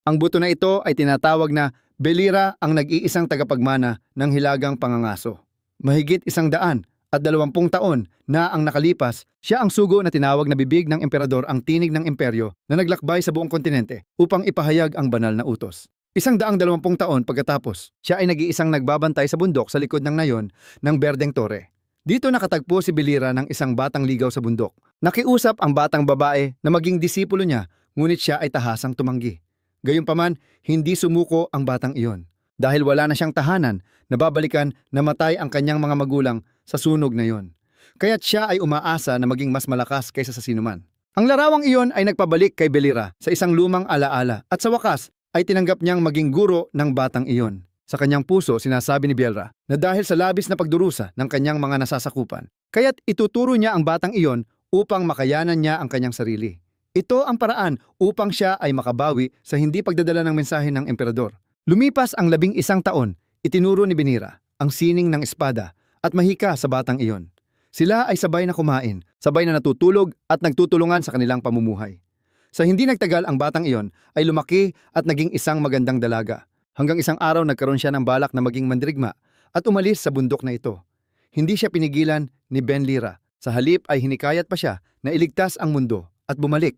Ang buto na ito ay tinatawag na Belira, ang nag-iisang tagapagmana ng hilagang pangangaso. Mahigit 120 taon na ang nakalipas, siya ang sugo na tinawag na bibig ng emperador, ang tinig ng imperyo na naglakbay sa buong kontinente upang ipahayag ang banal na utos. 120 taon pagkatapos, siya ay nag-iisang nagbabantay sa bundok sa likod ng nayon ng Berdeng Torre. Dito nakatagpo si Belira ng isang batang ligaw sa bundok. Nakiusap ang batang babae na maging disipulo niya, ngunit siya ay tahasang tumanggi. Gayunpaman, hindi sumuko ang batang iyon. Dahil wala na siyang tahanan, nababalikan na matay ang kanyang mga magulang sa sunog na iyon. Kaya't siya ay umaasa na maging mas malakas kaysa sa sinuman. Ang larawang iyon ay nagpabalik kay Belira sa isang lumang alaala at sa wakas ay tinanggap niyang maging guro ng batang iyon. Sa kanyang puso, sinasabi ni Belira na dahil sa labis na pagdurusa ng kanyang mga nasasakupan, kaya't ituturo niya ang batang iyon upang makayanan niya ang kanyang sarili. Ito ang paraan upang siya ay makabawi sa hindi pagdadala ng mensahe ng emperador. Lumipas ang 11 taon, itinuro ni Belira ang sining ng espada at mahika sa batang iyon. Sila ay sabay na kumain, sabay na natutulog at nagtutulungan sa kanilang pamumuhay. Sa hindi nagtagal, ang batang iyon ay lumaki at naging isang magandang dalaga. Hanggang isang araw nagkaroon siya ng balak na maging mandirigma at umalis sa bundok na ito. Hindi siya pinigilan ni Belira. Sa halip ay hinikayat pa siya na iligtas ang mundo at bumalik.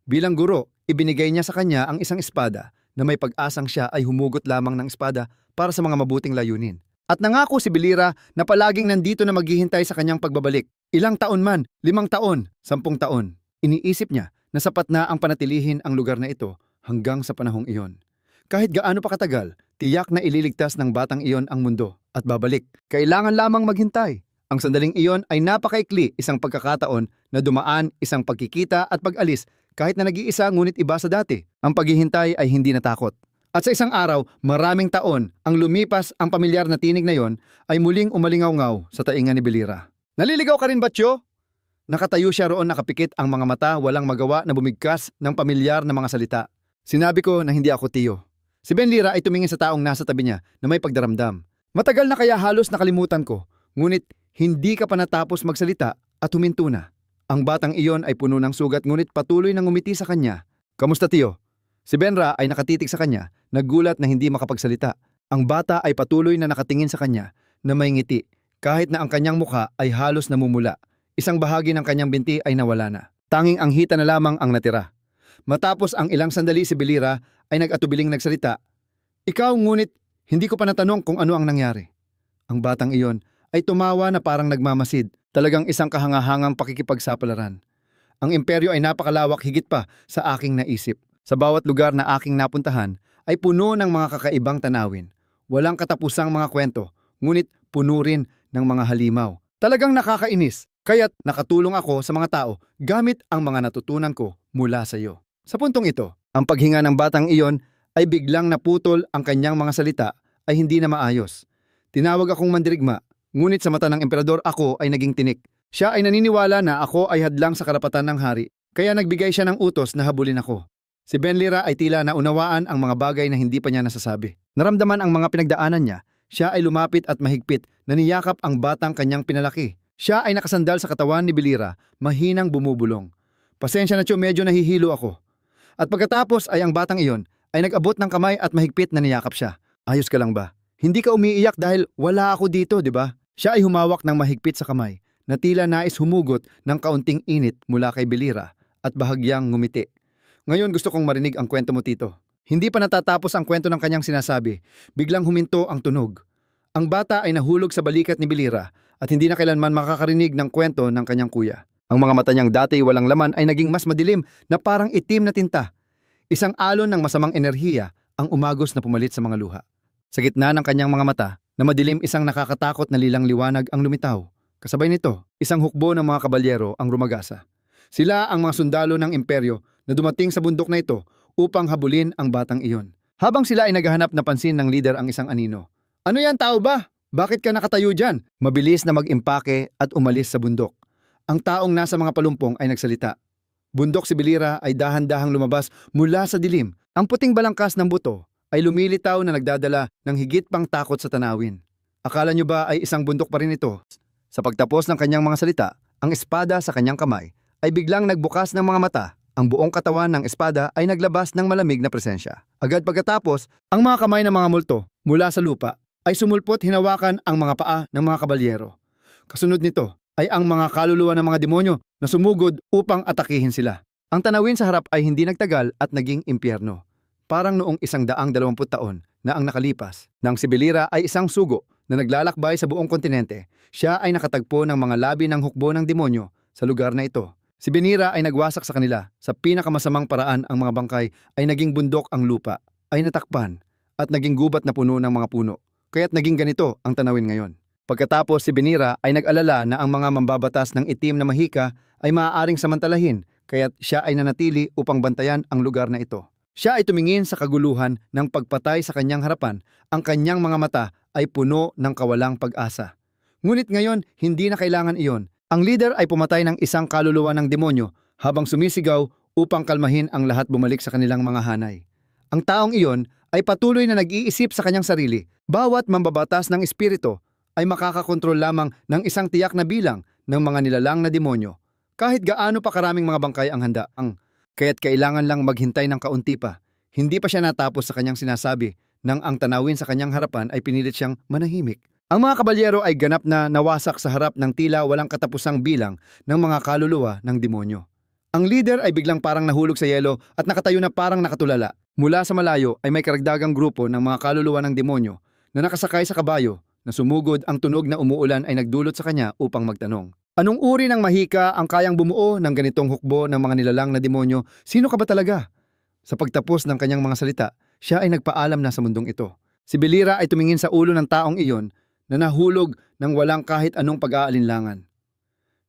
Bilang guro, ibinigay niya sa kanya ang isang espada na may pag-asang siya ay humugot lamang ng espada para sa mga mabuting layunin. At nangako si Belira na palaging nandito na maghihintay sa kanyang pagbabalik. Ilang taon man, 5 taon, 10 taon. Iniisip niya na sapat na ang panatilihin ang lugar na ito hanggang sa panahong iyon. Kahit gaano pa katagal, tiyak na ililigtas ng batang iyon ang mundo at babalik. Kailangan lamang maghintay. Ang sandaling iyon ay napakaikli, isang pagkakataon na dumaan, isang pagkikita at pag-alis kahit na nag-iisa ngunit iba sa dati. Ang paghihintay ay hindi natakot. At sa isang araw, maraming taon, ang lumipas ang pamilyar na tinig na iyon ay muling umalingaw-ngaw sa tainga ni Belira. Naliligaw ka rin ba, Tio? Nakatayo siya roon, nakapikit ang mga mata, walang magawa na bumigkas ng pamilyar na mga salita. Sinabi ko na hindi ako Tio. Si Belira ay tumingin sa taong nasa tabi niya na may pagdaramdam. Matagal na kaya halos nakalimutan ko, ngunit hindi ka pa natapos magsalita at huminto na. Ang batang iyon ay puno ng sugat ngunit patuloy nang umiti sa kanya. Kamusta, Tio? Si Benra ay nakatitig sa kanya, naggulat na hindi makapagsalita. Ang bata ay patuloy na nakatingin sa kanya na may ngiti, kahit na ang kanyang mukha ay halos namumula. Isang bahagi ng kanyang binti ay nawala na. Tanging ang hita na lamang ang natira. Matapos ang ilang sandali, si Belira ay nag-atubiling nagsalita. Ikaw, ngunit hindi ko pa natanong kung ano ang nangyari. Ang batang iyon ay tumawa na parang nagmamasid, talagang isang kahangahangang pakikipagsapalaran. Ang imperyo ay napakalawak, higit pa sa aking naisip. Sa bawat lugar na aking napuntahan ay puno ng mga kakaibang tanawin. Walang katapusang mga kwento, ngunit puno rin ng mga halimaw. Talagang nakakainis, kaya't nakatulong ako sa mga tao gamit ang mga natutunan ko mula sa iyo. Sa puntong ito, ang paghinga ng batang iyon ay biglang naputol, ang kanyang mga salita ay hindi na maayos. Tinawag akong mandirigma, ngunit sa mata ng emperador ako ay naging tinik. Siya ay naniniwala na ako ay hadlang sa karapatan ng hari, kaya nagbigay siya ng utos na habulin ako. Si Belira ay tila naunawaan ang mga bagay na hindi pa niya nasasabi. Naramdaman ang mga pinagdaanan niya, siya ay lumapit at mahigpit na niyakap ang batang kanyang pinalaki. Siya ay nakasandal sa katawan ni Belira, mahinang bumubulong. Pasensya na, Tio, medyo nahihilo ako. At pagkatapos ay ang batang iyon ay nag-abot ng kamay at mahigpit na niyakap siya. Ayos ka lang ba? Hindi ka umiiyak dahil wala ako dito, di ba? Siya ay humawak ng mahigpit sa kamay na tila nais humugot ng kaunting init mula kay Belira at bahagyang ngumiti. Ngayon gusto kong marinig ang kwento mo, Tito. Hindi pa natatapos ang kwento ng kanyang sinasabi. Biglang huminto ang tunog. Ang bata ay nahulog sa balikat ni Belira at hindi na kailanman makakarinig ng kwento ng kanyang kuya. Ang mga mata niyang dati walang laman ay naging mas madilim na parang itim na tinta. Isang alon ng masamang enerhiya ang umagos na pumalit sa mga luha. Sa gitna ng kanyang mga mata, na madilim, isang nakakatakot na lilang liwanag ang lumitaw. Kasabay nito, isang hukbo ng mga kabalyero ang rumagasa. Sila ang mga sundalo ng imperyo na dumating sa bundok na ito upang habulin ang batang iyon. Habang sila ay naghahanap, napansin ng leader ang isang anino. Ano yan, tao ba? Bakit ka nakatayo dyan? Mabilis na mag-impake at umalis sa bundok. Ang taong nasa mga palumpong ay nagsalita. Bundok, si Belira ay dahan-dahang lumabas mula sa dilim. Ang puting balangkas ng buto ay lumilitaw na nagdadala ng higit pang takot sa tanawin. Akala nyo ba ay isang bundok pa rin ito? Sa pagtapos ng kanyang mga salita, ang espada sa kanyang kamay ay biglang nagbukas ng mga mata Ang buong katawan ng espada ay naglabas ng malamig na presensya. Agad pagkatapos, ang mga kamay ng mga multo mula sa lupa ay sumulpot hinawakan ang mga paa ng mga kabalyero. Kasunod nito ay ang mga kaluluwa ng mga demonyo na sumugod upang atakihin sila. Ang tanawin sa harap ay hindi nagtagal at naging impyerno. Parang noong 120 taon na ang nakalipas, nang si Belira ay isang sugo na naglalakbay sa buong kontinente, siya ay nakatagpo ng mga labi ng hukbo ng demonyo sa lugar na ito. Si Benira ay nagwasak sa kanila. Sa pinakamasamang paraan ang mga bangkay ay naging bundok, ang lupa ay natakpan at naging gubat na puno ng mga puno. Kaya't naging ganito ang tanawin ngayon. Pagkatapos si Benira ay nag-alala na ang mga mambabatas ng itim na mahika ay maaaring samantalahin, kaya't siya ay nanatili upang bantayan ang lugar na ito. Siya ay tumingin sa kaguluhan ng pagpatay sa kanyang harapan. Ang kanyang mga mata ay puno ng kawalang pag-asa. Ngunit ngayon, hindi na kailangan iyon. Ang leader ay pumatay ng isang kaluluwa ng demonyo habang sumisigaw upang kalmahin ang lahat bumalik sa kanilang mga hanay. Ang taong iyon ay patuloy na nag-iisip sa kanyang sarili. Bawat mambabatas ng espiritu ay makakakontrol lamang ng isang tiyak na bilang ng mga nilalang na demonyo. Kahit gaano pa karaming mga bangkay ang handa, kaya't kailangan lang maghintay ng kaunti pa. Hindi pa siya natapos sa kanyang sinasabi nang ang tanawin sa kanyang harapan ay pinilit siyang manahimik. Ang mga kabalyero ay ganap na nawasak sa harap ng tila walang katapusang bilang ng mga kaluluwa ng demonyo. Ang leader ay biglang parang nahulog sa yelo at nakatayo na parang nakatulala. Mula sa malayo ay may karagdagang grupo ng mga kaluluwa ng demonyo na nakasakay sa kabayo na sumugod. Ang tunog na umuulan ay nagdulot sa kanya upang magtanong. Anong uri ng mahika ang kayang bumuo ng ganitong hukbo ng mga nilalang na demonyo? Sino ka ba talaga? Sa pagtapos ng kanyang mga salita, siya ay nagpaalam na sa mundong ito. Si Belira ay tumingin sa ulo ng taong iyon na nahulog ng walang kahit anong pag-aalinlangan.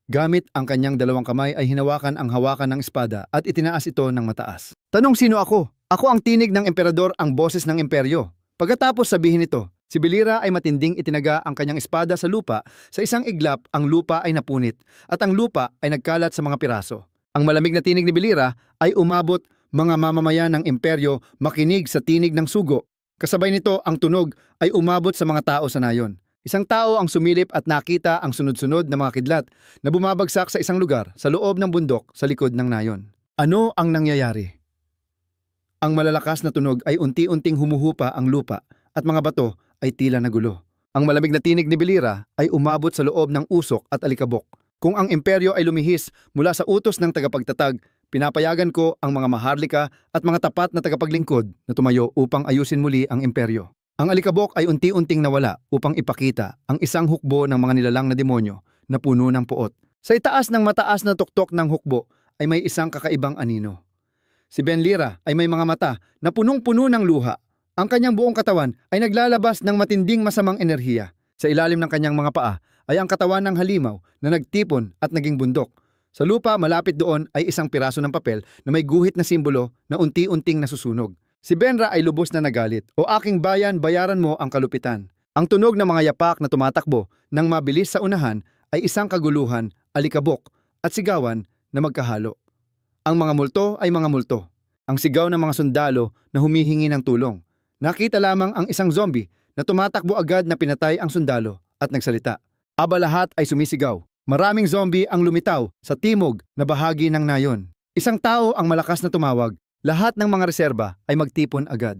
Gamit ang kanyang dalawang kamay ay hinawakan ang hawakan ng espada at itinaas ito ng mataas. Tanong, sino ako? Ako ang tinig ng emperador, ang boses ng imperyo. Pagkatapos sabihin ito, si Belira ay matinding itinaga ang kanyang espada sa lupa. Sa isang iglap, ang lupa ay napunit at ang lupa ay nagkalat sa mga piraso. Ang malamig na tinig ni Belira ay umabot. Mga mamamayan ng imperyo makinig sa tinig ng sugo. Kasabay nito, ang tunog ay umabot sa mga tao sa nayon. Isang tao ang sumilip at nakita ang sunod-sunod na mga kidlat na bumabagsak sa isang lugar sa loob ng bundok sa likod ng nayon. Ano ang nangyayari? Ang malalakas na tunog ay unti-unting humuhupa ang lupa at mga bato ay tila nagulo. Ang malamig na tinig ni Belira ay umabot sa loob ng usok at alikabok. Kung ang imperyo ay lumihis mula sa utos ng tagapagtatag, pinapayagan ko ang mga maharlika at mga tapat na tagapaglingkod na tumayo upang ayusin muli ang imperyo. Ang alikabok ay unti-unting nawala upang ipakita ang isang hukbo ng mga nilalang na demonyo na puno ng puot. Sa itaas ng mataas na tuktok ng hukbo ay may isang kakaibang anino. Si Benlira ay may mga mata na punong-puno ng luha. Ang kanyang buong katawan ay naglalabas ng matinding masamang enerhiya. Sa ilalim ng kanyang mga paa ay ang katawan ng halimaw na nagtipon at naging bundok. Sa lupa malapit doon ay isang piraso ng papel na may guhit na simbolo na unti-unting nasusunog. Si Benra ay lubos na nagalit. O aking bayan, bayaran mo ang kalupitan. Ang tunog ng mga yapak na tumatakbo nang mabilis sa unahan ay isang kaguluhan, alikabok at sigawan na magkahalo. Ang mga multo ay mga multo. Ang sigaw ng mga sundalo na humihingi ng tulong. Nakita lamang ang isang zombie na tumatakbo agad na pinatay ang sundalo at nagsalita. Aba, lahat ay sumisigaw. Maraming zombie ang lumitaw sa timog na bahagi ng nayon. Isang tao ang malakas na tumawag. Lahat ng mga reserba ay magtipon agad.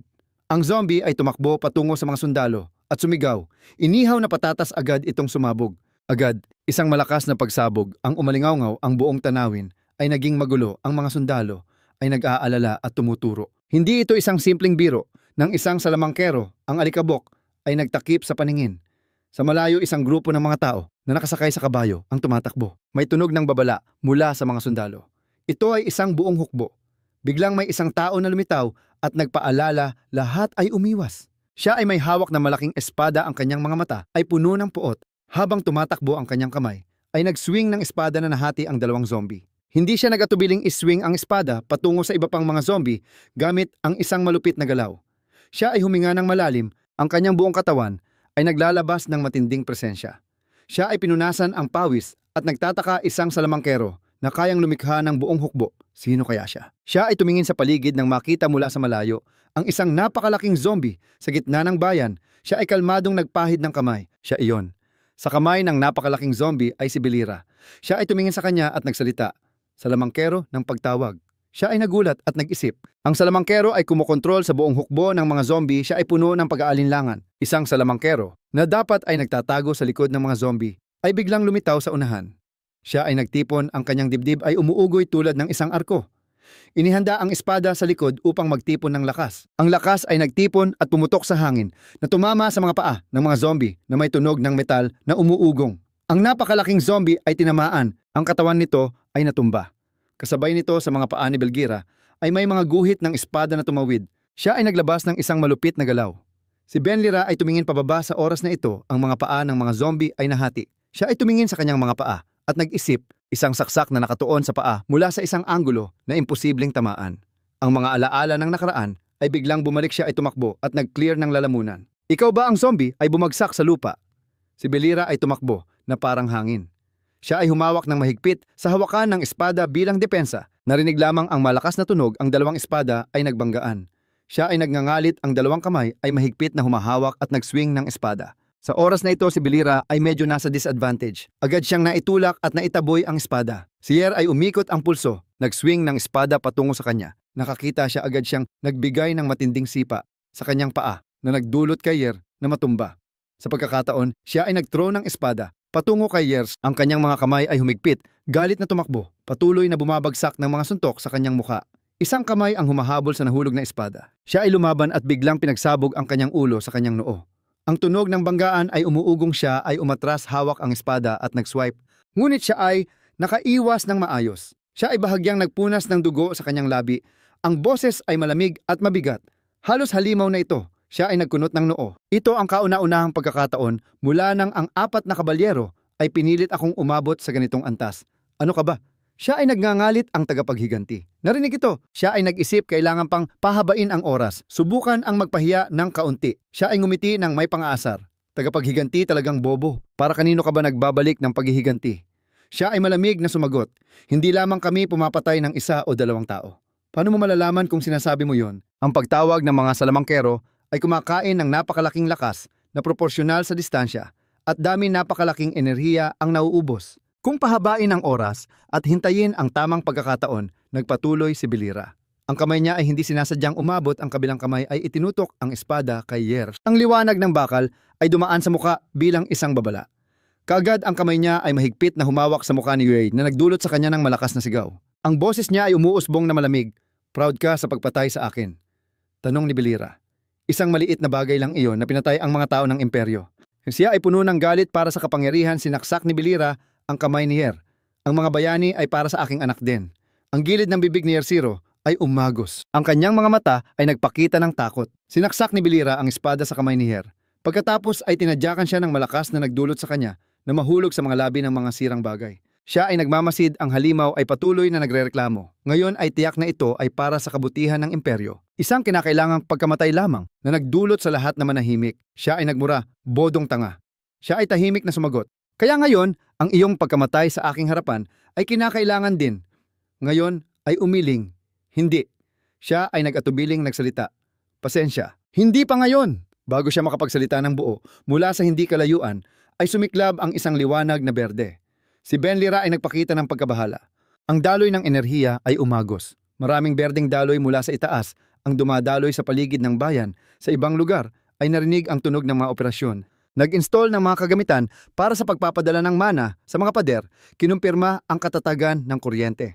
Ang zombie ay tumakbo patungo sa mga sundalo at sumigaw. Inihaw na patatas agad itong sumabog. Agad, isang malakas na pagsabog ang umalingawngaw. Ang buong tanawin ay naging magulo. Ang mga sundalo ay nag-aalala at tumuturo. Hindi ito isang simpleng biro ng isang salamangkero. Ang alikabok ay nagtakip sa paningin. Sa malayo, isang grupo ng mga tao na nakasakay sa kabayo ang tumatakbo. May tunog ng babala mula sa mga sundalo. Ito ay isang buong hukbo. Biglang may isang tao na lumitaw at nagpaalala, lahat ay umiwas. Siya ay may hawak na malaking espada, ang kanyang mga mata ay puno ng puot. Habang tumatakbo ang kanyang kamay, ay nag-swing ng espada na nahati ang dalawang zombie. Hindi siya nag-atubiling iswing ang espada patungo sa iba pang mga zombie gamit ang isang malupit na galaw. Siya ay huminga ng malalim, ang kanyang buong katawan ay naglalabas ng matinding presensya. Siya ay pinunasan ang pawis at nagtataka isang salamangkero na kayang lumikha ng buong hukbo. Sino kaya siya? Siya ay tumingin sa paligid nang makita mula sa malayo ang isang napakalaking zombie sa gitna ng bayan. Siya ay kalmadong nagpahid ng kamay. Siya iyon. Sa kamay ng napakalaking zombie ay si Belira. Siya ay tumingin sa kanya at nagsalita. Salamangkero ng pagtawag. Siya ay nagulat at nag-isip. Ang salamangkero ay kumokontrol sa buong hukbo ng mga zombie. Siya ay puno ng pag-aalinlangan. Isang salamangkero na dapat ay nagtatago sa likod ng mga zombie ay biglang lumitaw sa unahan. Siya ay nagtipon, ang kanyang dibdib ay umuugoy tulad ng isang arko. Inihanda ang espada sa likod upang magtipon ng lakas. Ang lakas ay nagtipon at pumutok sa hangin na tumama sa mga paa ng mga zombie na may tunog ng metal na umuugong. Ang napakalaking zombie ay tinamaan. Ang katawan nito ay natumba. Kasabay nito sa mga paa ni Belgira ay may mga guhit ng espada na tumawid. Siya ay naglabas ng isang malupit na galaw. Si Benlira ay tumingin pababa sa oras na ito. Ang mga paa ng mga zombie ay nahati. Siya ay tumingin sa kanyang mga paa at nag-isip, isang saksak na nakatuon sa paa mula sa isang anggulo na imposibleng tamaan. Ang mga alaala ng nakaraan ay biglang bumalik. Siya ay tumakbo at nag-clear ng lalamunan. Ikaw ba ang zombie ay bumagsak sa lupa? Si Belira ay tumakbo na parang hangin. Siya ay humawak ng mahigpit sa hawakan ng espada bilang depensa. Narinig lamang ang malakas na tunog, ang dalawang espada ay nagbanggaan. Siya ay nagngangalit, ang dalawang kamay ay mahigpit na humahawak at nag-swing ng espada. Sa oras na ito si Belira ay medyo nasa disadvantage. Agad siyang naitulak at naitaboy ang espada. Si Yer ay umikot ang pulso, nag-swing ng espada patungo sa kanya. Nakakita siya, agad siyang nagbigay ng matinding sipa sa kanyang paa na nagdulot kay Yer na matumba. Sa pagkakataon, siya ay nag-throw ng espada patungo kay Yer. Ang kanyang mga kamay ay humigpit, galit na tumakbo, patuloy na bumabagsak ng mga suntok sa kanyang mukha. Isang kamay ang humahabol sa nahulog na espada. Siya ay lumaban at biglang pinagsabog ang kanyang ulo sa kanyang noo. Ang tunog ng banggaan ay umuugong, siya ay umatras, hawak ang espada at nag-swipe. Ngunit siya ay nakaiwas ng maayos. Siya ay bahagyang nagpunas ng dugo sa kanyang labi. Ang boses ay malamig at mabigat. Halos halimaw na ito. Siya ay nagkunot ng noo. Ito ang kauna-unahang pagkakataon mula nang ang apat na kabalyero ay pinilit akong umabot sa ganitong antas. Ano ka ba? Siya ay nagngangalit, ang tagapaghiganti. Narinig ito. Siya ay nag-isip, kailangan pang pahabain ang oras. Subukan ang magpahiya ng kaunti. Siya ay ngumiti ng may pang-aasar. Tagapaghiganti talagang bobo. Para kanino ka ba nagbabalik ng paghihiganti? Siya ay malamig na sumagot. Hindi lamang kami pumapatay ng isa o dalawang tao. Paano mo malalaman kung sinasabi mo yon? Ang pagtawag ng mga salamangkero ay kumakain ng napakalaking lakas na proporsyonal sa distansya at dami napakalaking enerhiya ang nauubos. Kung pahabain ang oras at hintayin ang tamang pagkakataon, nagpatuloy si Belira. Ang kamay niya ay hindi sinasadyang umabot, ang kabilang kamay ay itinutok ang espada kay Yer. Ang liwanag ng bakal ay dumaan sa muka bilang isang babala. Kaagad ang kamay niya ay mahigpit na humawak sa mukha ni Yer na nagdulot sa kanya ng malakas na sigaw. Ang boses niya ay umuusbong na malamig. Proud ka sa pagpatay sa akin? Tanong ni Belira. Isang maliit na bagay lang iyon na pinatay ang mga tao ng imperyo. Siya ay puno ng galit para sa kapangyarihan, sinaksak ni Belira ang kamay ni Yer. Ang mga bayani ay para sa aking anak din. Ang gilid ng bibig ni Yersiro ay umagos. Ang kanyang mga mata ay nagpakita ng takot. Sinaksak ni Belira ang espada sa kamay ni Yer. Pagkatapos ay tinadyakan siya ng malakas na nagdulot sa kanya na mahulog sa mga labi ng mga sirang bagay. Siya ay nagmamasid, ang halimaw ay patuloy na nagrereklamo. Ngayon ay tiyak na ito ay para sa kabutihan ng imperyo. Isang kinakailangang pagkamatay lamang na nagdulot sa lahat na manahimik. Siya ay nagmura, bodong tanga. Siya ay tahimik na sumagot. Kaya ngayon, ang iyong pagkamatay sa aking harapan ay kinakailangan din. Ngayon ay umiling. Hindi. Siya ay nag-atubiling nagsalita. Pasensya. Hindi pa ngayon. Bago siya makapagsalita ng buo, mula sa hindi kalayuan, ay sumiklab ang isang liwanag na berde. Si Benlira ay nagpakita ng pagkabahala. Ang daloy ng enerhiya ay umagos. Maraming berdeng daloy mula sa itaas ang dumadaloy sa paligid ng bayan. Sa ibang lugar ay narinig ang tunog ng mga operasyon. Nag-install ng mga kagamitan para sa pagpapadala ng mana sa mga pader, kinumpirma ang katatagan ng kuryente.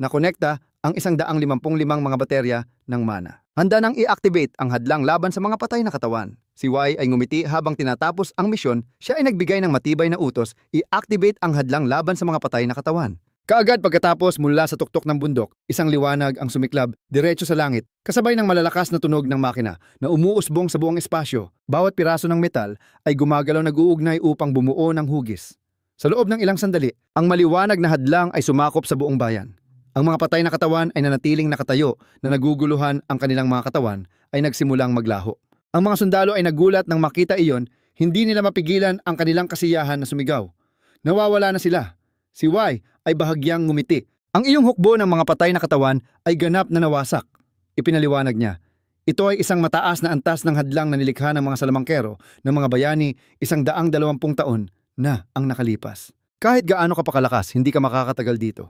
Nakonekta ang 155 mga baterya ng mana. Handa nang i-activate ang hadlang laban sa mga patay na katawan. Si Y ay ngumiti habang tinatapos ang misyon. Siya ay nagbigay ng matibay na utos, i-activate ang hadlang laban sa mga patay na katawan. Kaagad pagkatapos, mula sa tuktok ng bundok, isang liwanag ang sumiklab diretso sa langit, kasabay ng malalakas na tunog ng makina na umuusbong sa buong espasyo. Bawat piraso ng metal ay gumagalaw, nag-uugnay upang bumuo ng hugis. Sa loob ng ilang sandali, ang maliwanag na hadlang ay sumakop sa buong bayan. Ang mga patay na katawan ay nanatiling nakatayo, na naguguluhan ang kanilang mga katawan ay nagsimulang maglaho. Ang mga sundalo ay nagulat nang makita iyon, hindi nila mapigilan ang kanilang kasiyahan na sumigaw. Nawawala na sila. Si Y ay bahagyang ngumiti. Ang iyong hukbo ng mga patay na katawan ay ganap na nawasak. Ipinaliwanag niya. Ito ay isang mataas na antas ng hadlang na nilikha ng mga salamangkero ng mga bayani 120 taon na ang nakalipas. Kahit gaano ka pakalakas, hindi ka makakatagal dito.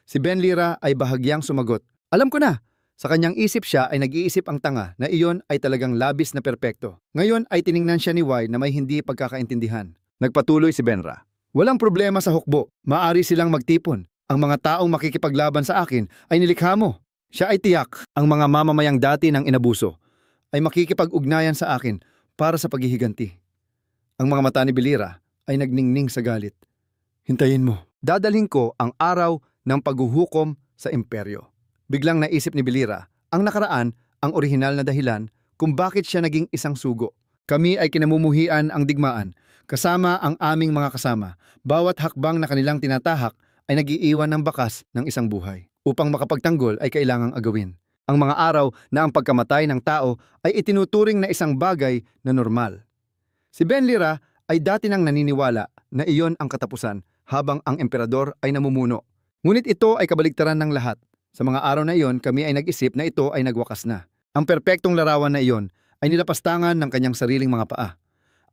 Si Benlira ay bahagyang sumagot. Alam ko na, sa kanyang isip siya ay nag-iisip ang tanga na iyon ay talagang labis na perpekto. Ngayon ay tiningnan siya ni Y na may hindi pagkakaintindihan. Nagpatuloy si Benra. Walang problema sa hukbo, maari silang magtipon. Ang mga taong makikipaglaban sa akin ay nilikha mo. Siya ay tiyak, ang mga mamamayang dati ng inabuso ay makikipag-ugnayan sa akin para sa paghihiganti. Ang mga mata ni Belira ay nagningning sa galit. Hintayin mo. Dadalhin ko ang araw ng paghuhukom sa imperyo. Biglang naisip ni Belira ang nakaraan, ang orihinal na dahilan kung bakit siya naging isang sugo. Kami ay kinamumuhian ang digmaan, kasama ang aming mga kasama. Bawat hakbang na kanilang tinatahak ay nag-iiwan ng bakas ng isang buhay. Upang makapagtanggol ay kailangang agawin. Ang mga araw na ang pagkamatay ng tao ay itinuturing na isang bagay na normal. Si Benlira ay dati nang naniniwala na iyon ang katapusan habang ang emperador ay namumuno. Ngunit ito ay kabaligtaran ng lahat. Sa mga araw na iyon, kami ay nag-isip na ito ay nagwakas na. Ang perpektong larawan na iyon ay nilapastangan ng kanyang sariling mga paa.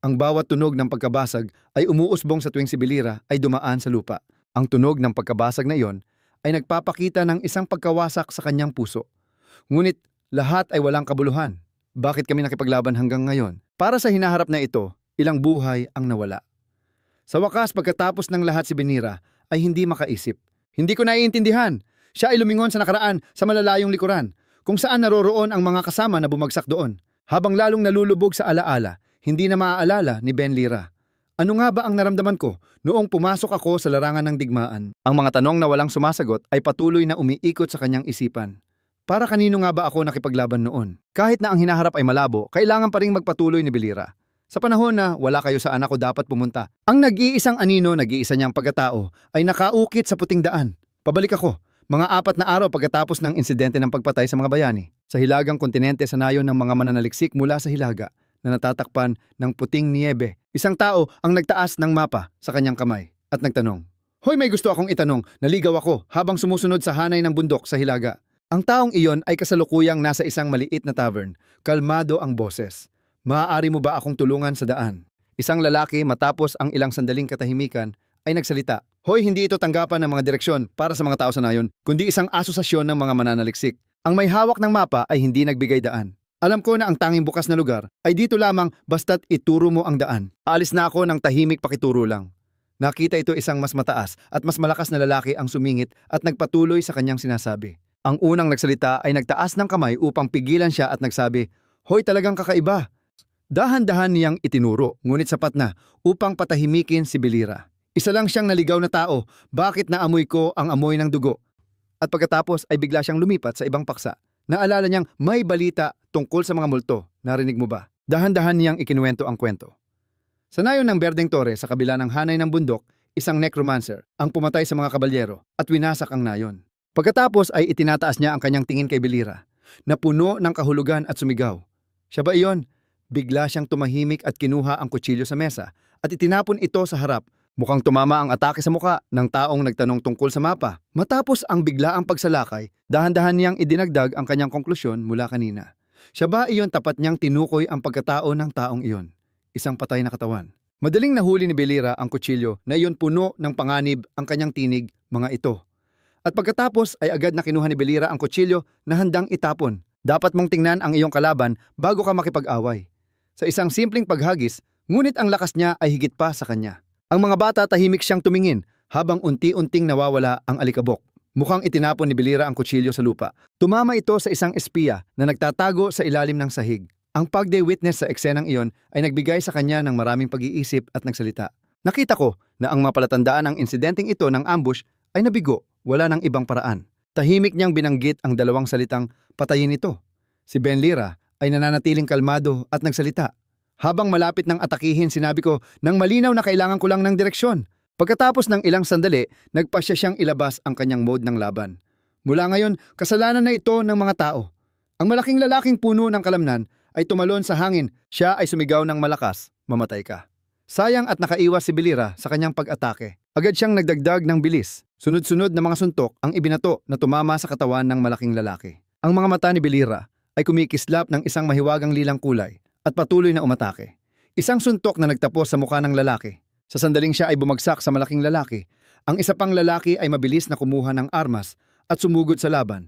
Ang bawat tunog ng pagkabasag ay umuusbong sa tuwing si Belira ay dumaan sa lupa. Ang tunog ng pagkabasag na iyon ay nagpapakita ng isang pagkawasak sa kanyang puso. Ngunit lahat ay walang kabuluhan. Bakit kami nakipaglaban hanggang ngayon? Para sa hinaharap na ito, ilang buhay ang nawala. Sa wakas, pagkatapos ng lahat si Benira ay hindi makaisip. Hindi ko naiintindihan. Siya ay lumingon sa nakaraan sa malalayong likuran, kung saan naroroon ang mga kasama na bumagsak doon. Habang lalong nalulubog sa alaala, hindi na maaalala ni Benlira. Ano nga ba ang naramdaman ko noong pumasok ako sa larangan ng digmaan? Ang mga tanong na walang sumasagot ay patuloy na umiikot sa kanyang isipan. Para kanino nga ba ako nakipaglaban noon? Kahit na ang hinaharap ay malabo, kailangan pa ring magpatuloy ni Belira. Sa panahon na wala kayo saan ako dapat pumunta, ang nag-iisang anino, nag-iisa niyang pagkatao, ay nakaukit sa puting daan. Pabalik ako, mga 4 na araw pagkatapos ng insidente ng pagpatay sa mga bayani. Sa hilagang kontinente sa nayon ng mga mananaliksik mula sa hilaga na natatakpan ng puting niyebe. Isang tao ang nagtaas ng mapa sa kanyang kamay at nagtanong, "Hoy, may gusto akong itanong, naligaw ako habang sumusunod sa hanay ng bundok sa hilaga." Ang taong iyon ay kasalukuyang nasa isang maliit na tavern. Kalmado ang boses. "Maaari mo ba akong tulungan sa daan?" Isang lalaki matapos ang ilang sandaling katahimikan ay nagsalita, "Hoy, hindi ito tanggapan ng mga direksyon para sa mga tao sa nayon, kundi isang asosasyon ng mga mananaliksik. Ang may hawak ng mapa ay hindi nagbigay daan. Alam ko na ang tanging bukas na lugar ay dito lamang basta't ituro mo ang daan." Aalis na ako ng tahimik pakituro lang. Nakita ito isang mas mataas at mas malakas na lalaki ang sumingit at nagpatuloy sa kanyang sinasabi. Ang unang nagsalita ay nagtaas ng kamay upang pigilan siya at nagsabi, "Hoy, talagang kakaiba." Dahan-dahan niyang itinuro, ngunit sapat na upang patahimikin si Belira. Isa lang siyang naligaw na tao, bakit naamoy ko ang amoy ng dugo? At pagkatapos ay bigla siyang lumipat sa ibang paksa. Naalala niyang may balita tungkol sa mga multo, narinig mo ba? Dahan-dahan niyang ikinuwento ang kwento. Sa nayon ng Berdeng Torre sa kabila ng hanay ng bundok, isang necromancer ang pumatay sa mga kabalyero at winasak ang nayon. Pagkatapos ay itinataas niya ang kanyang tingin kay Belira, na puno ng kahulugan at sumigaw. Siya ba iyon? Bigla siyang tumahimik at kinuha ang kutsilyo sa mesa at itinapon ito sa harap. Mukhang tumama ang atake sa muka ng taong nagtanong tungkol sa mapa. Matapos ang biglaang pagsalakay, dahan-dahan niyang idinagdag ang kanyang konklusyon mula kanina. Siya ba iyon tapat niyang tinukoy ang pagkatao ng taong iyon? Isang patay na katawan. Madaling nahuli ni Belira ang kutsilyo na iyon puno ng panganib ang kanyang tinig, mga ito. At pagkatapos ay agad na kinuha ni Belira ang kutsilyo na handang itapon. Dapat mong tingnan ang iyong kalaban bago ka makipag-away. Sa isang simpleng paghagis, ngunit ang lakas niya ay higit pa sa kanya. Ang mga bata tahimik siyang tumingin habang unti-unting nawawala ang alikabok. Mukhang itinapon ni Belira ang kutsilyo sa lupa. Tumama ito sa isang espiya na nagtatago sa ilalim ng sahig. Ang pag-day witness sa eksenang iyon ay nagbigay sa kanya ng maraming pag-iisip at nagsalita. Nakita ko na ang mapalatandaan ng insidenteng ito ng ambush ay nabigo, wala ng ibang paraan. Tahimik niyang binanggit ang dalawang salitang patayin ito. Si Benlira ay nananatiling kalmado at nagsalita. Habang malapit ng atakihin, sinabi ko nang malinaw na kailangan ko lang ng direksyon. Pagkatapos ng ilang sandali, nagpasya siyang ilabas ang kanyang mode ng laban. Mula ngayon, kasalanan na ito ng mga tao. Ang malaking lalaking puno ng kalamnan ay tumalon sa hangin. Siya ay sumigaw ng malakas, "Mamatay ka." Sayang at nakaiwas si Belira sa kanyang pag-atake. Agad siyang nagdagdag ng bilis. Sunod-sunod na mga suntok ang ibinato na tumama sa katawan ng malaking lalaki. Ang mga mata ni Belira ay kumikislap ng isang mahiwagang lilang kulay at patuloy na umatake. Isang suntok na nagtapos sa mukha ng lalaki. Sa sandaling siya ay bumagsak sa malaking lalaki, ang isa pang lalaki ay mabilis na kumuha ng armas at sumugod sa laban.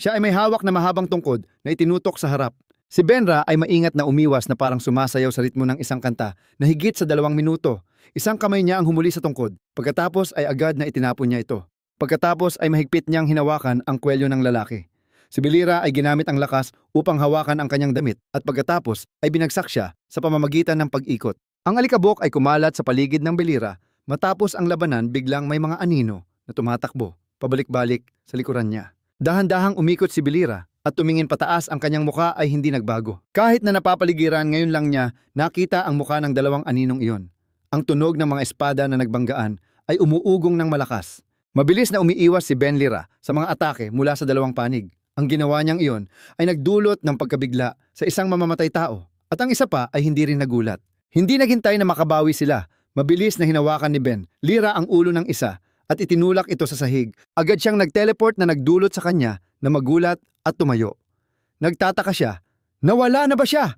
Siya ay may hawak na mahabang tungkod na itinutok sa harap. Si Benra ay maingat na umiwas na parang sumasayaw sa ritmo ng isang kanta na higit sa 2 minuto. Isang kamay niya ang humuli sa tungkod. Pagkatapos ay agad na itinapon niya ito. Pagkatapos ay mahigpit niyang hinawakan ang kwelyo ng lalaki. Si Belira ay ginamit ang lakas upang hawakan ang kanyang damit at pagkatapos ay binagsak siya sa pamamagitan ng pag-ikot. Ang alikabok ay kumalat sa paligid ng Belira. Matapos ang labanan, biglang may mga anino na tumatakbo, pabalik-balik sa likuran niya. Dahan-dahang umikot si Belira at tumingin pataas, ang kanyang muka ay hindi nagbago. Kahit na napapaligiran, ngayon lang niya nakita ang muka ng 2 aninong iyon. Ang tunog ng mga espada na nagbanggaan ay umuugong ng malakas. Mabilis na umiiwas si Benlira sa mga atake mula sa 2 panig. Ang ginawa niyang iyon ay nagdulot ng pagkabigla sa isang mamamatay tao at ang isa pa ay hindi rin nagulat. Hindi naghintay na makabawi sila. Mabilis na hinawakan ni Ben Lira ang ulo ng isa at itinulak ito sa sahig. Agad siyang nag-teleport na nagdulot sa kanya na magulat at tumayo. Nagtataka siya, nawala na ba siya?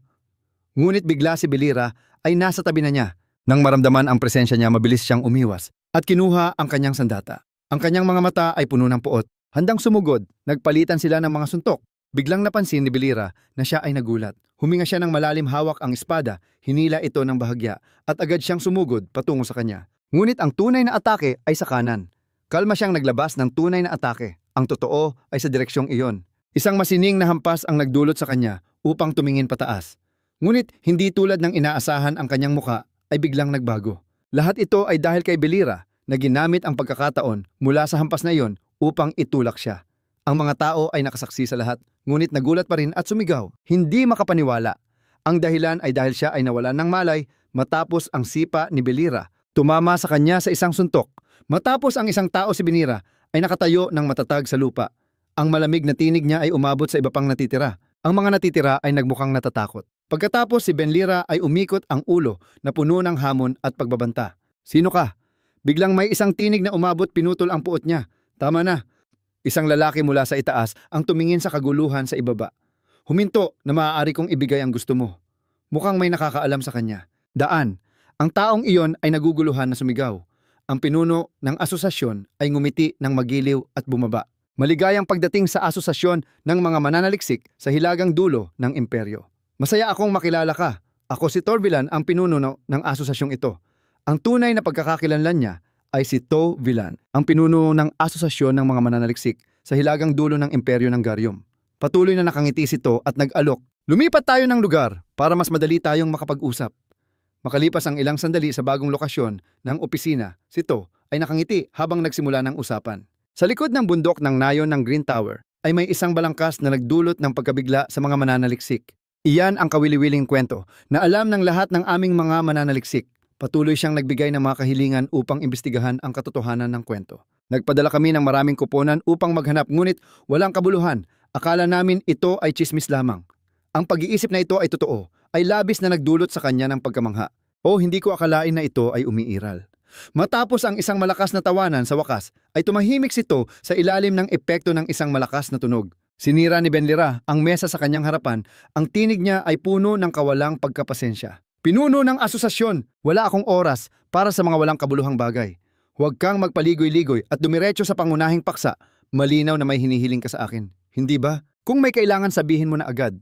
Ngunit bigla si Belira ay nasa tabi na niya. Nang maramdaman ang presensya niya, mabilis siyang umiwas at kinuha ang kanyang sandata. Ang kanyang mga mata ay puno ng puot. Handang sumugod, nagpalitan sila ng mga suntok. Biglang napansin ni Belira na siya ay nagulat. Huminga siya ng malalim, hawak ang espada, hinila ito ng bahagya at agad siyang sumugod patungo sa kanya. Ngunit ang tunay na atake ay sa kanan. Kalma siyang naglabas ng tunay na atake. Ang totoo ay sa direksyong iyon. Isang masining na hampas ang nagdulot sa kanya upang tumingin pataas. Ngunit hindi tulad ng inaasahan, ang kanyang muka ay biglang nagbago. Lahat ito ay dahil kay Belira na ginamit ang pagkakataon mula sa hampas na iyon upang itulak siya. Ang mga tao ay nakasaksi sa lahat, ngunit nagulat pa rin at sumigaw. Hindi makapaniwala. Ang dahilan ay dahil siya ay nawalan ng malay matapos ang sipa ni Belira tumama sa kanya sa isang suntok. Matapos ang isang tao, si Belira ay nakatayo ng matatag sa lupa. Ang malamig na tinig niya ay umabot sa iba pang natitira. Ang mga natitira ay nagmukhang natatakot. Pagkatapos, si Benlira ay umikot ang ulo na puno ng hamon at pagbabanta. Sino ka? Biglang may isang tinig na umabot, pinutol ang puot niya. Tama na. Isang lalaki mula sa itaas ang tumingin sa kaguluhan sa ibaba. Huminto na maaari kong ibigay ang gusto mo. Mukhang may nakakaalam sa kanya. Daan. Ang taong iyon ay naguguluhan na sumigaw. Ang pinuno ng asosasyon ay ngumiti ng magiliw at bumaba. Maligayang pagdating sa asosasyon ng mga mananaliksik sa hilagang dulo ng imperyo. Masaya akong makilala ka. Ako si Torvilan, ang pinuno ng asosasyong ito. Ang tunay na pagkakakilanlan niya ay si To Villan, ang pinuno ng asosasyon ng mga mananaliksik sa hilagang dulo ng imperyo ng Garyom. Patuloy na nakangiti si To at nag-alok. Lumipat tayo ng lugar para mas madali tayong makapag-usap. Makalipas ang ilang sandali sa bagong lokasyon ng opisina, si To ay nakangiti habang nagsimula ng usapan. Sa likod ng bundok ng nayon ng Green Tower ay may isang balangkas na nagdulot ng pagkabigla sa mga mananaliksik. Iyan ang kawili-wiling kwento na alam ng lahat ng aming mga mananaliksik. Patuloy siyang nagbigay ng mga kahilingan upang imbestigahan ang katotohanan ng kwento. Nagpadala kami ng maraming kuponan upang maghanap, ngunit walang kabuluhan. Akala namin ito ay tsismis lamang. Ang pag-iisip na ito ay totoo, ay labis na nagdulot sa kanya ng pagkamangha. O hindi ko akalain na ito ay umiiral. Matapos ang isang malakas na tawanan, sa wakas ay tumahimik si To sa ilalim ng epekto ng isang malakas na tunog. Sinira ni Benlira ang mesa sa kanyang harapan. Ang tinig niya ay puno ng kawalang pagkapasensya. Pinuno ng asosasyon, wala akong oras para sa mga walang kabuluhang bagay. Huwag kang magpaligoy-ligoy at dumiretso sa pangunahing paksa. Malinaw na may hinihiling ka sa akin. Hindi ba? Kung may kailangan, sabihin mo na agad.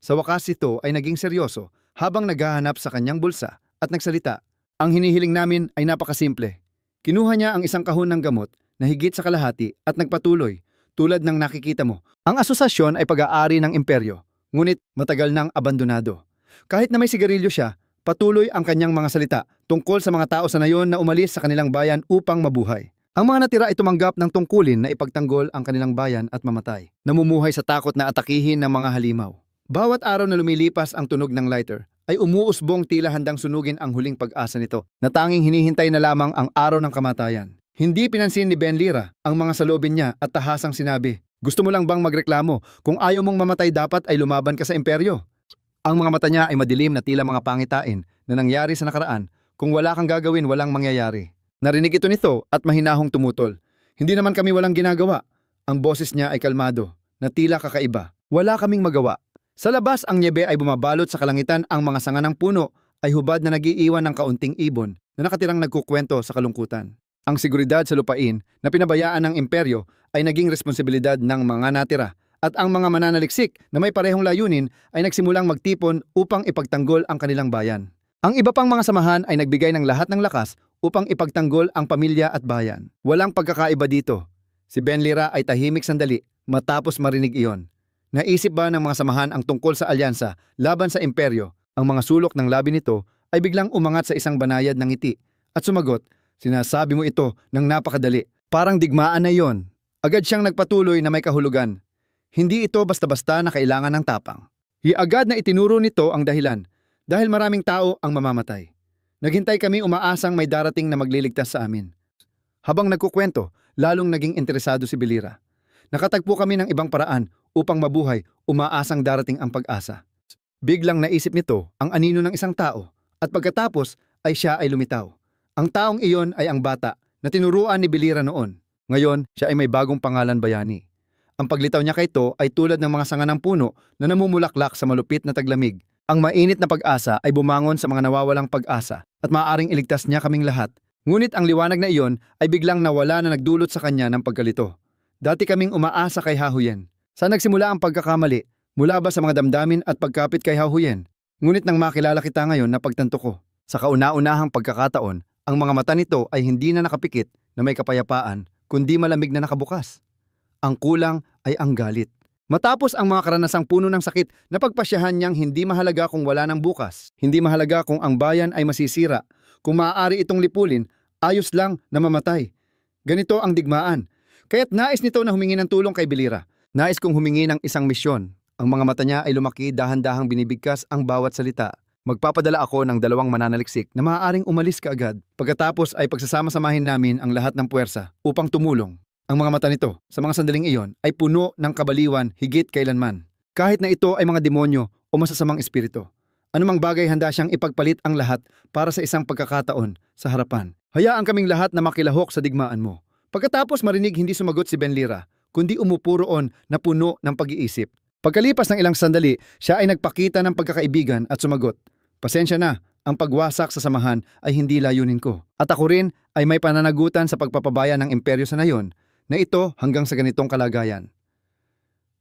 Sa wakas, ito ay naging seryoso habang naghahanap sa kanyang bulsa at nagsalita. Ang hinihiling namin ay napakasimple. Kinuha niya ang isang kahon ng gamot na higit sa kalahati at nagpatuloy. Tulad ng nakikita mo, ang asosasyon ay pag-aari ng imperyo, ngunit matagal nang abandonado. Kahit na may sigarilyo siya, patuloy ang kanyang mga salita tungkol sa mga tao sa nayon na umalis sa kanilang bayan upang mabuhay. Ang mga natira ay tumanggap ng tungkulin na ipagtanggol ang kanilang bayan at mamatay. Namumuhay sa takot na atakihin ng mga halimaw. Bawat araw na lumilipas ang tunog ng lighter ay umuusbong, tila handang sunugin ang huling pag-asa nito na tanging hinihintay na lamang ang araw ng kamatayan. Hindi pinansin ni Benlira ang mga salobin niya at tahasang sinabi, "Gusto mo lang bang magreklamo? Kung ayaw mong mamatay, dapat ay lumaban ka sa imperyo." Ang mga mata niya ay madilim na tila mga pangitain na nangyari sa nakaraan. Kung wala kang gagawin, walang mangyayari. Narinig ito nito at mahinahong tumutol. Hindi naman kami walang ginagawa. Ang boses niya ay kalmado, na tila kakaiba. Wala kaming magawa. Sa labas, ang nyebe ay bumabalot sa kalangitan. Ang mga sanga ng puno ay hubad na nagiiwan ng kaunting ibon na nakatirang nagkukwento sa kalungkutan. Ang seguridad sa lupain na pinabayaan ng imperyo ay naging responsibilidad ng mga natira At ang mga mananaliksik na may parehong layunin ay nagsimulang magtipon upang ipagtanggol ang kanilang bayan. Ang iba pang mga samahan ay nagbigay ng lahat ng lakas upang ipagtanggol ang pamilya at bayan. Walang pagkakaiba dito. Si Ben Lira ay tahimik sandali matapos marinig iyon. Naisip ba ng mga samahan ang tungkol sa alyansa laban sa imperyo? Ang mga sulok ng labi nito ay biglang umangat sa isang banayad ng ngiti at sumagot, "Sinasabi mo ito ng napakadali. Parang digmaan na iyon." Agad siyang nagpatuloy na may kahulugan. Hindi ito basta-basta na kailangan ng tapang. Agad na itinuro nito ang dahilan, dahil maraming tao ang mamamatay. Naghintay kami umaasang may darating na magliligtas sa amin. Habang nagkukwento, lalong naging interesado si Belira. Nakatagpo kami ng ibang paraan upang mabuhay, umaasang darating ang pag-asa. Biglang naisip nito ang anino ng isang tao at pagkatapos ay siya ay lumitaw. Ang taong iyon ay ang bata na tinuruan ni Belira noon. Ngayon, siya ay may bagong pangalan, Bayani. Ang paglitaw niya kay ito ay tulad ng mga sanga ng puno na namumulaklak sa malupit na taglamig. Ang mainit na pag-asa ay bumangon sa mga nawawalang pag-asa at maaaring iligtas niya kaming lahat. Ngunit ang liwanag na iyon ay biglang nawala na nagdulot sa kanya ng pagkalito. Dati kaming umaasa kay Hahuyen. Saan nagsimula ang pagkakamali? Mula ba sa mga damdamin at pagkapit kay Hahuyen? Ngunit nang makilala kita ngayon, napagtanto ko. Sa kauna-unahang pagkakataon, ang mga mata nito ay hindi na nakapikit na may kapayapaan, kundi malamig na nakabukas. Ang kulang ay ang galit. Matapos ang mga karanasang puno ng sakit, napagpasyahan niyang hindi mahalaga kung wala ng bukas. Hindi mahalaga kung ang bayan ay masisira. Kung maaari itong lipulin, ayos lang na mamatay. Ganito ang digmaan. Kaya't nais nito na humingi ng tulong kay Belira. Nais kong humingi ng isang misyon. Ang mga mata niya ay lumaki, dahan-dahang binibigkas ang bawat salita. Magpapadala ako ng 2 mananaliksik na maaaring umalis kaagad. Pagkatapos ay pagsasama-samahin namin ang lahat ng puwersa upang tumulong. Ang mga mata nito, sa mga sandaling iyon, ay puno ng kabaliwan higit kailanman. Kahit na ito ay mga demonyo o masasamang espiritu. Anumang bagay handa siyang ipagpalit ang lahat para sa isang pagkakataon sa harapan. Hayaan kaming lahat na makilahok sa digmaan mo. Pagkatapos marinig hindi sumagot si Ben Lira, kundi umupo roon na puno ng pag-iisip. Pagkalipas ng ilang sandali, siya ay nagpakita ng pagkakaibigan at sumagot, "Pasensya na, ang pagwasak sa samahan ay hindi layunin ko. At ako rin ay may pananagutan sa pagpapabaya ng imperyo sa nayon na ito hanggang sa ganitong kalagayan."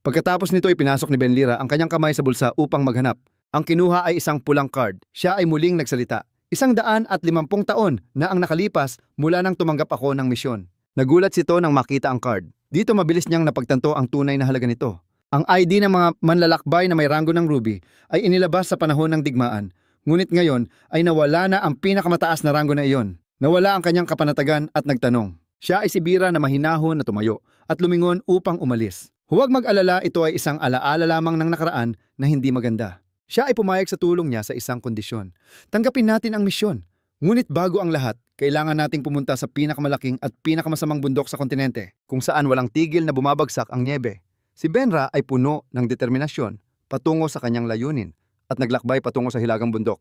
Pagkatapos nito ay pinasok ni Ben Lira ang kanyang kamay sa bulsa upang maghanap. Ang kinuha ay isang pulang card. Siya ay muling nagsalita. 150 taon na ang nakalipas mula nang tumanggap ako ng misyon. Nagulat si To nang makita ang card. Dito mabilis niyang napagtanto ang tunay na halaga nito. Ang ID ng mga manlalakbay na may ranggo ng ruby ay inilabas sa panahon ng digmaan. Ngunit ngayon ay nawala na ang pinakamataas na ranggo na iyon. Nawala ang kanyang kapanatagan at nagtanong. Siya ay si Bira na mahinahon na tumayo at lumingon upang umalis. Huwag mag-alala, ito ay isang alaala lamang ng nakaraan na hindi maganda. Siya ay pumayag sa tulong niya sa isang kondisyon. Tanggapin natin ang misyon. Ngunit bago ang lahat, kailangan nating pumunta sa pinakamalaking at pinakamasamang bundok sa kontinente, kung saan walang tigil na bumabagsak ang niebe. Si Benra ay puno ng determinasyon patungo sa kanyang layunin at naglakbay patungo sa hilagang bundok.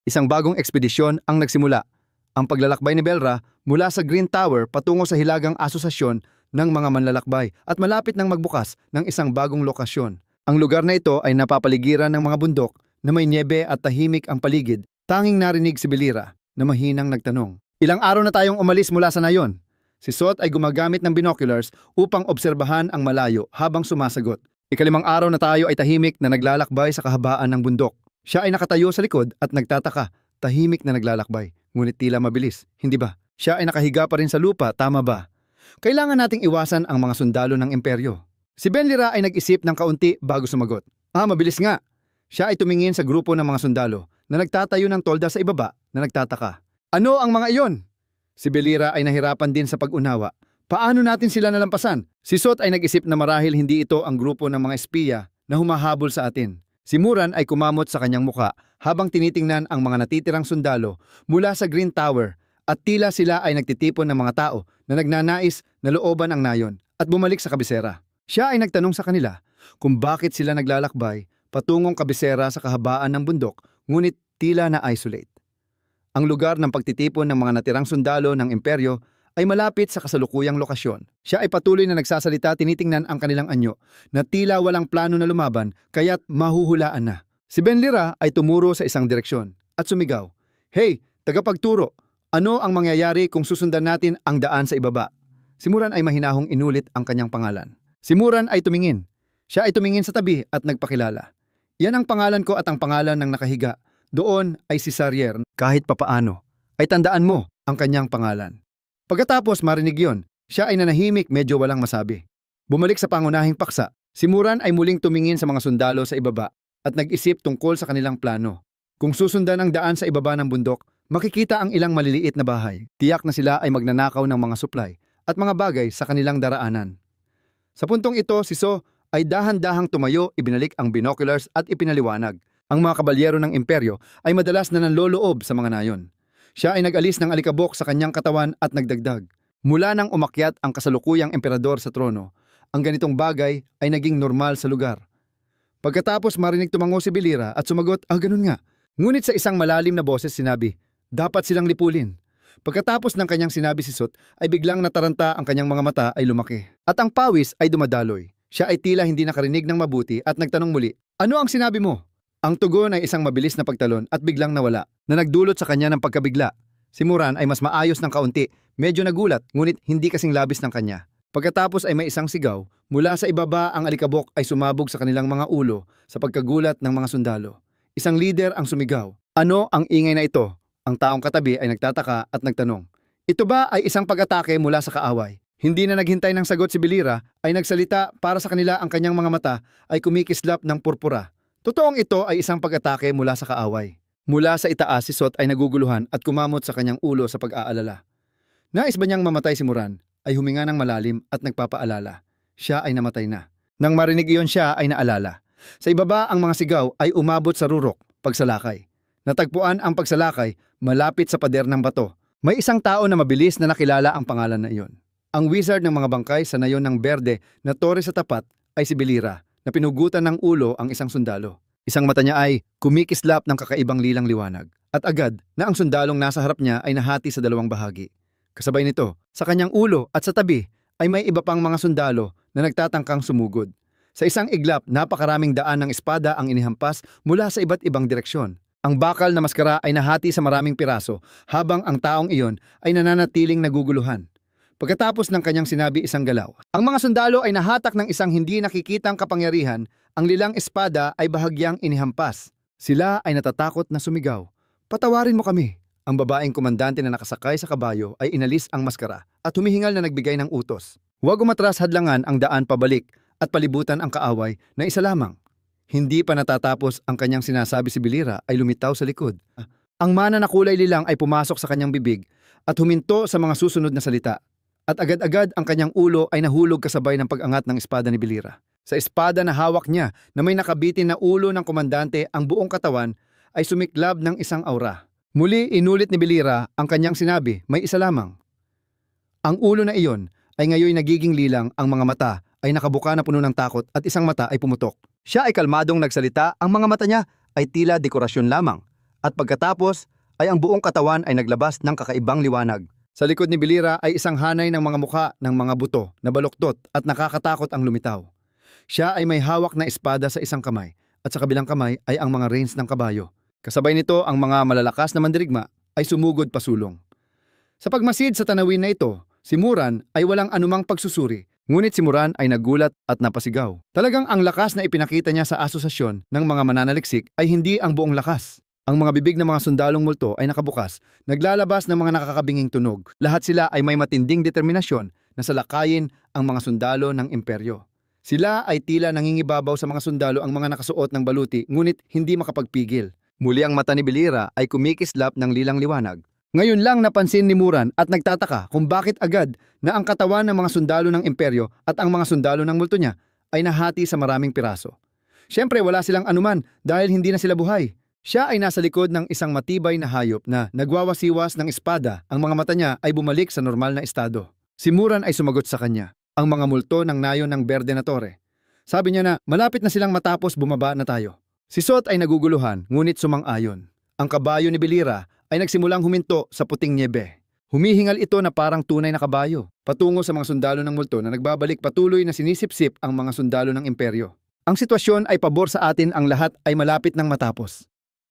Isang bagong ekspedisyon ang nagsimula. Ang paglalakbay ni Belra mula sa Green Tower patungo sa hilagang asosasyon ng mga manlalakbay at malapit nang magbukas ng isang bagong lokasyon. Ang lugar na ito ay napapaligiran ng mga bundok na may niebe at tahimik ang paligid. Tanging narinig si Belira na mahinang nagtanong, "Ilang araw na tayong umalis mula sa nayon?" Si Sot ay gumagamit ng binoculars upang obserbahan ang malayo habang sumasagot. 5 araw na tayo ay tahimik na naglalakbay sa kahabaan ng bundok. Siya ay nakatayo sa likod at nagtataka, tahimik na naglalakbay. Ngunit tila mabilis, hindi ba? Siya ay nakahiga pa rin sa lupa, tama ba? Kailangan nating iwasan ang mga sundalo ng imperyo. Si Ben Lira ay nag-isip ng kaunti bago sumagot. Mabilis nga. Siya ay tumingin sa grupo ng mga sundalo na nagtatayo ng tolda sa ibaba na nagtataka. Ano ang mga iyon? Si Belira ay nahirapan din sa pag-unawa. Paano natin sila nalampasan? Si Sot ay nag-isip na marahil hindi ito ang grupo ng mga espiya na humahabol sa atin. Si Muran ay kumamot sa kanyang muka habang tinitingnan ang mga natitirang sundalo mula sa Green Tower at tila sila ay nagtitipon ng mga tao na nagnanais na looban ang nayon at bumalik sa kabisera. Siya ay nagtanong sa kanila kung bakit sila naglalakbay patungong kabisera sa kahabaan ng bundok ngunit tila na-isolate. Ang lugar ng pagtitipon ng mga natirang sundalo ng imperyo ay malapit sa kasalukuyang lokasyon. Siya ay patuloy na nagsasalita, tinitingnan ang kanilang anyo na tila walang plano na lumaban kaya't mahuhulaan na. Si Ben Lira ay tumuro sa isang direksyon at sumigaw, "Hey, tagapagturo, ano ang mangyayari kung susundan natin ang daan sa ibaba?" Si Muran ay mahinahong inulit ang kanyang pangalan. Si Muran ay tumingin. Siya ay tumingin sa tabi at nagpakilala. Yan ang pangalan ko at ang pangalan ng nakahiga. Doon ay si Sarier. Kahit papaano, ay tandaan mo ang kanyang pangalan. Pagkatapos marinig yon, siya ay nanahimik medyo walang masabi. Bumalik sa pangunahing paksa. Si Muran ay muling tumingin sa mga sundalo sa ibaba at nag-isip tungkol sa kanilang plano. Kung susundan ang daan sa ibaba ng bundok, makikita ang ilang maliliit na bahay. Tiyak na sila ay magnanakaw ng mga supply at mga bagay sa kanilang daraanan. Sa puntong ito, si So ay dahan-dahang tumayo, ibinalik ang binoculars at ipinaliwanag. Ang mga kabalyero ng imperyo ay madalas na nanloloob sa mga nayon. Siya ay nag-alis ng alikabok sa kanyang katawan at nagdagdag. Mula nang umakyat ang kasalukuyang emperador sa trono, ang ganitong bagay ay naging normal sa lugar. Pagkatapos marinig tumango si Belira at sumagot, ganun nga. Ngunit sa isang malalim na boses sinabi, dapat silang lipulin. Pagkatapos ng kanyang sinabi si Sot, ay biglang nataranta ang kanyang mga mata ay lumaki. At ang pawis ay dumadaloy. Siya ay tila hindi nakarinig ng mabuti at nagtanong muli, ano ang sinabi mo? Ang tugon ay isang mabilis na pagtalon at biglang nawala, na nagdulot sa kanya ng pagkabigla. Si Muran ay mas maayos ng kaunti, medyo nagulat, ngunit hindi kasing labis ng kanya. Pagkatapos ay may isang sigaw, mula sa ibaba ang alikabok ay sumabog sa kanilang mga ulo sa pagkagulat ng mga sundalo. Isang lider ang sumigaw, ano ang ingay na ito? Ang taong katabi ay nagtataka at nagtanong, ito ba ay isang pag-atake mula sa kaaway? Hindi na naghintay ng sagot si Belira ay nagsalita para sa kanila ang kanyang mga mata ay kumikislap ng purpura. Totoong ito ay isang pag-atake mula sa kaaway. Mula sa itaas si Sot ay naguguluhan at kumamot sa kanyang ulo sa pag-aalala. Nais ba niyang mamatay si Muran? Ay huminga ng malalim at nagpapaalala. Siya ay namatay na. Nang marinig iyon siya ay naalala. Sa ibaba ang mga sigaw ay umabot sa rurok, pagsalakay. Natagpuan ang pagsalakay malapit sa pader ng bato. May isang tao na mabilis na nakilala ang pangalan na iyon. Ang wizard ng mga bangkay sa nayon ng berde na tore sa tapat ay si Belira na pinugutan ng ulo ang isang sundalo. Isang mata niya ay kumikislap ng kakaibang lilang liwanag. At agad na ang sundalong nasa harap niya ay nahati sa dalawang bahagi. Kasabay nito, sa kanyang ulo at sa tabi ay may iba pang mga sundalo na nagtatangkang sumugod. Sa isang iglap, napakaraming daan ng espada ang inihampas mula sa iba't ibang direksyon. Ang bakal na maskara ay nahati sa maraming piraso habang ang taong iyon ay nananatiling naguguluhan. Pagkatapos ng kanyang sinabi isang galaw, ang mga sundalo ay nahatak ng isang hindi nakikitang kapangyarihan, ang lilang espada ay bahagyang inihampas. Sila ay natatakot na sumigaw, patawarin mo kami. Ang babaeng komandante na nakasakay sa kabayo ay inalis ang maskara at humihingal na nagbigay ng utos. Huwag umatras hadlangan ang daan pabalik at palibutan ang kaaway na isa lamang. Hindi pa natatapos ang kanyang sinasabi si Belira ay lumitaw sa likod. Ang mana na kulay lilang ay pumasok sa kanyang bibig at huminto sa mga susunod na salita. At agad-agad ang kanyang ulo ay nahulog kasabay ng pag-angat ng espada ni Belira. Sa espada na hawak niya na may nakabitin na ulo ng komandante, ang buong katawan ay sumiklab ng isang aura. Muli inulit ni Belira ang kanyang sinabi, may isa lamang. Ang ulo na iyon ay ngayon nagiging lilang, ang mga mata ay nakabuka na puno ng takot at isang mata ay pumutok. Siya ay kalmadong nagsalita, ang mga mata niya ay tila dekorasyon lamang. At pagkatapos ay ang buong katawan ay naglabas ng kakaibang liwanag. Sa likod ni Belira ay isang hanay ng mga mukha ng mga buto na baluktot at nakakatakot ang lumitaw. Siya ay may hawak na espada sa isang kamay at sa kabilang kamay ay ang mga reins ng kabayo. Kasabay nito ang mga malalakas na mandirigma ay sumugod pasulong. Sa pagmasid sa tanawin na ito, si Muran ay walang anumang pagsusuri, ngunit si Muran ay nagulat at napasigaw. Talagang ang lakas na ipinakita niya sa asosasyon ng mga mananaliksik ay hindi ang buong lakas. Ang mga bibig ng mga sundalong multo ay nakabukas, naglalabas ng mga nakakabinging tunog. Lahat sila ay may matinding determinasyon na salakayin ang mga sundalo ng imperyo. Sila ay tila nangingibabaw sa mga sundalo ang mga nakasuot ng baluti, ngunit hindi makapagpigil. Muli ang mata ni Belira ay kumikislap ng lilang liwanag. Ngayon lang napansin ni Muran at nagtataka kung bakit agad na ang katawan ng mga sundalo ng imperyo at ang mga sundalo ng multo niya ay nahati sa maraming piraso. Siyempre wala silang anuman dahil hindi na sila buhay. Siya ay nasa likod ng isang matibay na hayop na nagwawasiwas ng espada. Ang mga mata niya ay bumalik sa normal na estado. Si Muran ay sumagot sa kanya, ang mga multo ng nayon ng berde na tore. Sabi niya na malapit na silang matapos bumaba na tayo. Si Sot ay naguguluhan ngunit sumang-ayon. Ang kabayo ni Belira ay nagsimulang huminto sa puting niebe. Humihingal ito na parang tunay na kabayo, patungo sa mga sundalo ng multo na nagbabalik patuloy na sinisipsip ang mga sundalo ng imperyo. Ang sitwasyon ay pabor sa atin, ang lahat ay malapit ng matapos.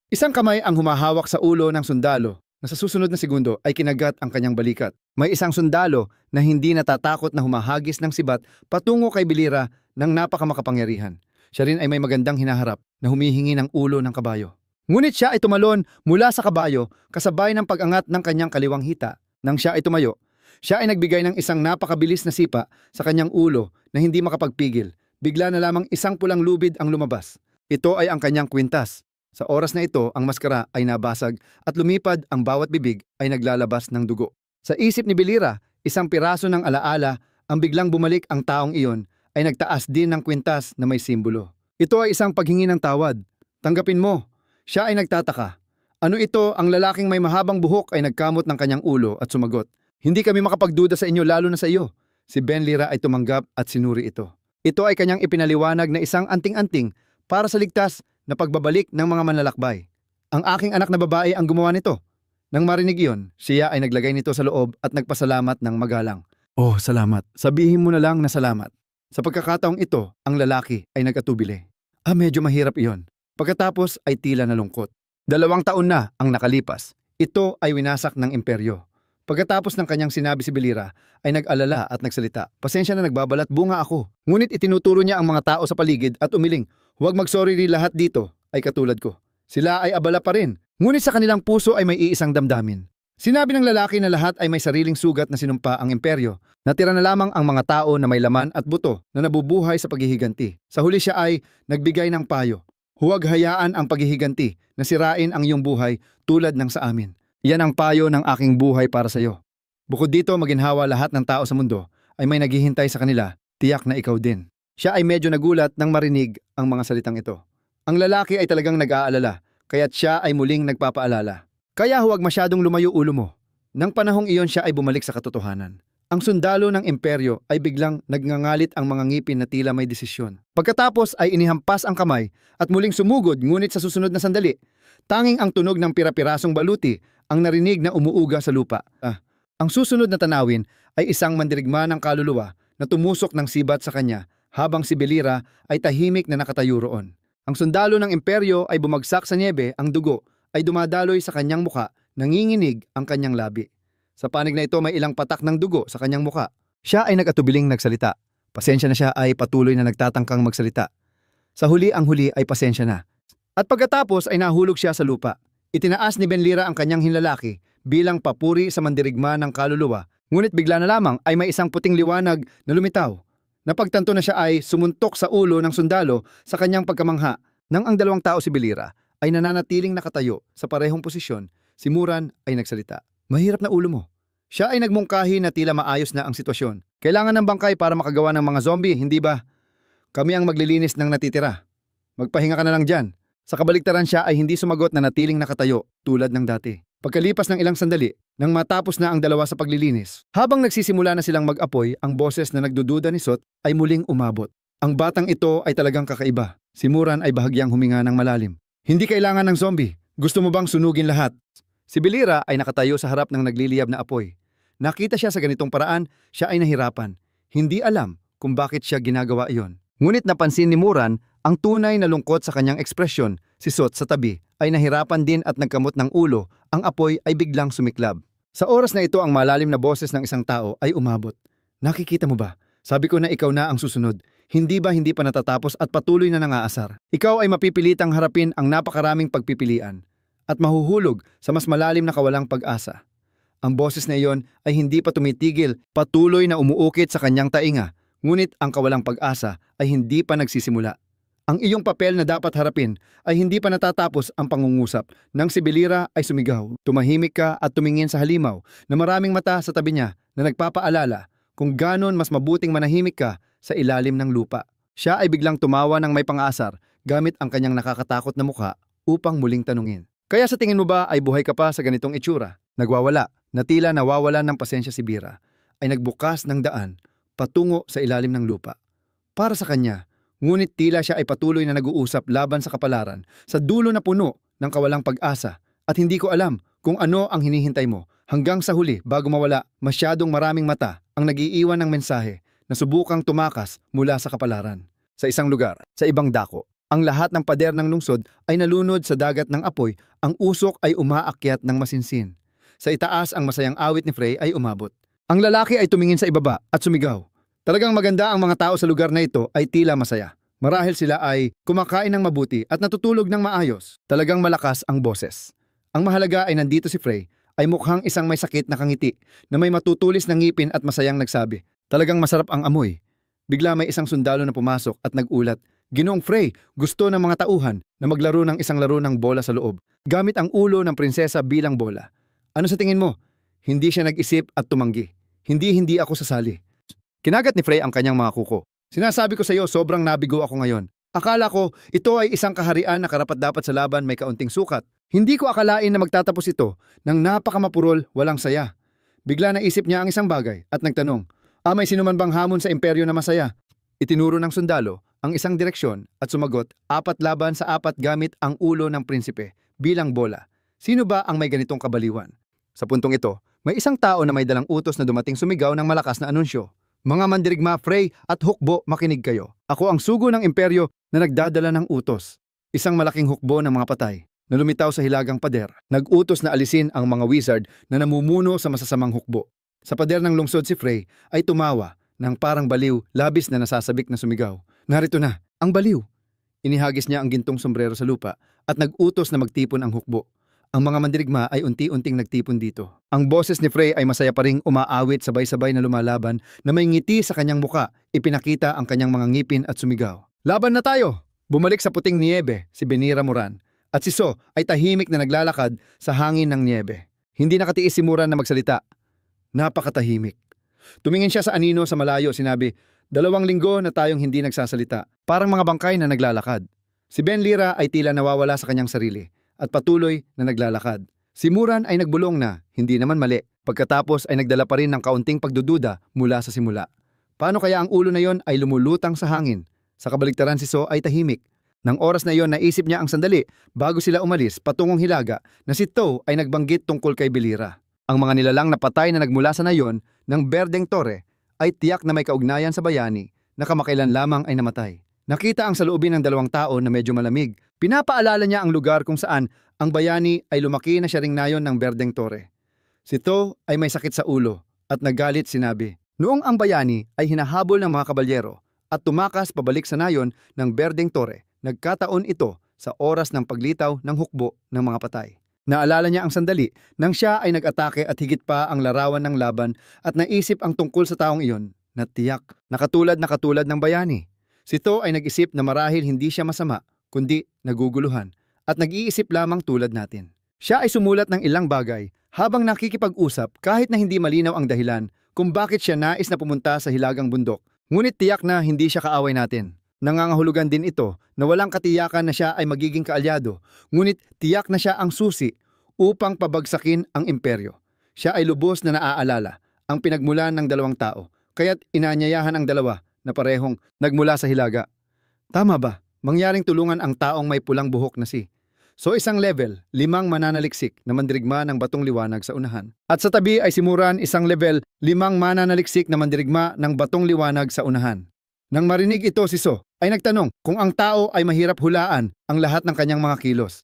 Isang kamay ang humahawak sa ulo ng sundalo na sa susunod na segundo ay kinagat ang kanyang balikat. May isang sundalo na hindi natatakot na humahagis ng sibat patungo kay Bilira ng napakamakapangyarihan. Siya rin ay may magandang hinaharap na humihingi ng ulo ng kabayo. Ngunit siya ay tumalon mula sa kabayo kasabay ng pag-angat ng kanyang kaliwang hita. Nang siya ay tumayo, siya ay nagbigay ng isang napakabilis na sipa sa kanyang ulo na hindi makapagpigil. Bigla na lamang isang pulang lubid ang lumabas. Ito ay ang kanyang kwintas. Sa oras na ito, ang maskara ay nabasag at lumipad, ang bawat bibig ay naglalabas ng dugo. Sa isip ni Bilira, isang piraso ng alaala ang biglang bumalik. Ang taong iyon ay nagtaas din ng kwintas na may simbolo. Ito ay isang paghingi ng tawad. Tanggapin mo. Siya ay nagtataka. Ano ito? Ang lalaking may mahabang buhok ay nagkamot ng kanyang ulo at sumagot. Hindi kami makapagduda sa inyo, lalo na sa iyo. Si Ben Lira ay tumanggap at sinuri ito. Ito ay kanyang ipinaliwanag na isang anting-anting para sa ligtas na pagbabalik ng mga manlalakbay. Ang aking anak na babae ang gumawa nito. Nang marinig iyon, siya ay naglagay nito sa loob at nagpasalamat ng magalang. Oh, salamat. Sabihin mo na lang na salamat. Sa pagkakataong ito, ang lalaki ay nag-atubili. Medyo mahirap iyon. Pagkatapos ay tila nalungkot. 2 taon na ang nakalipas. Ito ay winasak ng imperyo. Pagkatapos ng kanyang sinabi si Bilira, ay nag-alala at nagsalita. Pasensya na, nagbabalat bunga ako. Ngunit itinuturo niya ang mga tao sa paligid at umiling. Huwag mag-sorry, lahat dito ay katulad ko. Sila ay abala pa rin. Ngunit sa kanilang puso ay may iisang damdamin. Sinabi ng lalaki na lahat ay may sariling sugat na sinumpa ang imperyo. Natira na lamang ang mga tao na may laman at buto na nabubuhay sa paghihiganti. Sa huli siya ay nagbigay ng payo. Huwag hayaan ang paghihiganti na sirain ang iyong buhay tulad ng sa amin. Iyan ang payo ng aking buhay para sa iyo. Bukod dito, maginhawa lahat ng tao sa mundo ay may naghihintay sa kanila, tiyak na ikaw din. Siya ay medyo nagulat nang marinig ang mga salitang ito. Ang lalaki ay talagang nag-aalala, kaya't siya ay muling nagpapaalala. Kaya huwag masyadong lumayo ulo mo. Nang panahong iyon siya ay bumalik sa katotohanan. Ang sundalo ng imperyo ay biglang nagngangalit ang mga ngipin na tila may desisyon. Pagkatapos ay inihampas ang kamay at muling sumugod, ngunit sa susunod na sandali, tanging ang tunog ng pira-pirasong baluti ang narinig na umuuga sa lupa. Ang susunod na tanawin ay isang mandirigma ng kaluluwa na tumusok ng sibat sa kanya habang si Bilira ay tahimik na nakatayo roon. Ang sundalo ng imperyo ay bumagsak sa niebe, ang dugo ay dumadaloy sa kanyang muka, nanginginig ang kanyang labi. Sa panig na ito may ilang patak ng dugo sa kanyang muka. Siya ay nag-atubiling nagsalita. Pasensya na, siya ay patuloy na nagtatangkang magsalita. Sa huli, ang huli ay pasensya na. At pagkatapos ay nahulog siya sa lupa. Itinaas ni Ben Lira ang kanyang hinlalaki bilang papuri sa mandirigma ng kaluluwa, ngunit bigla na lamang ay may isang puting liwanag na lumitaw. Napagtanto na siya ay sumuntok sa ulo ng sundalo sa kanyang pagkamangha. Nang ang 2 tao si Bilira ay nananatiling nakatayo sa parehong posisyon, si Muran ay nagsalita. Mahirap na ulo mo. Siya ay nagmungkahi na tila maayos na ang sitwasyon. Kailangan ng bangkay para makagawa ng mga zombie, hindi ba? Kami ang maglilinis ng natitira. Magpahinga ka na lang dyan. Sa kabaligtaran, siya ay hindi sumagot na natiling nakatayo tulad ng dati. Pagkalipas ng ilang sandali, nang matapos na ang dalawa sa paglilinis, habang nagsisimula na silang mag-apoy, ang boses na nagdududa ni Sot ay muling umabot. Ang batang ito ay talagang kakaiba. Si Muran ay bahagyang huminga ng malalim. Hindi kailangan ng zombie. Gusto mo bang sunugin lahat? Si Bilira ay nakatayo sa harap ng nagliliyab na apoy. Nakita siya sa ganitong paraan, siya ay nahirapan. Hindi alam kung bakit siya ginagawa iyon. Ngunit napansin ni Muran ang tunay na lungkot sa kanyang ekspresyon. Si Sot sa tabi ay nahirapan din at nagkamot ng ulo. Ang apoy ay biglang sumiklab. Sa oras na ito, ang malalim na boses ng isang tao ay umabot. Nakikita mo ba? Sabi ko na ikaw na ang susunod. Hindi ba hindi pa natatapos at patuloy na nangaasar? Ikaw ay mapipilitang harapin ang napakaraming pagpipilian at mahuhulog sa mas malalim na kawalang pag-asa. Ang boses na iyon ay hindi pa tumitigil, patuloy na umuukit sa kanyang tainga, ngunit ang kawalang pag-asa ay hindi pa nagsisimula. Ang iyong papel na dapat harapin ay hindi pa natatapos. Ang pangungusap. Nang si Bilira ay sumigaw, tumahimik ka at tumingin sa halimaw na maraming mata sa tabi niya na nagpapaalala kung ganon mas mabuting manahimik ka sa ilalim ng lupa. Siya ay biglang tumawa ng may pang-aasar gamit ang kanyang nakakatakot na mukha upang muling tanungin. Kaya sa tingin mo ba ay buhay ka pa sa ganitong itsura? Nagwawala, na tila nawawalan ng pasensya si Bira, ay nagbukas ng daan patungo sa ilalim ng lupa. Para sa kanya, ngunit tila siya ay patuloy na nag-uusap laban sa kapalaran sa dulo na puno ng kawalang pag-asa at hindi ko alam kung ano ang hinihintay mo hanggang sa huli bago mawala. Masyadong maraming mata ang nag-iiwan ng mensahe na subukang tumakas mula sa kapalaran. Sa isang lugar, sa ibang dako, ang lahat ng pader ng lungsod ay nalunod sa dagat ng apoy. Ang usok ay umaakyat ng masinsin. Sa itaas ang masayang awit ni Frey ay umabot. Ang lalaki ay tumingin sa ibaba at sumigaw. Talagang maganda ang mga tao sa lugar na ito ay tila masaya. Marahil sila ay kumakain ng mabuti at natutulog ng maayos. Talagang malakas ang boses. Ang mahalaga ay nandito si Frey ay mukhang isang may sakit na kangiti na may matutulis na ngipin at masayang nagsabi. Talagang masarap ang amoy. Bigla may isang sundalo na pumasok at nagulat. Ginoong Frey, gusto ng mga tauhan na maglaro ng isang laro ng bola sa loob, gamit ang ulo ng prinsesa bilang bola. Ano sa tingin mo? Hindi siya nag-isip at tumanggi. Hindi ako sasali. Kinagat ni Frey ang kanyang mga kuko. Sinasabi ko sa iyo, sobrang nabigo ako ngayon. Akala ko ito ay isang kaharian na karapat-dapat sa laban may kaunting sukat. Hindi ko akalain na magtatapos ito ng napakamapurol, walang saya. Bigla naisip niya ang isang bagay at nagtanong, may sinuman bang hamon sa imperyo na masaya? Itinuro ng sundalo ang isang direksyon at sumagot, 4 laban sa 4 gamit ang ulo ng prinsipe bilang bola. Sino ba ang may ganitong kabaliwan? Sa puntong ito, may isang tao na may dalang utos na dumating sumigaw ng malakas na anunsyo. Mga mandirigma, Frey at hukbo, makinig kayo. Ako ang sugo ng imperyo na nagdadala ng utos. Isang malaking hukbo ng mga patay na lumitaw sa hilagang pader. Nag-utos na alisin ang mga wizard na namumuno sa masasamang hukbo. Sa pader ng lungsod si Frey ay tumawa ng parang baliw, labis na nasasabik na sumigaw. Narito na, ang baliw. Inihagis niya ang gintong sombrero sa lupa at nag-utos na magtipon ang hukbo. Ang mga mandirigma ay unti-unting nagtipon dito. Ang boses ni Frey ay masaya pa ring umaawit sabay-sabay na lumalaban na may ngiti sa kanyang muka. Ipinakita ang kanyang mga ngipin at sumigaw. Laban na tayo! Bumalik sa puting niebe si Benira Moran at si So ay tahimik na naglalakad sa hangin ng niebe. Hindi nakatiis si Moran na magsalita. Napakatahimik. Tumingin siya sa anino sa malayo, sinabi, 2 linggo na tayong hindi nagsasalita. Parang mga bangkay na naglalakad. Si Benira ay tila nawawala sa kanyang sarili at patuloy na naglalakad. Si Moran ay nagbulong na, hindi naman mali. Pagkatapos ay nagdala pa rin ng kaunting pagdududa mula sa simula. Paano kaya ang ulo na yon ay lumulutang sa hangin? Sa kabaligtaran si So ay tahimik. Nang oras na yon naisip niya ang sandali bago sila umalis patungong hilaga na si To ay nagbanggit tungkol kay Belira. Ang mga nilalang na patay na nagmula sa nayon ng Berdeng Torre ay tiyak na may kaugnayan sa bayani na kamakailan lamang ay namatay. Nakita ang saloobin ng 2 tao na medyo malamig. Pinapaalala niya ang lugar kung saan ang bayani ay lumaki na siya ring nayon ng Berdeng Torre. Si To ay may sakit sa ulo at nagalit sinabi, noong ang bayani ay hinahabol ng mga kabalyero at tumakas pabalik sa nayon ng Berdeng Torre, nagkataon ito sa oras ng paglitaw ng hukbo ng mga patay. Naalala niya ang sandali nang siya ay nag-atake at higit pa ang larawan ng laban at naisip ang tungkol sa taong iyon na tiyak na katulad ng bayani. Si To ay nag-isip na marahil hindi siya masama, kundi naguguluhan at nag-iisip lamang tulad natin. Siya ay sumulat ng ilang bagay habang nakikipag-usap kahit na hindi malinaw ang dahilan kung bakit siya nais na pumunta sa hilagang bundok. Ngunit tiyak na hindi siya kaaway natin. Nangangahulugan din ito na walang katiyakan na siya ay magiging kaalyado, ngunit tiyak na siya ang susi upang pabagsakin ang imperyo. Siya ay lubos na naaalala ang pinagmulan ng 2 tao, kaya't inanyayahan ang 2 na parehong nagmula sa hilaga. Tama ba? Mangyaring tulungan ang taong may pulang buhok na si. So isang level, 5 mananaliksik na mandirigma ng batong liwanag sa unahan. At sa tabi ay simuran isang level, 5 mananaliksik na mandirigma ng batong liwanag sa unahan. Nang marinig ito si So, ay nagtanong kung ang tao ay mahirap hulaan ang lahat ng kanyang mga kilos.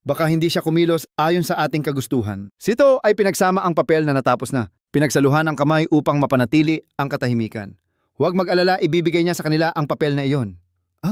Baka hindi siya kumilos ayon sa ating kagustuhan. Si To ay pinagsama ang papel na natapos na. Pinagsaluhan ang kamay upang mapanatili ang katahimikan. Huwag mag-alala, ibibigay niya sa kanila ang papel na iyon.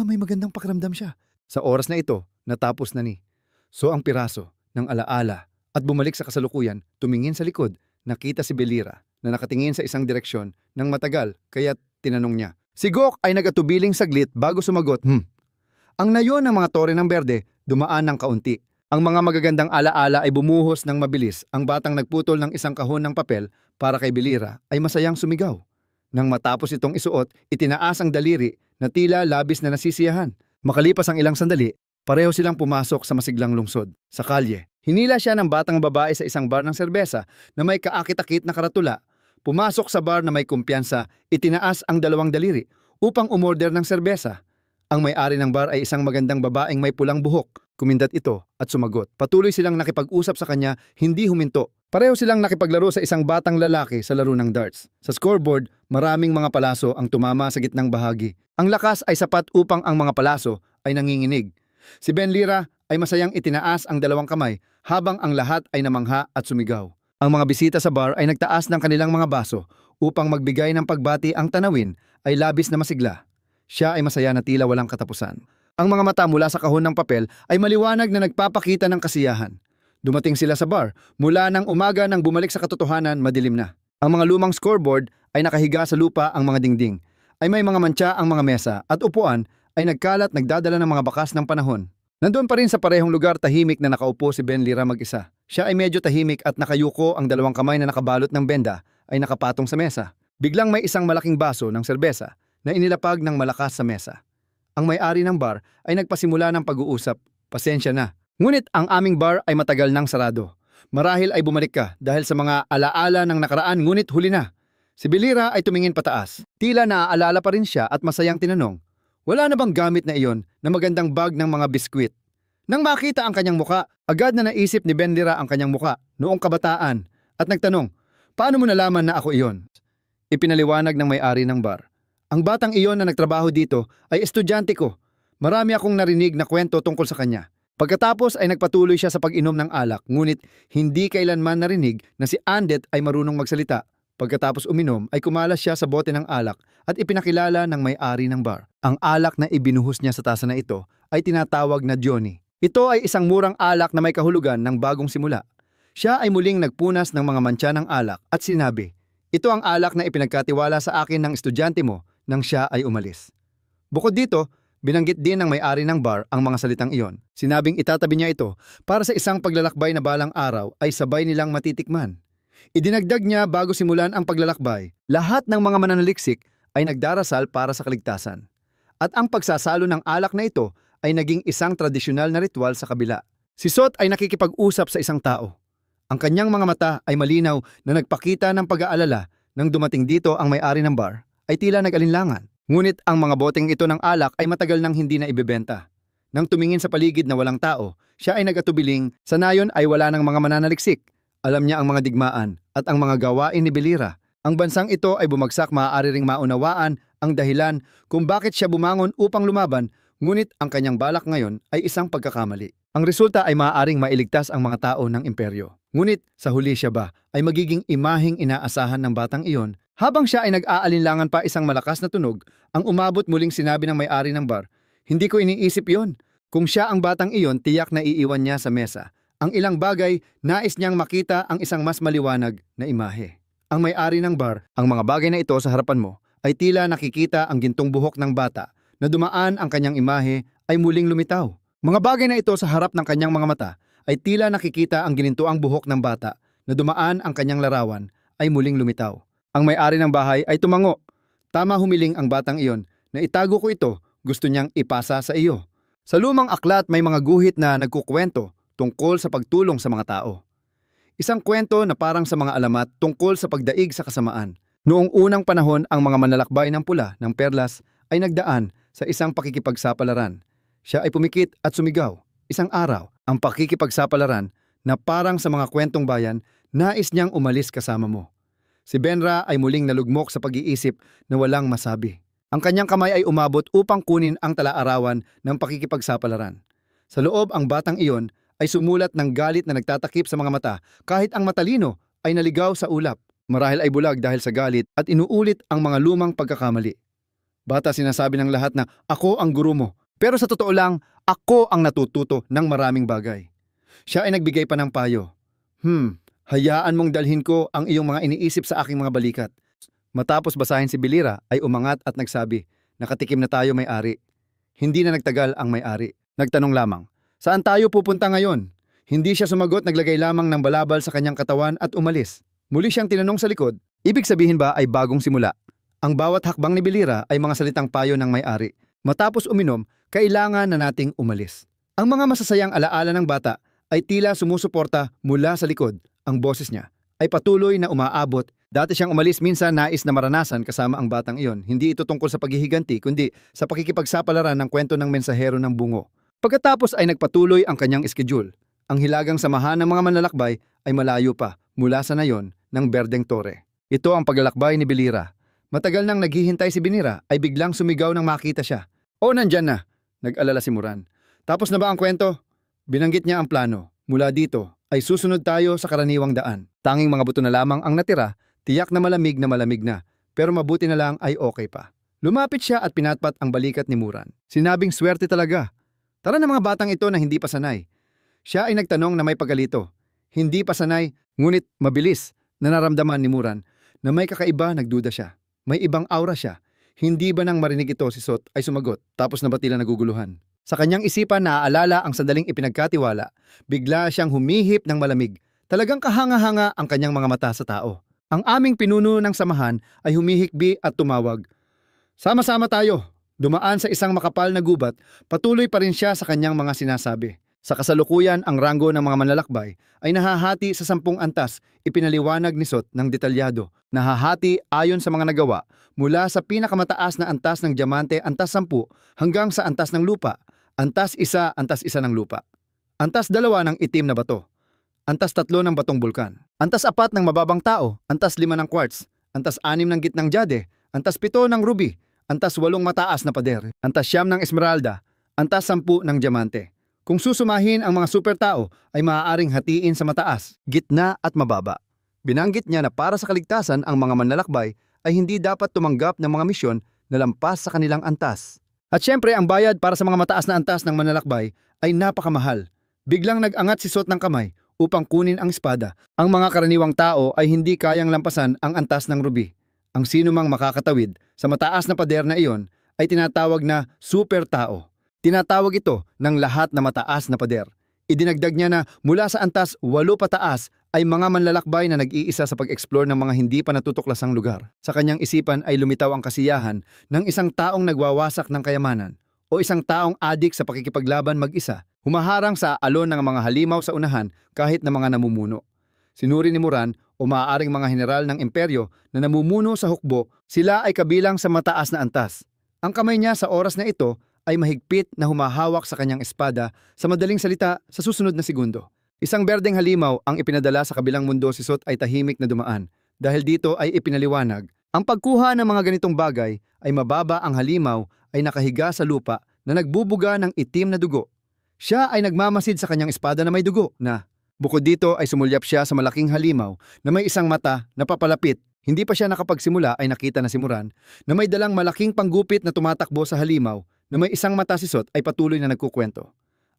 May magandang pakiramdam siya. Sa oras na ito, natapos na ni. So ang piraso ng alaala at bumalik sa kasalukuyan, tumingin sa likod, nakita si Belira na nakatingin sa isang direksyon ng matagal kaya't tinanong niya. Si Gok ay nagatubiling saglit bago sumagot, Ang nayon ng mga tore ng berde, dumaan ng kaunti. Ang mga magagandang alaala ay bumuhos ng mabilis. Ang batang nagputol ng isang kahon ng papel para kay Belira ay masayang sumigaw. Nang matapos itong isuot, itinaas ang daliri na tila labis na nasisiyahan. Makalipas ang ilang sandali, pareho silang pumasok sa masiglang lungsod. Sa kalye, hinila siya ng batang babae sa isang bar ng serbesa na may kaakit-akit na karatula. Pumasok sa bar na may kumpiyansa, itinaas ang 2 daliri upang umorder ng serbesa. Ang may-ari ng bar ay isang magandang babaeng may pulang buhok. Kumindat ito at sumagot. Patuloy silang nakipag-usap sa kanya, hindi huminto. Pareho silang nakipaglaro sa isang batang lalaki sa laro ng darts. Sa scoreboard, maraming mga palaso ang tumama sa gitnang bahagi. Ang lakas ay sapat upang ang mga palaso ay nanginginig. Si Benira ay masayang itinaas ang 2 kamay habang ang lahat ay namangha at sumigaw. Ang mga bisita sa bar ay nagtaas ng kanilang mga baso upang magbigay ng pagbati. Ang tanawin ay labis na masigla. Siya ay masaya na tila walang katapusan. Ang mga mata mula sa kahon ng papel ay maliwanag na nagpapakita ng kasiyahan. Dumating sila sa bar mula ng umaga nang bumalik sa katotohanan, madilim na. Ang mga lumang scoreboard ay nakahiga sa lupa, ang mga dingding ay may mga mantsa, ang mga mesa at upuan ay nagkalat, nagdadala ng mga bakas ng panahon. Nandoon pa rin sa parehong lugar, tahimik na nakaupo si Ben Lira mag-isa. Siya ay medyo tahimik at nakayuko, ang dalawang kamay na nakabalot ng benda ay nakapatong sa mesa. Biglang may isang malaking baso ng serbesa na inilapag ng malakas sa mesa. Ang may-ari ng bar ay nagpasimula ng pag-uusap. Pasensya na. Ngunit ang aming bar ay matagal nang sarado. Marahil ay bumalik ka dahil sa mga alaala ng nakaraan, ngunit huli na. Si Belira ay tumingin pataas. Tila naaalala pa rin siya at masayang tinanong, wala na bang gamit na iyon na magandang bag ng mga biskwit? Nang makita ang kanyang muka, agad na naisip ni Ben Lira ang kanyang muka noong kabataan at nagtanong, paano mo nalaman na ako iyon? Ipinaliwanag ng may-ari ng bar. Ang batang iyon na nagtrabaho dito ay estudyante ko. Marami akong narinig na kwento tungkol sa kanya. Pagkatapos ay nagpatuloy siya sa pag-inom ng alak, ngunit hindi kailanman narinig na si Andet ay marunong magsalita. Pagkatapos uminom ay kumalas siya sa bote ng alak at ipinakilala ng may-ari ng bar. Ang alak na ibinuhos niya sa tasa na ito ay tinatawag na Johnny. Ito ay isang murang alak na may kahulugan ng bagong simula. Siya ay muling nagpunas ng mga mantsa ng alak at sinabi, ito ang alak na ipinagkatiwala sa akin ng estudyante mo nang siya ay umalis. Bukod dito, binanggit din ng may-ari ng bar ang mga salitang iyon. Sinabing itatabi niya ito para sa isang paglalakbay na balang araw ay sabay nilang matitikman. Idinagdag niya bago simulan ang paglalakbay, lahat ng mga mananaliksik ay nagdarasal para sa kaligtasan. At ang pagsasalo ng alak na ito ay naging isang tradisyonal na ritual sa kabila. Si Sot ay nakikipag-usap sa isang tao. Ang kanyang mga mata ay malinaw na nagpakita ng pag-aalala. Nang dumating dito ang may-ari ng bar ay tila nag-alinlangan. Ngunit ang mga boteng ito ng alak ay matagal nang hindi na ibebenta. Nang tumingin sa paligid na walang tao, siya ay nag-atubiling, sa nayon ay wala ng mga mananaliksik. Alam niya ang mga digmaan at ang mga gawain ni Belira. Ang bansang ito ay bumagsak, maaari ring maunawaan ang dahilan kung bakit siya bumangon upang lumaban, ngunit ang kanyang balak ngayon ay isang pagkakamali. Ang resulta ay maaaring mailigtas ang mga tao ng imperyo. Ngunit sa huli siya ba ay magiging imaheng inaasahan ng batang iyon? Habang siya ay nag-aalinlangan pa, isang malakas na tunog ang umabot. Muling sinabi ng may-ari ng bar, hindi ko iniisip yon. Kung siya ang batang iyon, tiyak na iiwan niya sa mesa. Ang ilang bagay, nais niyang makita ang isang mas maliwanag na imahe. Ang may-ari ng bar, ang mga bagay na ito sa harapan mo ay tila nakikita ang gintong buhok ng bata na dumaan ang kanyang imahe ay muling lumitaw. Mga bagay na ito sa harap ng kanyang mga mata ay tila nakikita ang ginintuang buhok ng bata na dumaan ang kanyang larawan ay muling lumitaw. Ang may-ari ng bahay ay tumango. Tama, humiling ang batang iyon na itago ko ito, gusto niyang ipasa sa iyo. Sa lumang aklat may mga guhit na nagkukwento tungkol sa pagtulong sa mga tao. Isang kwento na parang sa mga alamat tungkol sa pagdaig sa kasamaan. Noong unang panahon, ang mga manlalakbay ng pula ng perlas ay nagdaan sa isang pakikipagsapalaran. Siya ay pumikit at sumigaw. Isang araw, ang pakikipagsapalaran na parang sa mga kwentong bayan, nais niyang umalis kasama mo. Si Benra ay muling nalugmok sa pag-iisip na walang masabi. Ang kanyang kamay ay umabot upang kunin ang tala-arawan ng pakikipagsapalaran. Sa loob, ang batang iyon ay sumulat ng galit na nagtatakip sa mga mata, kahit ang matalino ay naligaw sa ulap. Marahil ay bulag dahil sa galit at inuulit ang mga lumang pagkakamali. Bata, sinasabi ng lahat na ako ang guro mo, pero sa totoo lang, ako ang natututo ng maraming bagay. Siya ay nagbigay pa ng payo. Hayaan mong dalhin ko ang iyong mga iniisip sa aking mga balikat. Matapos basahin si Belira ay umangat at nagsabi, nakatikim na tayo, may-ari. Hindi na nagtagal ang may-ari. Nagtanong lamang, saan tayo pupunta ngayon? Hindi siya sumagot, naglagay lamang ng balabal sa kanyang katawan at umalis. Muli siyang tinanong sa likod, ibig sabihin ba ay bagong simula? Ang bawat hakbang ni Belira ay mga salitang payo ng may-ari. Matapos uminom, kailangan na nating umalis. Ang mga masasayang alaala ng bata ay tila sumusuporta mula sa likod. Ang boses niya ay patuloy na umaabot. Dati siyang umalis, minsan nais na maranasan kasama ang batang iyon. Hindi ito tungkol sa paghihiganti, kundi sa pakikipagsapalaran ng kwento ng mensahero ng bungo. Pagkatapos ay nagpatuloy ang kanyang schedule. Ang hilagang samahan ng mga manlalakbay ay malayo pa mula sa nayon ng Berdeng Torre. Ito ang paglalakbay ni Belira. Matagal nang naghihintay si Benira ay biglang sumigaw nang makita siya. O, nandyan na, nag-alala si Moran. Tapos na ba ang kwento? Binanggit niya ang plano. Mula dito, ay susunod tayo sa karaniwang daan. Tanging mga buto na lamang ang natira, tiyak na malamig na, pero mabuti na lang ay okay pa. Lumapit siya at pinatpat ang balikat ni Muran. Sinabing swerte talaga. Tara na mga batang ito na hindi pa sanay. Siya ay nagtanong na may paggalito. Hindi pa sanay, ngunit mabilis na naramdaman ni Muran na may kakaiba. Nagduda siya. May ibang aura siya. Hindi ba nang marinig ito si Sot ay sumagot tapos nabatila naguguluhan. Sa kanyang isipan naaalala ang sandaling ipinagkatiwala. Bigla siyang humihip ng malamig. Talagang kahanga-hanga ang kanyang mga mata sa tao. Ang aming pinuno ng samahan ay humihikbi at tumawag. Sama-sama tayo. Dumaan sa isang makapal na gubat, patuloy pa rin siya sa kanyang mga sinasabi. Sa kasalukuyan, ang ranggo ng mga manlalakbay ay nahahati sa 10 antas. Ipinaliwanag ni Sot ng detalyado. Nahahati ayon sa mga nagawa mula sa pinakamataas na antas ng diamante, antas 10, hanggang sa antas ng lupa. Antas 1, antas 1 ng lupa. Antas 2 ng itim na bato. Antas 3 ng batong bulkan. Antas 4 ng mababang tao. Antas 5 ng quartz. Antas 6 ng gitnang jade. Antas 7 ng ruby. Antas 8 mataas na pader. Antas 9 ng esmeralda. Antas 10 ng diamante. Kung susumahin ang mga super tao ay maaaring hatiin sa mataas, gitna at mababa. Binanggit niya na para sa kaligtasan ang mga manlalakbay ay hindi dapat tumanggap ng mga misyon na lampas sa kanilang antas. At syempre ang bayad para sa mga mataas na antas ng manlalakbay ay napakamahal. Biglang nag-angat si Sot ng kamay upang kunin ang espada. Ang mga karaniwang tao ay hindi kayang lampasan ang antas ng ruby. Ang sino mang makakatawid sa mataas na pader na iyon ay tinatawag na super tao. Tinatawag ito ng lahat na mataas na pader. Idinagdag niya na mula sa antas 8 pataas ay mga manlalakbay na nag-iisa sa pag-explore ng mga hindi pa natutuklasang lugar. Sa kanyang isipan ay lumitaw ang kasiyahan ng isang taong nagwawasak ng kayamanan o isang taong adik sa pakikipaglaban mag-isa, humaharang sa alon ng mga halimaw sa unahan kahit na mga namumuno. Sinuri ni Muran o maaaring mga general ng imperyo na namumuno sa hukbo, sila ay kabilang sa mataas na antas. Ang kamay niya sa oras na ito ay mahigpit na humahawak sa kanyang espada, sa madaling salita sa susunod na segundo. Isang berdeng halimaw ang ipinadala sa kabilang mundo. Si Sot ay tahimik na dumaan. Dahil dito ay ipinaliwanag, ang pagkuha ng mga ganitong bagay ay mababa. Ang halimaw ay nakahiga sa lupa na nagbubuga ng itim na dugo. Siya ay nagmamasid sa kanyang espada na may dugo na. Bukod dito ay sumulyap siya sa malaking halimaw na may isang mata na papalapit. Hindi pa siya nakapagsimula ay nakita na si Muran na may dalang malaking panggupit na tumatakbo sa halimaw na may isang mata. Si Sot ay patuloy na nagkukwento.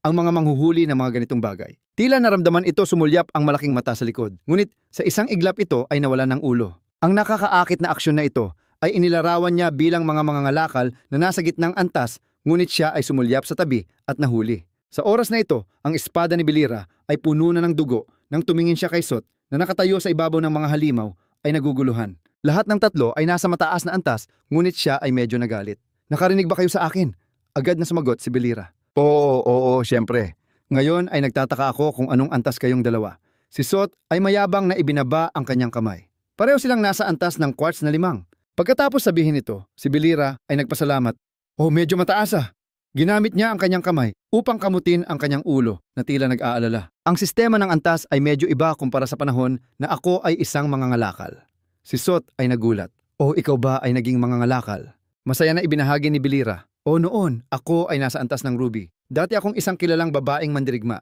Ang mga manghuhuli ng mga ganitong bagay. Tila naramdaman ito sumulyap ang malaking mata sa likod. Ngunit sa isang iglap ito ay nawalan ng ulo. Ang nakakaakit na aksyon na ito ay inilarawan niya bilang mga mangangalakal na nasa gitnang antas, ngunit siya ay sumulyap sa tabi at nahuli. Sa oras na ito, ang espada ni Belira ay puno na ng dugo nang tumingin siya kay Sot na nakatayo sa ibabaw ng mga halimaw ay naguguluhan. Lahat ng tatlo ay nasa mataas na antas, ngunit siya ay medyo nagalit. Nakarinig ba kayo sa akin? Agad na sumagot si Belira. Oo, siyempre. Ngayon ay nagtataka ako kung anong antas kayong dalawa. Si Sot ay mayabang na ibinaba ang kanyang kamay. Pareho silang nasa antas ng quartz na 5. Pagkatapos sabihin ito, si Belira ay nagpasalamat. Oh, medyo mataas ah. Ginamit niya ang kanyang kamay upang kamutin ang kanyang ulo na tila nag-aalala. Ang sistema ng antas ay medyo iba kumpara sa panahon na ako ay isang mangangalakal. Si Sot ay nagulat. Oh, ikaw ba ay naging mangangalakal? Masaya na ibinahagi ni Belira. O noon, ako ay nasa antas ng ruby. Dati akong isang kilalang babaeng mandirigma.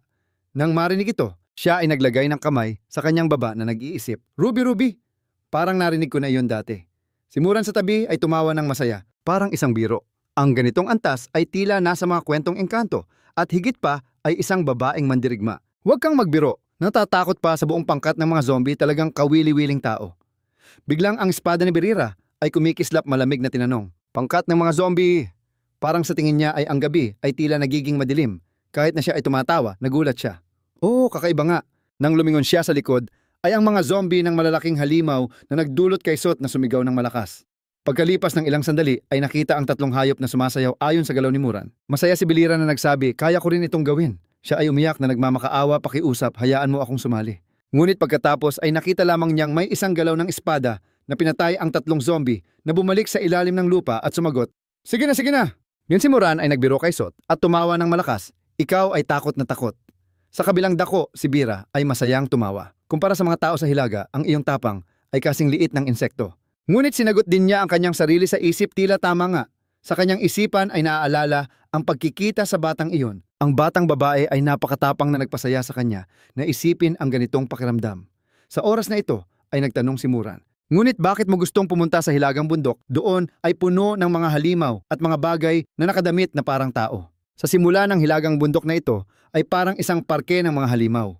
Nang marinig ito, siya ay naglagay ng kamay sa kanyang baba na nag-iisip. Ruby! Parang narinig ko na iyon dati. Si Muran sa tabi ay tumawa ng masaya, parang isang biro. Ang ganitong antas ay tila nasa mga kwentong engkanto at higit pa ay isang babaeng mandirigma. Huwag kang magbiro, natatakot pa sa buong pangkat ng mga zombie, talagang kawili-wiling tao. Biglang ang espada ni Belira ay kumikislap malamig na tinanong. Pangkat ng mga zombie! Parang sa tingin niya ay ang gabi ay tila nagiging madilim. Kahit na siya ay tumatawa, nagulat siya. Oo, kakaiba nga. Nang lumingon siya sa likod, ay ang mga zombie ng malalaking halimaw na nagdulot kay Sot na sumigaw ng malakas. Pagkalipas ng ilang sandali ay nakita ang 3 hayop na sumasayaw ayon sa galaw ni Muran. Masaya si Belira na nagsabi, kaya ko rin itong gawin. Siya ay umiyak na nagmamakaawa, pakiusap, hayaan mo akong sumali. Ngunit pagkatapos ay nakita lamang niyang may isang galaw ng espada na pinatay ang 3 zombie na bumalik sa ilalim ng lupa at sumagot, sige na! Yun si Muran ay nagbiro kay Sot at tumawa ng malakas. Ikaw ay takot na takot. Sa kabilang dako, si Bira ay masayang tumawa. Kumpara sa mga tao sa Hilaga, ang iyong tapang ay kasing liit ng insekto. Ngunit sinagot din niya ang kanyang sarili sa isip, tila tama nga. Sa kanyang isipan ay naaalala ang pagkikita sa batang iyon. Ang batang babae ay napakatapang na nagpasaya sa kanya na isipin ang ganitong pakiramdam. Sa oras na ito ay nagtanong si Muran, "Ngunit bakit mo gustong pumunta sa hilagang bundok? Doon ay puno ng mga halimaw at mga bagay na nakadamit na parang tao." Sa simula ng hilagang bundok na ito ay parang isang parke ng mga halimaw.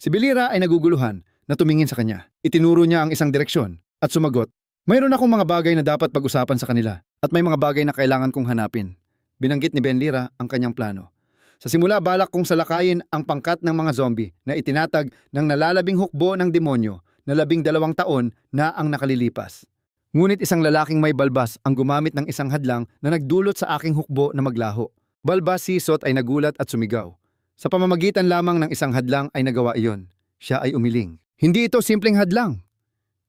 Si Belira ay naguguluhan na tumingin sa kanya. Itinuro niya ang isang direksyon at sumagot, "Mayroon akong mga bagay na dapat pag-usapan sa kanila at may mga bagay na kailangan kong hanapin." Binanggit ni Benlira ang kanyang plano. Sa simula balak kong salakayin ang pangkat ng mga zombie na itinatag ng nalalabing hukbo ng demonyo na 12 taon na ang nakalilipas. Ngunit isang lalaking may balbas ang gumamit ng isang hadlang na nagdulot sa aking hukbo na maglaho. Balbas si Sot ay nagulat at sumigaw. Sa pamamagitan lamang ng isang hadlang ay nagawa iyon. Siya ay umiling. Hindi ito simpleng hadlang.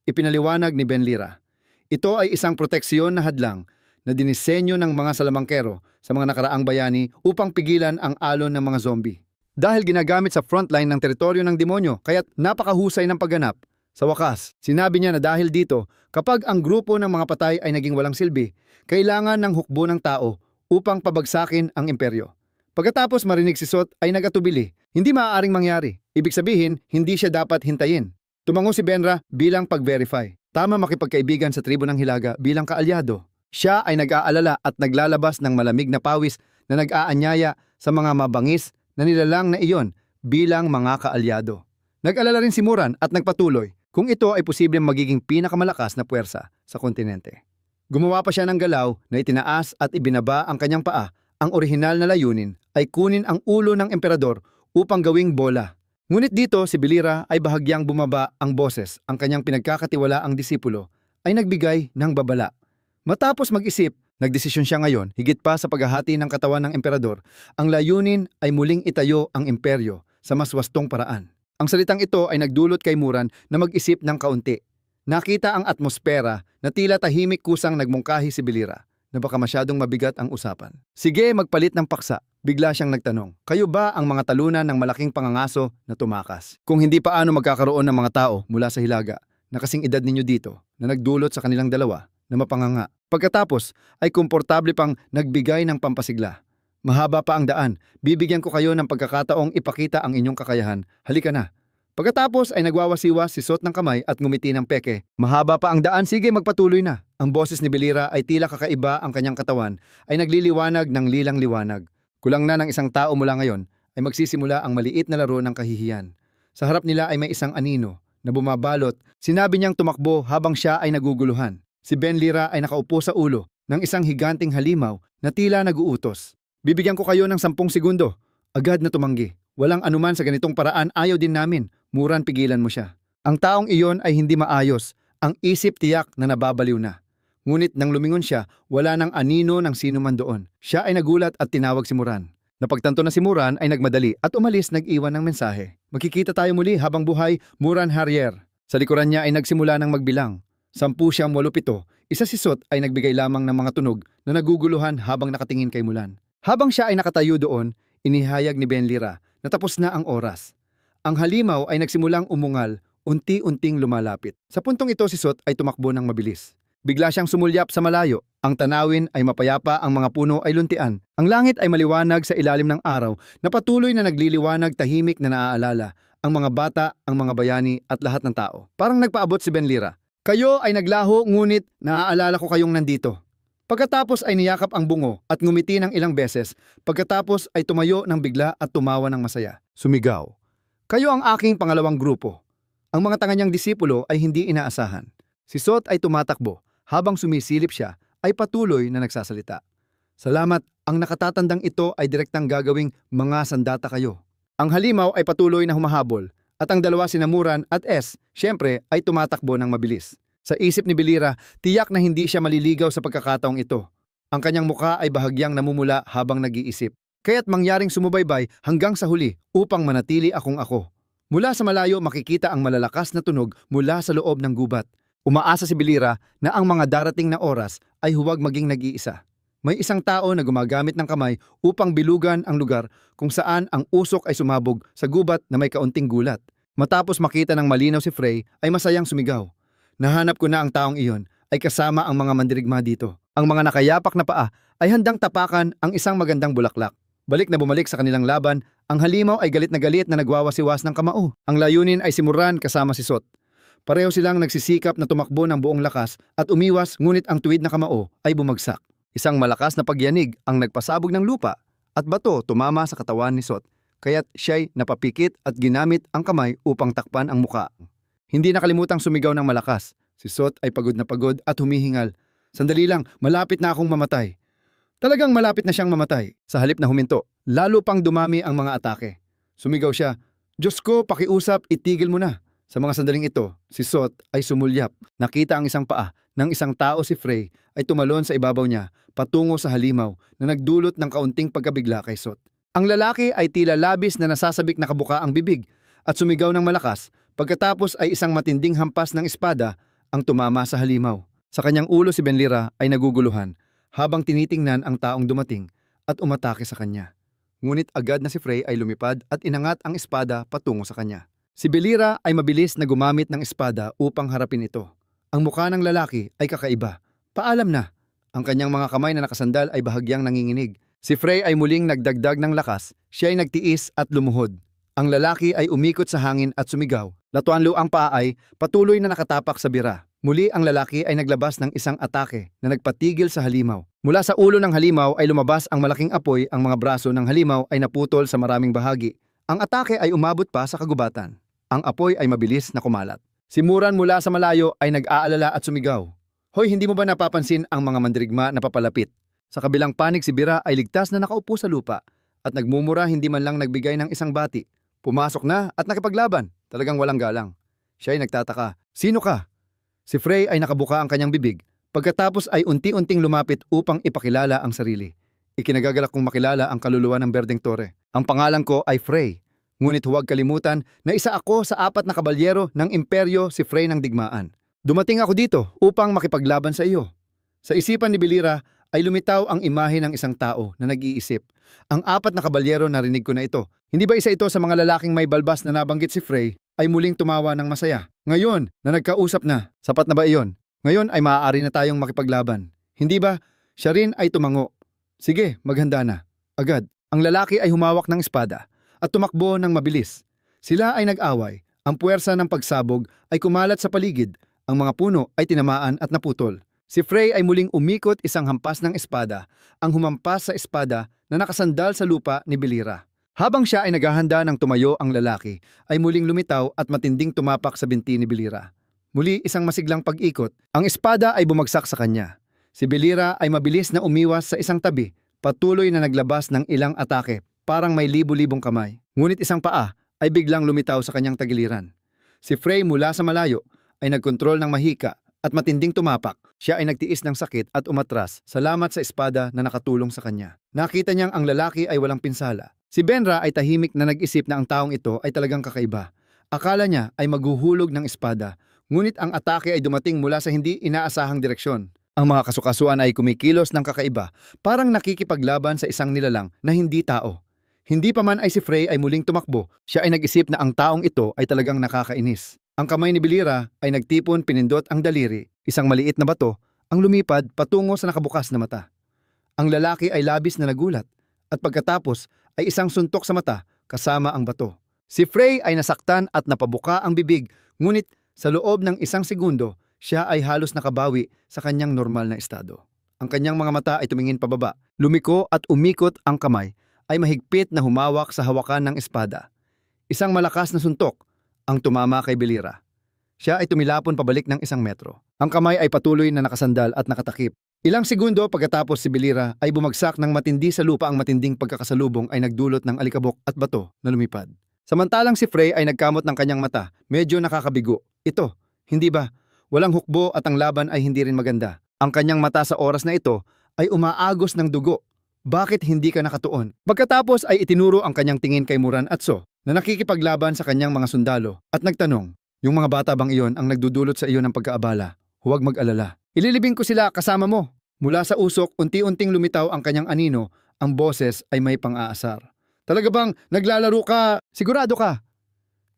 Ipinaliwanag ni Benlira. Ito ay isang proteksyon na hadlang na dinisenyo ng mga salamangkero sa mga nakaraang bayani upang pigilan ang alon ng mga zombie. Dahil ginagamit sa frontline ng teritoryo ng demonyo, kaya't napakahusay ng pagganap. Sa wakas, sinabi niya na dahil dito, kapag ang grupo ng mga patay ay naging walang silbi, kailangan ng hukbo ng tao upang pabagsakin ang imperyo. Pagkatapos marinig si Sot ay nagatubili, hindi maaaring mangyari. Ibig sabihin, hindi siya dapat hintayin. Tumango si Benra bilang pag-verify. Tama makipagkaibigan sa tribo ng Hilaga bilang kaalyado. Siya ay nag-aalala at naglalabas ng malamig na pawis na nag-aanyaya sa mga mabangis na nilalang na iyon bilang mga kaalyado. Nag-alala rin si Muran at nagpatuloy kung ito ay posibleng magiging pinakamalakas na puwersa sa kontinente. Gumawa pa siya ng galaw na itinaas at ibinaba ang kanyang paa. Ang orihinal na layunin ay kunin ang ulo ng emperador upang gawing bola. Ngunit dito si Belira ay bahagyang bumaba ang boses. Ang kanyang pinagkakatiwalaang disipulo ay nagbigay ng babala. Matapos mag-isip, nagdesisyon siya ngayon, higit pa sa paghahati ng katawan ng emperador, ang layunin ay muling itayo ang imperyo sa mas wastong paraan. Ang salitang ito ay nagdulot kay Muran na mag-isip ng kaunti. Nakita ang atmosfera na tila tahimik kusang nagmungkahi si Belira na baka masyadong mabigat ang usapan. "Sige, magpalit ng paksa." Bigla siyang nagtanong, "Kayo ba ang mga talunan ng malaking pangangaso na tumakas? Kung hindi paano magkakaroon ng mga tao mula sa Hilaga na kasing edad ninyo dito na nagdulot sa kanilang dalawa na mapanganga. Pagkatapos ay komportable pang nagbigay ng pampasigla. Mahaba pa ang daan, bibigyan ko kayo ng pagkakataong ipakita ang inyong kakayahan. Halika na." Pagkatapos ay nagwawasiwas si Sot ng kamay at ngumiti ng peke. "Mahaba pa ang daan, sige magpatuloy na." Ang boses ni Belira ay tila kakaiba, ang kanyang katawan ay nagliliwanag ng lilang-liwanag. Kulang na ng isang tao mula ngayon ay magsisimula ang maliit na laro ng kahihiyan. Sa harap nila ay may isang anino na bumabalot. Sinabi niyang tumakbo habang siya ay naguguluhan. Si Benlira ay nakaupo sa ulo ng isang higanting halimaw na tila naguutos. "Bibigyan ko kayo ng 10 segundo." Agad na tumanggi. "Walang anuman sa ganitong paraan, ayaw din namin." Muran, pigilan mo siya. Ang taong iyon ay hindi maayos. Ang isip tiyak na nababaliw na. Ngunit nang lumingon siya, wala nang anino ng sino man doon. Siya ay nagulat at tinawag si Muran. Napagtanto na si Muran ay nagmadali at umalis, nag-iwan ng mensahe. "Magkikita tayo muli habang buhay, Muran Harrier." Sa likuran niya ay nagsimula ng magbilang. 10, 9, 7. Isa si Sot ay nagbigay lamang ng mga tunog na naguguluhan habang nakatingin kay Mulan. Habang siya ay nakatayo doon, inihayag ni Benlira na tapos na ang oras. Ang halimaw ay nagsimulang umungal, unti-unting lumalapit. Sa puntong ito si Sot ay tumakbo ng mabilis. Bigla siyang sumulyap sa malayo. Ang tanawin ay mapayapa, ang mga puno ay luntian. Ang langit ay maliwanag sa ilalim ng araw na patuloy na nagliliwanag, tahimik na naaalala ang mga bata, ang mga bayani at lahat ng tao. Parang nagpaabot si Benlira. "Kayo ay naglaho, ngunit naaalala ko kayong nandito." Pagkatapos ay niyakap ang bungo at ngumiti ng ilang beses. Pagkatapos ay tumayo ng bigla at tumawa ng masaya. Sumigaw, "Kayo ang aking pangalawang grupo." Ang mga tanga niyang disipulo ay hindi inaasahan. Si Sot ay tumatakbo. Habang sumisilip siya, ay patuloy na nagsasalita. "Salamat, ang nakatatandang ito ay direktang gagawing mga sandata kayo." Ang halimaw ay patuloy na humahabol at ang dalawa sina Muran at S, siyempre, ay tumatakbo ng mabilis. Sa isip ni Belira, tiyak na hindi siya maliligaw sa pagkakataong ito. Ang kanyang mukha ay bahagyang namumula habang nag-iisip. Kaya't mangyaring sumubaybay hanggang sa huli upang manatili akong ako. Mula sa malayo makikita ang malalakas na tunog mula sa loob ng gubat. Umaasa si Belira na ang mga darating na oras ay huwag maging nag-iisa. May isang tao na gumagamit ng kamay upang bilugan ang lugar kung saan ang usok ay sumabog sa gubat na may kaunting gulat. Matapos makita ng malinaw si Frey ay masayang sumigaw. "Nahanap ko na ang taong iyon ay kasama ang mga mandirigma dito. Ang mga nakayapak na paa ay handang tapakan ang isang magandang bulaklak." Balik na bumalik sa kanilang laban, ang halimaw ay galit na nagwawasiwas ng kamao. Ang layunin ay si Muran kasama si Sot. Pareho silang nagsisikap na tumakbo ng buong lakas at umiwas, ngunit ang tuwid na kamao ay bumagsak. Isang malakas na pagyanig ang nagpasabog ng lupa at bato tumama sa katawan ni Sot, kaya't siya'y napapikit at ginamit ang kamay upang takpan ang muka. Hindi nakalimutang sumigaw ng malakas. Si Sot ay pagod na pagod at humihingal. Sandali lang, malapit na akong mamatay. Talagang malapit na siyang mamatay. Sa halip na huminto, lalo pang dumami ang mga atake. Sumigaw siya, "Diyos ko, pakiusap, itigil mo na." Sa mga sandaling ito, si Sot ay sumulyap. Nakita ang isang paa ng isang tao. Si Frey ay tumalon sa ibabaw niya patungo sa halimaw na nagdulot ng kaunting pagkabigla kay Sot. Ang lalaki ay tila labis na nasasabik na kabuka ang bibig at sumigaw ng malakas. Pagkatapos ay isang matinding hampas ng espada ang tumama sa halimaw. Sa kanyang ulo si Benlira ay naguguluhan habang tinitingnan ang taong dumating at umatake sa kanya. Ngunit agad na si Frey ay lumipad at inangat ang espada patungo sa kanya. Si Belira ay mabilis na gumamit ng espada upang harapin ito. Ang mukha ng lalaki ay kakaiba. Paalam na. Ang kanyang mga kamay na nakasandal ay bahagyang nanginginig. Si Frey ay muling nagdagdag ng lakas. Siya ay nagtiis at lumuhod. Ang lalaki ay umikot sa hangin at sumigaw. Latuanlo ang paa ay patuloy na nakatapak sa bira. Muli ang lalaki ay naglabas ng isang atake na nagpatigil sa halimaw. Mula sa ulo ng halimaw ay lumabas ang malaking apoy. Ang mga braso ng halimaw ay naputol sa maraming bahagi. Ang atake ay umabot pa sa kagubatan. Ang apoy ay mabilis na kumalat. Si Muran mula sa malayo ay nag-aalala at sumigaw. "Hoy, hindi mo ba napapansin ang mga mandirigma na papalapit?" Sa kabilang panig si Bira ay ligtas na nakaupo sa lupa at nagmumura, hindi man lang nagbigay ng isang bati. Pumasok na at nakipaglaban. Talagang walang galang. Siya ay nagtataka. "Sino ka?" Si Frey ay nakabuka ang kanyang bibig. Pagkatapos ay unti-unting lumapit upang ipakilala ang sarili. "Ikinagagalak kong makilala ang kaluluwa ng Berdeng Torre. Ang pangalan ko ay Frey. Ngunit huwag kalimutan na isa ako sa 4 na kabalyero ng imperyo, si Frey ng Digmaan. Dumating ako dito upang makipaglaban sa iyo." Sa isipan ni Belira ay lumitaw ang imahe ng isang tao na nag-iisip. Ang 4 na kabalyero, narinig ko na ito. Hindi ba isa ito sa mga lalaking may balbas na nabanggit si Frey ay muling tumawa ng masaya? Ngayon na nagkausap na, sapat na ba iyon? Ngayon ay maaari na tayong makipaglaban. Hindi ba? Siya rin ay tumango. "Sige, maghanda na." Agad, ang lalaki ay humawak ng espada at tumakbo ng mabilis. Sila ay nag-away. Ang puwersa ng pagsabog ay kumalat sa paligid. Ang mga puno ay tinamaan at naputol. Si Frey ay muling umikot, isang hampas ng espada ang humampas sa espada na nakasandal sa lupa ni Belira. Habang siya ay naghahanda ng tumayo, ang lalaki ay muling lumitaw at matinding tumapak sa binti ni Belira. Muli isang masiglang pag-ikot, ang espada ay bumagsak sa kanya. Si Belira ay mabilis na umiwas sa isang tabi, patuloy na naglabas ng ilang atake, parang may libu-libong kamay. Ngunit isang paa ay biglang lumitaw sa kanyang tagiliran. Si Frey mula sa malayo ay nagkontrol ng mahika at matinding tumapak. Siya ay nagtiis ng sakit at umatras, salamat sa espada na nakatulong sa kanya. Nakita niyang ang lalaki ay walang pinsala. Si Benra ay tahimik na nag-isip na ang taong ito ay talagang kakaiba. Akala niya ay maghuhulog ng espada, ngunit ang atake ay dumating mula sa hindi inaasahang direksyon. Ang mga kasukasuan ay kumikilos ng kakaiba, parang nakikipaglaban sa isang nilalang na hindi tao. Hindi pa man ay si Frey ay muling tumakbo, siya ay nag-isip na ang taong ito ay talagang nakakainis. Ang kamay ni Belira ay nagtipon, pinindot ang daliri, isang maliit na bato ang lumipad patungo sa nakabukas na mata. Ang lalaki ay labis na nagulat at pagkatapos ay isang suntok sa mata kasama ang bato. Si Frey ay nasaktan at napabuka ang bibig, ngunit sa loob ng isang segundo, siya ay halos nakabawi sa kanyang normal na estado. Ang kanyang mga mata ay tumingin pababa, lumiko at umikot, ang kamay ay mahigpit na humawak sa hawakan ng espada. Isang malakas na suntok ang tumama kay Belira. Siya ay tumilapon pabalik ng 1 metro. Ang kamay ay patuloy na nakasandal at nakatakip. Ilang segundo pagkatapos si Belira ay bumagsak ng matindi sa lupa. Ang matinding pagkakasalubong ay nagdulot ng alikabok at bato na lumipad. Samantalang si Frey ay nagkamot ng kanyang mata, medyo nakakabigo. Ito, hindi ba? Walang hukbo at ang laban ay hindi rin maganda. Ang kanyang mata sa oras na ito ay umaagos ng dugo. Bakit hindi ka nakatuon? Pagkatapos ay itinuro ang kanyang tingin kay Muran at So na nakikipaglaban sa kanyang mga sundalo at nagtanong, "Yung mga bata bang iyon ang nagdudulot sa iyo ng pagkaabala? Huwag mag-alala. Ililibing ko sila kasama mo." Mula sa usok, unti-unting lumitaw ang kanyang anino. Ang boses ay may pang-aasar. "Talaga bang naglalaro ka? Sigurado ka?"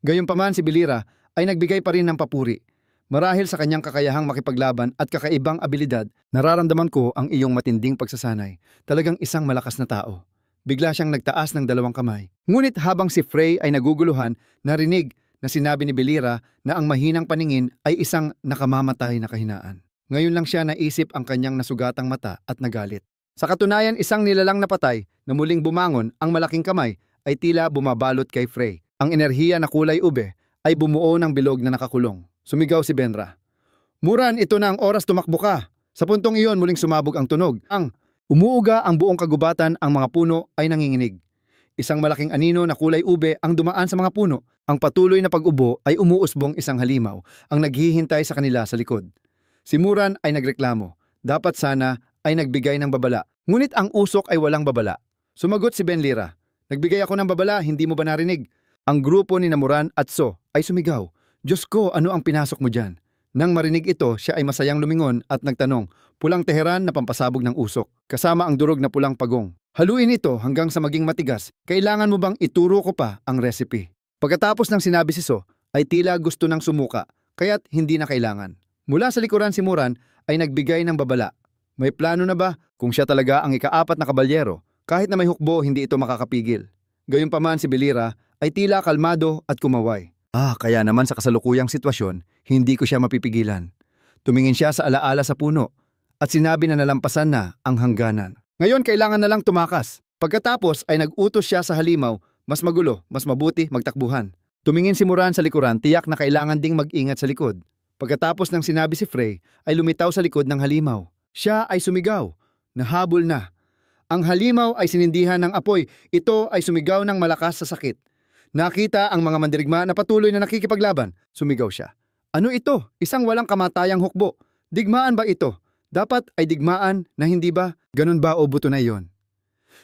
Gayunpaman si Belira ay nagbigay pa rin ng papuri. "Marahil sa kanyang kakayahang makipaglaban at kakaibang abilidad, nararamdaman ko ang iyong matinding pagsasanay. Talagang isang malakas na tao." Bigla siyang nagtaas ng dalawang kamay. Ngunit habang si Frey ay naguguluhan, narinig na sinabi ni Belira na ang mahinang paningin ay isang nakamamatay na kahinaan. Ngayon lang siya naisip ang kanyang nasugatang mata at nagalit. Sa katunayan, isang nilalang na patay na muling bumangon, ang malaking kamay ay tila bumabalot kay Frey. Ang enerhiya na kulay ube ay bumuo ng bilog na nakakulong. Sumigaw si Benra. Muran, ito na ang oras, tumakbo ka. Sa puntong iyon muling sumabog ang tunog. Umuuga ang buong kagubatan, ang mga puno ay nanginginig. Isang malaking anino na kulay ube ang dumaan sa mga puno. Ang patuloy na pag-ubo ay umuusbong isang halimaw ang naghihintay sa kanila sa likod. Si Muran ay nagreklamo. Dapat sana ay nagbigay ng babala. Ngunit ang usok ay walang babala. Sumagot si Benlira. Nagbigay ako ng babala, hindi mo ba narinig? Ang grupo ni Muran at So ay sumigaw. Diyos ko, ano ang pinasok mo dyan? Nang marinig ito, siya ay masayang lumingon at nagtanong, pulang teheran na pampasabog ng usok, kasama ang durog na pulang pagong. Haluin ito hanggang sa maging matigas. Kailangan mo bang ituro ko pa ang recipe? Pagkatapos ng sinabi si So, ay tila gusto ng sumuka, kaya't hindi na kailangan. Mula sa likuran si Muran ay nagbigay ng babala. May plano na ba kung siya talaga ang ikaapat na kabalyero? Kahit na may hukbo, hindi ito makakapigil. Gayunpaman si Belira ay tila kalmado at kumaway. Kaya naman sa kasalukuyang sitwasyon, hindi ko siya mapipigilan. Tumingin siya sa alaala sa puno at sinabi na nalampasan na ang hangganan. Ngayon kailangan na lang tumakas. Pagkatapos ay nag-utos siya sa halimaw, mas magulo, mas mabuti magtakbuhan. Tumingin si Muran sa likuran, tiyak na kailangan ding mag-ingat sa likod. Pagkatapos ng sinabi si Frey, ay lumitaw sa likod ng halimaw. Siya ay sumigaw, nahabol na. Ang halimaw ay sinindihan ng apoy, ito ay sumigaw ng malakas sa sakit. Nakita ang mga mandirigma na patuloy na nakikipaglaban. Sumigaw siya. Ano ito? Isang walang kamatayang hukbo. Digmaan ba ito? Dapat ay digmaan na hindi ba? Ganun ba o buto na iyon?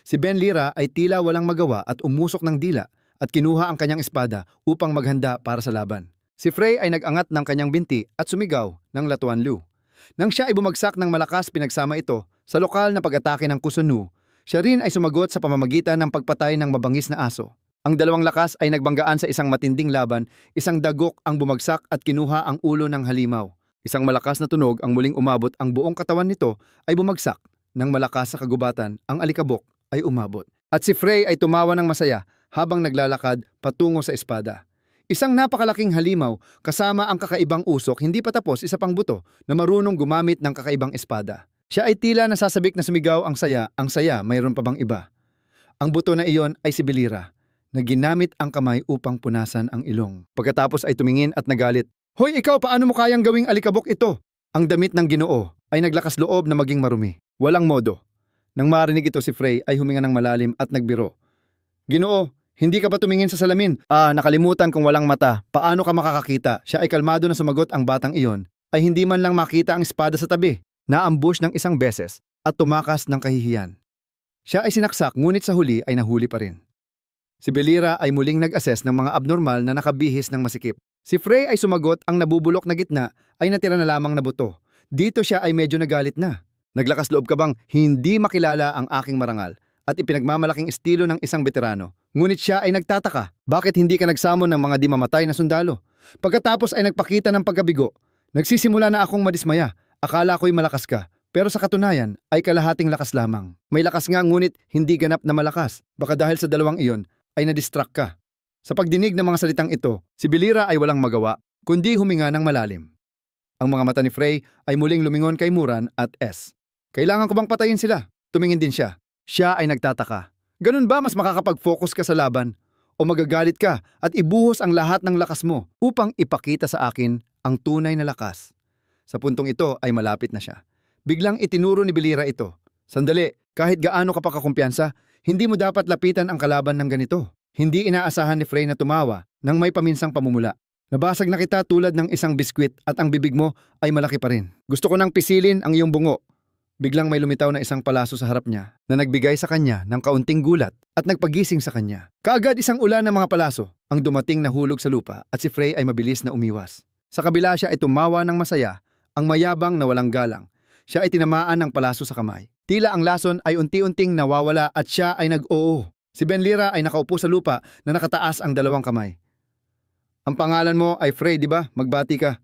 Si Benlira ay tila walang magawa at umusok ng dila at kinuha ang kanyang espada upang maghanda para sa laban. Si Frey ay nag-angat ng kanyang binti at sumigaw ng Latuan Lu. Nang siya ay bumagsak ng malakas, pinagsama ito sa lokal na pag-atake ng Kusunu, siya rin ay sumagot sa pamamagitan ng pagpatay ng mabangis na aso. Ang dalawang lakas ay nagbanggaan sa isang matinding laban, isang dagok ang bumagsak at kinuha ang ulo ng halimaw. Isang malakas na tunog ang muling umabot, ang buong katawan nito ay bumagsak. Nang malakas sa kagubatan, ang alikabok ay umabot. At si Frey ay tumawa ng masaya habang naglalakad patungo sa espada. Isang napakalaking halimaw kasama ang kakaibang usok, hindi pa tapos isa pang buto na marunong gumamit ng kakaibang espada. Siya ay tila nasasabik na sumigaw, ang saya, mayroon pa bang iba? Ang buto na iyon ay si Belira, na ginamit ang kamay upang punasan ang ilong. Pagkatapos ay tumingin at nagalit. Hoy ikaw, paano mo kayang gawing alikabok ito? Ang damit ng Ginoo ay naglakas loob na maging marumi. Walang modo. Nang marinig ito si Frey ay huminga ng malalim at nagbiro. Ginoo, hindi ka ba tumingin sa salamin? Nakalimutan kung walang mata. Paano ka makakakita? Siya ay kalmado na sumagot, ang batang iyon ay hindi man lang makita ang espada sa tabi. Naambush ng isang beses at tumakas ng kahihiyan. Siya ay sinaksak ngunit sa huli ay nahuli pa rin. Si Belira ay muling nag-assess ng mga abnormal na nakabihis ng masikip. Si Frey ay sumagot, ang nabubulok na gitna ay natira na lamang na buto. Dito siya ay medyo nagalit na. Naglakas loob ka bang hindi makilala ang aking marangal at ipinagmamalaking estilo ng isang veterano? Ngunit siya ay nagtataka, bakit hindi ka nagsamon ng mga di mamatay na sundalo? Pagkatapos ay nagpakita ng pagkabigo. Nagsisimula na akong madismaya. Akala ko'y malakas ka, pero sa katunayan ay kalahating lakas lamang. May lakas nga ngunit hindi ganap na malakas. Baka dahil sa dalawang iyon ay na-distract ka. Sa pagdinig ng mga salitang ito, si Belira ay walang magawa, kundi huminga ng malalim. Ang mga mata ni Frey ay muling lumingon kay Muran at S. Kailangan ko bang patayin sila? Tumingin din siya. Siya ay nagtataka. Ganun ba mas makakapag-focus ka sa laban? O magagalit ka at ibuhos ang lahat ng lakas mo upang ipakita sa akin ang tunay na lakas? Sa puntong ito ay malapit na siya. Biglang itinuro ni Belira ito. Sandali, kahit gaano ka pa kakumpiyansa, hindi mo dapat lapitan ang kalaban ng ganito. Hindi inaasahan ni Frey na tumawa nang may paminsang pamumula. Nabasag na kita tulad ng isang biskwit at ang bibig mo ay malaki pa rin. Gusto ko nang pisilin ang iyong bungo. Biglang may lumitaw na isang palaso sa harap niya na nagbigay sa kanya ng kaunting gulat at nagpagising sa kanya. Kaagad isang ulan ng mga palaso ang dumating na hulog sa lupa at si Frey ay mabilis na umiwas. Sa kabila siya ay tumawa ng masaya, ang mayabang na walang galang. Siya ay tinamaan ng palaso sa kamay. Tila ang lason ay unti-unting nawawala at siya ay nag-oo. Si Benlira ay nakaupo sa lupa na nakataas ang dalawang kamay. Ang pangalan mo ay Frey, di ba? Magbati ka.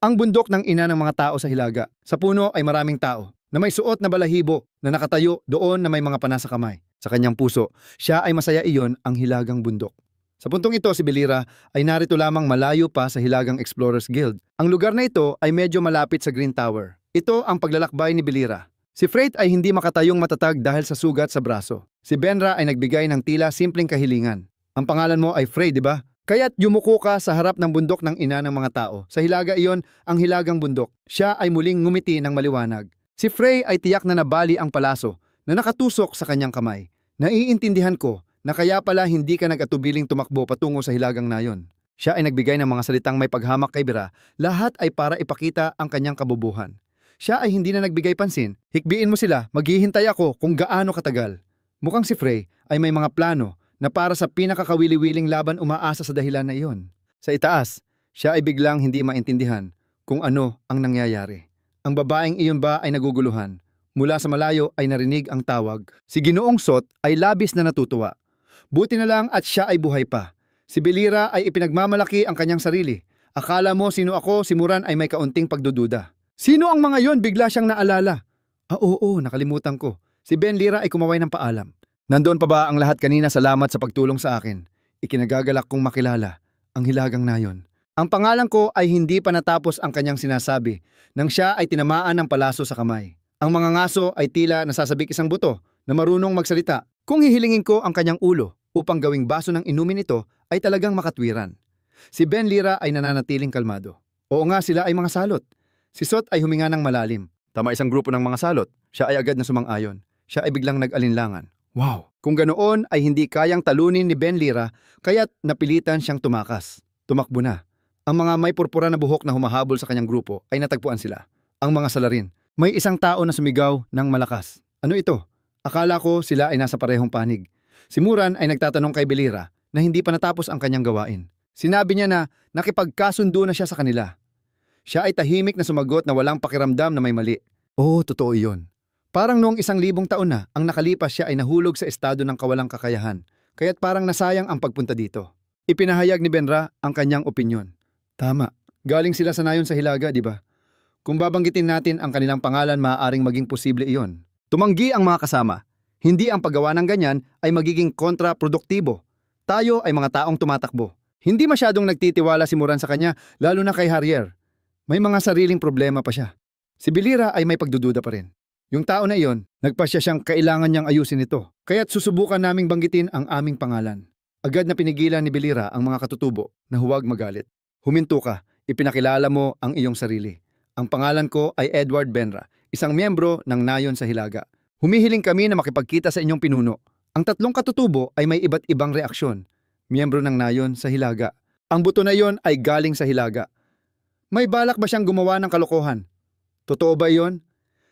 Ang bundok ng ina ng mga tao sa hilaga. Sa puno ay maraming tao na may suot na balahibo na nakatayo doon na may mga pana sa kamay. Sa kanyang puso, siya ay masaya iyon ang Hilagang Bundok. Sa puntong ito, si Belira ay narito lamang malayo pa sa Hilagang Explorers Guild. Ang lugar na ito ay medyo malapit sa Green Tower. Ito ang paglalakbay ni Belira. Si Freight ay hindi makatayong matatag dahil sa sugat sa braso. Si Benra ay nagbigay ng tila simpleng kahilingan. Ang pangalan mo ay Frey, di ba? Kaya't yumuko ka sa harap ng bundok ng ina ng mga tao. Sa hilaga iyon, ang Hilagang Bundok. Siya ay muling ngumiti ng maliwanag. Si Frey ay tiyak na nabali ang palaso na nakatusok sa kanyang kamay. Naiintindihan ko na kaya pala hindi ka nag-atubiling tumakbo patungo sa hilagang nayon. Siya ay nagbigay ng mga salitang may paghamak kay Bera, lahat ay para ipakita ang kanyang kabubuhan. Siya ay hindi na nagbigay pansin, hikbiin mo sila, maghihintay ako kung gaano katagal. Mukhang si Frey ay may mga plano na para sa pinakakawili-wiling laban umaasa sa dahilan na iyon. Sa itaas, siya ay biglang hindi maintindihan kung ano ang nangyayari. Ang babaeng iyon ba ay naguguluhan? Mula sa malayo ay narinig ang tawag. Si Ginoong Sot ay labis na natutuwa. Buti na lang at siya ay buhay pa. Si Belira ay ipinagmamalaki ang kanyang sarili. Akala mo sino ako, si Muran ay may kaunting pagdududa. Sino ang mga yon? Bigla siyang naalala. Oo, nakalimutan ko. Si Ben Lira ay kumaway ng paalam. Nandoon pa ba ang lahat kanina? Salamat sa pagtulong sa akin. Ikinagagalak kong makilala ang hilagang nayon. Ang pangalan ko ay hindi pa natapos ang kanyang sinasabi nang siya ay tinamaan ng palaso sa kamay. Ang mga ngaso ay tila nasasabik isang buto na marunong magsalita. Kung hihilingin ko ang kanyang ulo upang gawing baso ng inumin ito ay talagang makatwiran. Si Ben Lira ay nananatiling kalmado. Oo nga, sila ay mga salot. Si Sot ay huminga ng malalim. Tama, isang grupo ng mga salot. Siya ay agad na sumang-ayon. Siya ay biglang nag-alinlangan. Wow! Kung ganoon ay hindi kayang talunin ni Ben Lira, kaya't napilitan siyang tumakas. Tumakbo na. Ang mga may purpura na buhok na humahabol sa kanyang grupo ay natagpuan sila. Ang mga salarin. May isang tao na sumigaw ng malakas. Ano ito? Akala ko sila ay nasa parehong panig. Si Muran ay nagtatanong kay Belira na hindi pa natapos ang kanyang gawain. Sinabi niya na nakipagkasundo na siya sa kanila. Siya ay tahimik na sumagot na walang pakiramdam na may mali. Oo, totoo iyon. Parang noong 1,000 taon na ang nakalipas siya ay nahulog sa estado ng kawalang kakayahan. Kaya't parang nasayang ang pagpunta dito. Ipinahayag ni Benra ang kanyang opinyon. Tama. Galing sila sa nayon sa hilaga, di ba? Kung babanggitin natin ang kanilang pangalan, maaaring maging posible iyon. Tumanggi ang mga kasama. Hindi ang paggawa ng ganyan ay magiging kontraproduktibo. Tayo ay mga taong tumatakbo. Hindi masyadong nagtitiwala si Muran sa kanya, lalo na kay Harrier. May mga sariling problema pa siya. Si Belira ay may pagdududa pa rin. Yung tao na iyon, nagpasya siyang kailangan niyang ayusin ito. Kaya't susubukan naming banggitin ang aming pangalan. Agad na pinigilan ni Belira ang mga katutubo na huwag magalit. Huminto ka, ipinakilala mo ang iyong sarili. Ang pangalan ko ay Edward Benra, isang miyembro ng nayon sa Hilaga. Humihiling kami na makipagkita sa inyong pinuno. Ang tatlong katutubo ay may iba't ibang reaksyon. Miyembro ng nayon sa Hilaga. Ang buto na iyon ay galing sa Hilaga. May balak ba siyang gumawa ng kalokohan? Totoo ba iyon?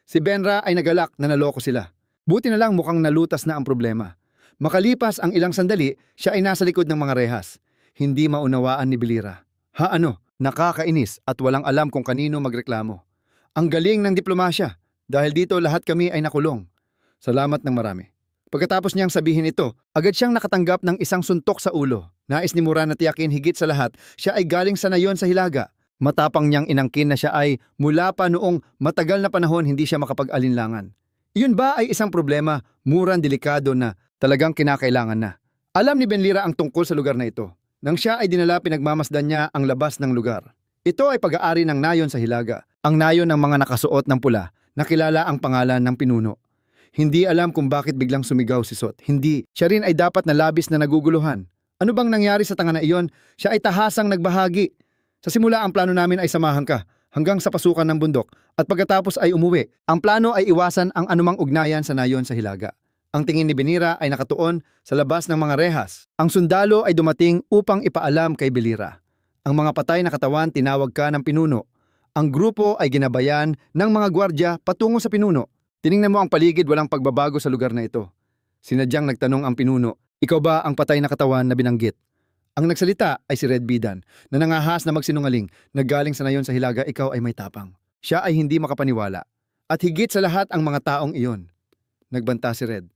Si Benra ay nagalak na naloko sila. Buti na lang mukhang nalutas na ang problema. Makalipas ang ilang sandali, siya ay nasa likod ng mga rehas. Hindi maunawaan ni Belira. Ha ano? Nakakainis at walang alam kung kanino magreklamo. Ang galing ng diplomasya. Dahil dito lahat kami ay nakulong. Salamat ng marami. Pagkatapos niyang sabihin ito, agad siyang nakatanggap ng isang suntok sa ulo. Nais ni Muran na tiyakin higit sa lahat, siya ay galing sa nayon sa Hilaga. Matapang niyang inangkin na siya ay mula pa noong matagal na panahon hindi siya makapag-alinlangan. Iyon ba ay isang problema, Muran, delikado na talagang kinakailangan na. Alam ni Benlira ang tungkol sa lugar na ito. Nang siya ay dinala, pinagmamasdan niya ang labas ng lugar. Ito ay pag-aari ng nayon sa Hilaga. Ang nayon ng mga nakasuot ng pula, nakilala ang pangalan ng pinuno. Hindi alam kung bakit biglang sumigaw si Sot. Hindi, siya rin ay dapat na labis na naguguluhan. Ano bang nangyari sa tanga na iyon? Siya ay tahasang nagbahagi. Sa simula ang plano namin ay samahan ka hanggang sa pasukan ng bundok at pagkatapos ay umuwi. Ang plano ay iwasan ang anumang ugnayan sa nayon sa Hilaga. Ang tingin ni Benira ay nakatuon sa labas ng mga rehas. Ang sundalo ay dumating upang ipaalam kay Belira. Ang mga patay na katawan tinawag ka ng pinuno. Ang grupo ay ginabayan ng mga gwardya patungo sa pinuno. Tiningnan mo ang paligid, walang pagbabago sa lugar na ito. Sinadyang nagtanong ang pinuno, ikaw ba ang patay na katawan na binanggit? Ang nagsalita ay si Red Bidan na nangahas na magsinungaling, naggaling sa nayon sa Hilaga, ikaw ay may tapang. Siya ay hindi makapaniwala. At higit sa lahat ang mga taong iyon. Nagbanta si Red.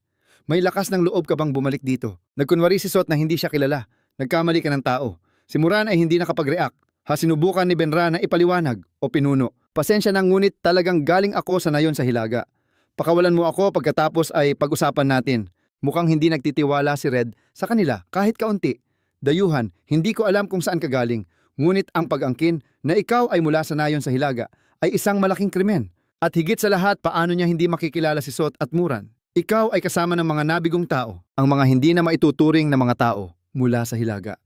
May lakas ng loob ka bang bumalik dito? Nagkunwari si Sot na hindi siya kilala. Nagkamali ka ng tao. Si Muran ay hindi nakapag-react. Sinubukan ni Benra na ipaliwanag o pinuno. Pasensya na ngunit talagang galing ako sa nayon sa Hilaga. Pakawalan mo ako pagkatapos ay pag-usapan natin. Mukhang hindi nagtitiwala si Red sa kanila kahit kaunti. Dayuhan, hindi ko alam kung saan ka galing. Ngunit ang pag-angkin na ikaw ay mula sa nayon sa Hilaga ay isang malaking krimen. At higit sa lahat, paano niya hindi makikilala si Sot at Muran? Ikaw ay kasama ng mga nabigong tao, ang mga hindi na maituturing na mga tao mula sa Hilaga.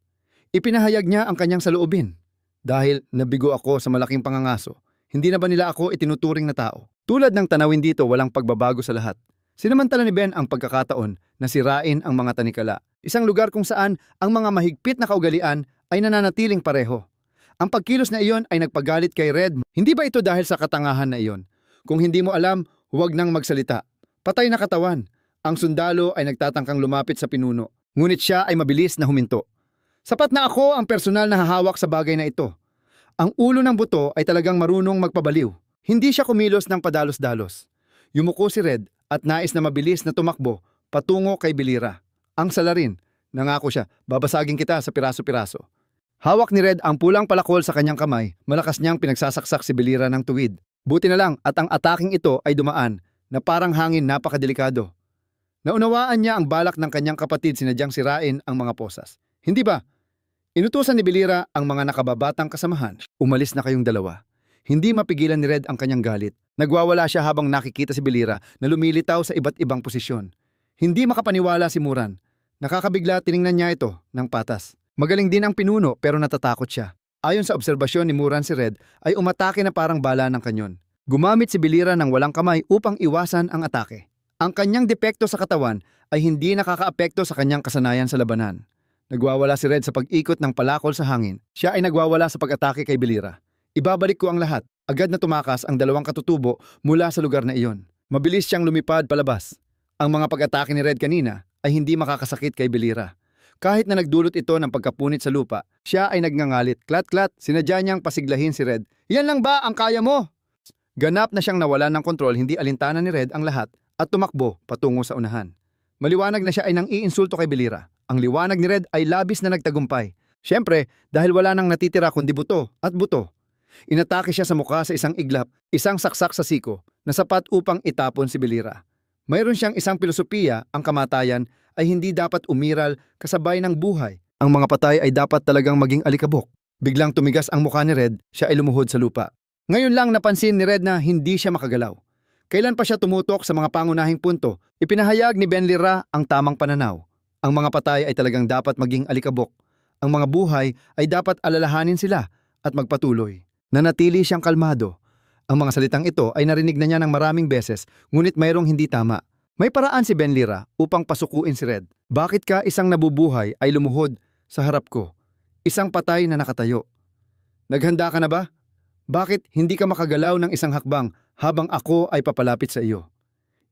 Ipinahayag niya ang kanyang saloobin. Dahil nabigo ako sa malaking pangangaso, hindi na ba nila ako itinuturing na tao? Tulad ng tanawin dito, walang pagbabago sa lahat. Sinamantala ni Ben ang pagkakataon na sirain ang mga tanikala. Isang lugar kung saan ang mga mahigpit na kaugalian ay nananatiling pareho. Ang pagkilos na iyon ay nagpagalit kay Red. Hindi ba ito dahil sa katangahan na iyon? Kung hindi mo alam, huwag nang magsalita. Patay na katawan. Ang sundalo ay nagtatangkang lumapit sa pinuno. Ngunit siya ay mabilis na huminto. Sapat na ako ang personal na hahawak sa bagay na ito. Ang ulo ng buto ay talagang marunong magpabaliw. Hindi siya kumilos ng padalos-dalos. Yumuko si Red at nais na mabilis na tumakbo patungo kay Belira. Ang salarin, nangako siya, babasagin kita sa piraso-piraso. Hawak ni Red ang pulang palakol sa kanyang kamay, malakas niyang pinagsasaksak si Belira ng tuwid. Buti na lang at ang ataking ito ay dumaan na parang hangin napakadelikado. Naunawaan niya ang balak ng kanyang kapatid sinadyang sirain ang mga posas. Hindi ba? Inutusan ni Belira ang mga nakababatang kasamahan. Umalis na kayong dalawa. Hindi mapigilan ni Red ang kanyang galit. Nagwawala siya habang nakikita si Belira na lumilitaw sa iba't ibang posisyon. Hindi makapaniwala si Muran. Nakakabigla tiningnan niya ito ng patas. Magaling din ang pinuno pero natatakot siya. Ayon sa obserbasyon ni Muran, si Red ay umatake na parang bala ng kanyon. Gumamit si Belira ng walang kamay upang iwasan ang atake. Ang kanyang depekto sa katawan ay hindi nakakaapekto sa kanyang kasanayan sa labanan. Nagwawala si Red sa pag-ikot ng palakol sa hangin. Siya ay nagwawala sa pag-atake kay Belira. Ibabalik ko ang lahat. Agad na tumakas ang dalawang katutubo mula sa lugar na iyon. Mabilis siyang lumipad palabas. Ang mga pag-atake ni Red kanina ay hindi makakasakit kay Belira. Kahit na nagdulot ito ng pagkapunit sa lupa, siya ay nagngangalit. Klat-klat, sinadya niyang pasiglahin si Red. Yan lang ba ang kaya mo? Ganap na siyang nawalan ng kontrol, hindi alintana ni Red ang lahat at tumakbo patungo sa unahan. Maliwanag na siya ay nang iinsulto kay Belira. Ang liwanag ni Red ay labis na nagtagumpay. Siyempre, dahil wala nang natitira kundi buto at buto. Inatake siya sa mukha sa isang iglap, isang saksak sa siko na sapat upang itapon si Belira. Mayroon siyang isang filosofiya, ang kamatayan ay hindi dapat umiral kasabay ng buhay. Ang mga patay ay dapat talagang maging alikabok. Biglang tumigas ang mukha ni Red, siya ay lumuhod sa lupa. Ngayon lang napansin ni Red na hindi siya makagalaw. Kailan pa siya tumutok sa mga pangunahing punto, ipinahayag ni Belira ang tamang pananaw. Ang mga patay ay talagang dapat maging alikabok. Ang mga buhay ay dapat alalahanin sila at magpatuloy. Nanatili siyang kalmado. Ang mga salitang ito ay narinig na niya ng maraming beses, ngunit mayroong hindi tama. May paraan si Belira upang pasukuin si Red. Bakit ka isang nabubuhay ay lumuhod sa harap ko? Isang patay na nakatayo. Naghanda ka na ba? Bakit hindi ka makagalaw ng isang hakbang habang ako ay papalapit sa iyo?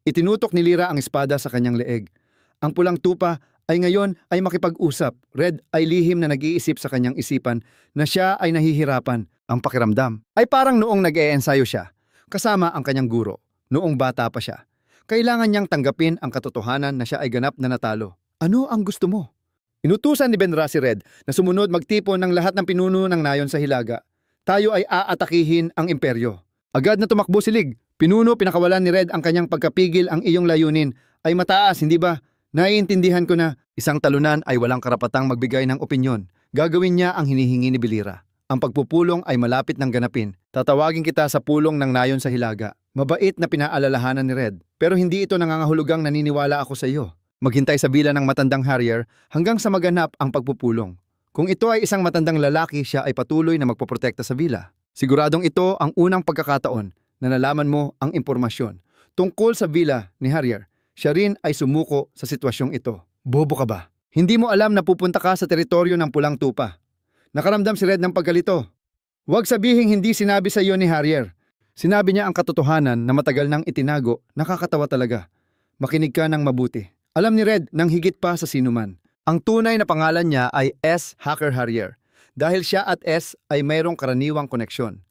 Itinutok ni Lira ang espada sa kanyang leeg. Ang pulang tupa ay ngayon ay makipag-usap. Red ay lihim na nag-iisip sa kanyang isipan na siya ay nahihirapan. Ang pakiramdam ay parang noong nag-e-ensayo siya, kasama ang kanyang guro, noong bata pa siya. Kailangan niyang tanggapin ang katotohanan na siya ay ganap na natalo. Ano ang gusto mo? Inutusan ni Benra si Red na sumunod magtipon ng lahat ng pinuno ng nayon sa Hilaga. Tayo ay aatakihin ang imperyo. Agad na tumakbo si Lig. Pinuno, pinakawalan ni Red ang kanyang pagkapigil. Ang iyong layunin ay mataas, hindi ba? Naiintindihan ko na isang talunan ay walang karapatang magbigay ng opinyon. Gagawin niya ang hinihingi ni Belira. Ang pagpupulong ay malapit ng ganapin. Tatawagin kita sa pulong ng nayon sa Hilaga. Mabait na pinaalalahanan ni Red. Pero hindi ito nangangahulugang naniniwala ako sa iyo. Maghintay sa villa ng matandang Harrier hanggang sa maganap ang pagpupulong. Kung ito ay isang matandang lalaki, siya ay patuloy na magpoprotekta sa villa. Siguradong ito ang unang pagkakataon na nalaman mo ang impormasyon tungkol sa villa ni Harrier. Siya rin ay sumuko sa sitwasyong ito. Bobo ka ba? Hindi mo alam na pupunta ka sa teritoryo ng pulang tupa. Nakaramdam si Red ng pagkalito. Huwag sabihing hindi sinabi sa iyo ni Harrier. Sinabi niya ang katotohanan na matagal nang itinago. Nakakatawa talaga. Makinig ka ng mabuti. Alam ni Red nang higit pa sa sinuman. Ang tunay na pangalan niya ay S. Hacker Harrier. Dahil siya at S ay mayroong karaniwang koneksyon.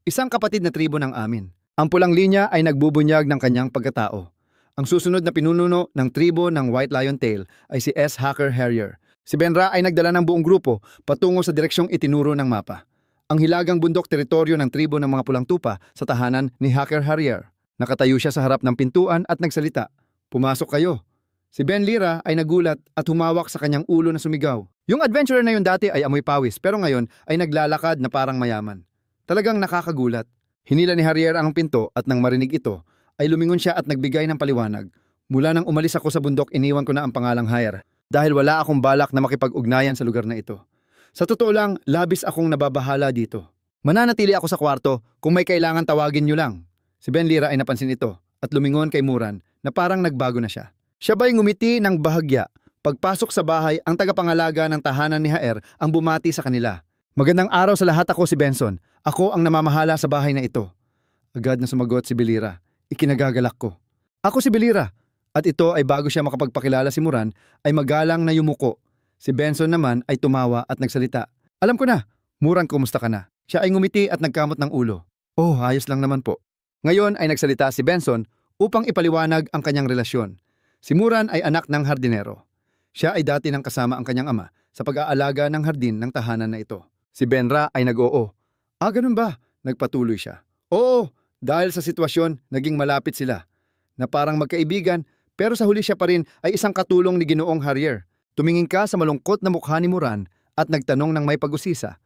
Isang kapatid na tribo ng amin. Ang pulang linya ay nagbubunyag ng kanyang pagkatao. Ang susunod na pinununo ng tribo ng White Lion Tail ay si S. Hacker Harrier. Si Benra ay nagdala ng buong grupo patungo sa direksyong itinuro ng mapa. Ang hilagang bundok teritoryo ng tribo ng mga pulang tupa sa tahanan ni Hacker Harrier. Nakatayo siya sa harap ng pintuan at nagsalita. Pumasok kayo. Si Ben Lira ay nagulat at humawak sa kanyang ulo na sumigaw. Yung adventurer na yun dati ay amoy pawis pero ngayon ay naglalakad na parang mayaman. Talagang nakakagulat. Hinila ni Harrier ang pinto at nang marinig ito, ay lumingon siya at nagbigay ng paliwanag. Mula nang umalis ako sa bundok, iniwan ko na ang pangalang Hire dahil wala akong balak na makipag-ugnayan sa lugar na ito. Sa totoo lang, labis akong nababahala dito. Mananatili ako sa kwarto, kung may kailangan tawagin niyo lang. Si Ben Lira ay napansin ito at lumingon kay Muran na parang nagbago na siya. Siya ba'y ngumiti ng bahagya? Pagpasok sa bahay, ang tagapangalaga ng tahanan ni Haer ang bumati sa kanila. Magandang araw sa lahat, ako si Benson. Ako ang namamahala sa bahay na ito. Agad na sumagot si Belira. Ikinagagalak ko. Ako si Belira. At ito ay bago siya makapagpakilala si Muran, ay magalang na yumuko. Si Benson naman ay tumawa at nagsalita. Alam ko na. Muran, kumusta ka na? Siya ay ngumiti at nagkamot ng ulo. Oh, ayos lang naman po. Ngayon ay nagsalita si Benson upang ipaliwanag ang kanyang relasyon. Si Muran ay anak ng hardinero. Siya ay dati nang kasama ang kanyang ama sa pag-aalaga ng hardin ng tahanan na ito. Si Benra ay nag-oo. Ganun ba? Nagpatuloy siya. Oo, dahil sa sitwasyon, naging malapit sila. Na parang magkaibigan, pero sa huli siya pa rin ay isang katulong ni Ginoong Harrier. Tumingin ka sa malungkot na mukha ni Muran at nagtanong ng may pag-usisa.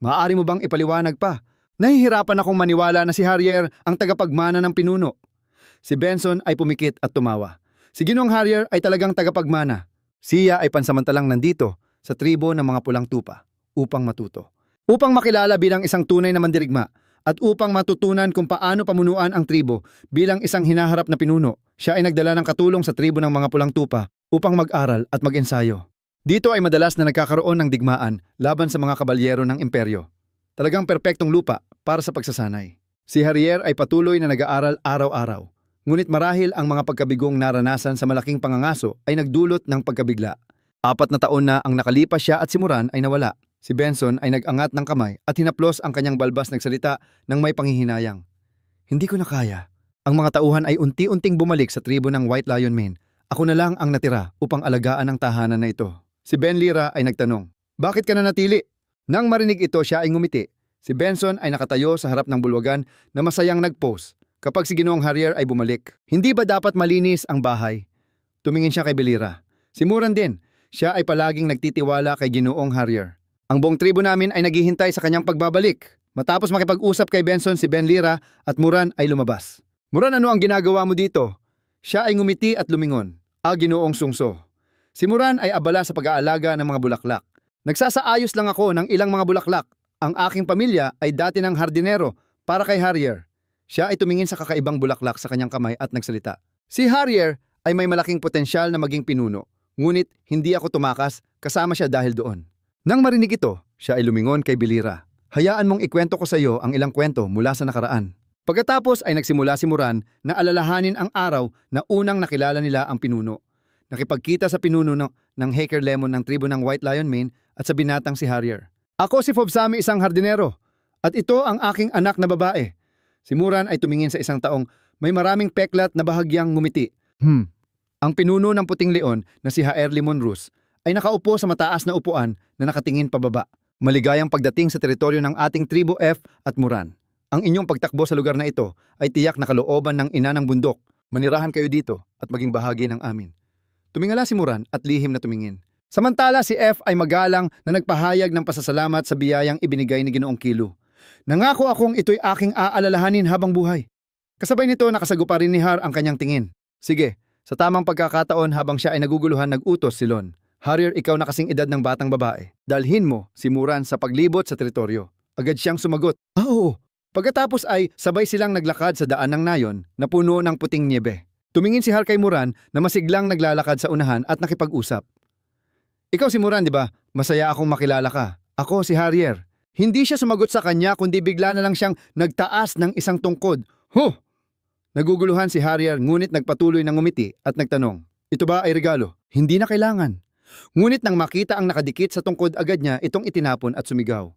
Maaari mo bang ipaliwanag pa? Nahihirapan akong maniwala na si Harrier ang tagapagmana ng pinuno. Si Benson ay pumikit at tumawa. Si Ginoong Harrier ay talagang tagapagmana. Siya ay pansamantalang nandito sa tribo ng mga pulang tupa upang matuto. Upang makilala bilang isang tunay na mandirigma at upang matutunan kung paano pamunuan ang tribo bilang isang hinaharap na pinuno, siya ay nagdala ng katulong sa tribo ng mga pulang tupa upang mag-aral at mag-ensayo. Dito ay madalas na nagkakaroon ng digmaan laban sa mga kabalyero ng imperyo. Talagang perpektong lupa para sa pagsasanay. Si Harrier ay patuloy na nag-aaral araw-araw. Ngunit marahil ang mga pagkabigong naranasan sa malaking pangangaso ay nagdulot ng pagkabigla. 4 na taon na ang nakalipas siya at si Muran ay nawala. Si Benson ay nag-angat ng kamay at hinaplos ang kanyang balbas nagsalita ng may panghihinayang. Hindi ko na kaya. Ang mga tauhan ay unti-unting bumalik sa tribo ng White Lion Men. Ako na lang ang natira upang alagaan ang tahanan na ito. Si Ben Lira ay nagtanong, bakit ka na natili? Nang marinig ito, siya ay ngumiti. Si Benson ay nakatayo sa harap ng bulwagan na masayang nag-pose. Kapag si Ginoong Harrier ay bumalik, hindi ba dapat malinis ang bahay? Tumingin siya kay Belira. Si Muran din, siya ay palaging nagtitiwala kay Ginoong Harrier. Ang buong tribo namin ay naghihintay sa kanyang pagbabalik. Matapos makipag-usap kay Benson, si Ben Lira at Muran ay lumabas. Muran, ano ang ginagawa mo dito? Siya ay ngumiti at lumingon. Ginoong Sungso. Si Muran ay abala sa pag-aalaga ng mga bulaklak. Nagsasaayos lang ako ng ilang mga bulaklak. Ang aking pamilya ay dati ng hardinero para kay Harrier. Siya ay tumingin sa kakaibang bulaklak sa kanyang kamay at nagsalita. Si Harrier ay may malaking potensyal na maging pinuno, ngunit hindi ako tumakas, kasama siya dahil doon. Nang marinig ito, siya ay lumingon kay Belira. Hayaan mong ikwento ko sa iyo ang ilang kwento mula sa nakaraan. Pagkatapos ay nagsimula si Muran na alalahanin ang araw na unang nakilala nila ang pinuno. Nakipagkita sa pinuno ng Haker Lemon ng tribo ng White Lion Men at sa binatang si Harrier. Ako si Fobsami, isang hardinero, at ito ang aking anak na babae. Si Muran ay tumingin sa isang taong may maraming peklat na bahagyang ngumiti. Ang pinuno ng puting leon na si Haer Limon Rus ay nakaupo sa mataas na upuan na nakatingin pababa. Maligayang pagdating sa teritoryo ng ating tribo F at Muran. Ang inyong pagtakbo sa lugar na ito ay tiyak na kalooban ng ina ng bundok. Manirahan kayo dito at maging bahagi ng amin. Tumingala si Muran at lihim na tumingin. Samantala si F ay magalang na nagpahayag ng pasasalamat sa biyayang ibinigay ni Ginoong Kilo. Nangako akong ito'y aking aalalahanin habang buhay. Kasabay nito nakasagupa rin ni Har ang kanyang tingin. Sige, sa tamang pagkakataon habang siya ay naguguluhan nag-utos si Lon. Harrier, ikaw na kasing edad ng batang babae. Dalhin mo si Muran sa paglibot sa teritoryo. Agad siyang sumagot. Oo. Pagkatapos ay sabay silang naglakad sa daan ng nayon na puno ng puting niebe. Tumingin si Har kay Muran na masiglang naglalakad sa unahan at nakipag-usap. Ikaw si Muran, di ba? Masaya akong makilala ka. Ako si Harrier. Hindi siya sumagot sa kanya kundi bigla na lang siyang nagtaas ng isang tungkod. Naguguluhan si Harrier ngunit nagpatuloy ng ngumiti at nagtanong. Ito ba ay regalo? Hindi na kailangan. Ngunit nang makita ang nakadikit sa tungkod agad niya itong itinapon at sumigaw.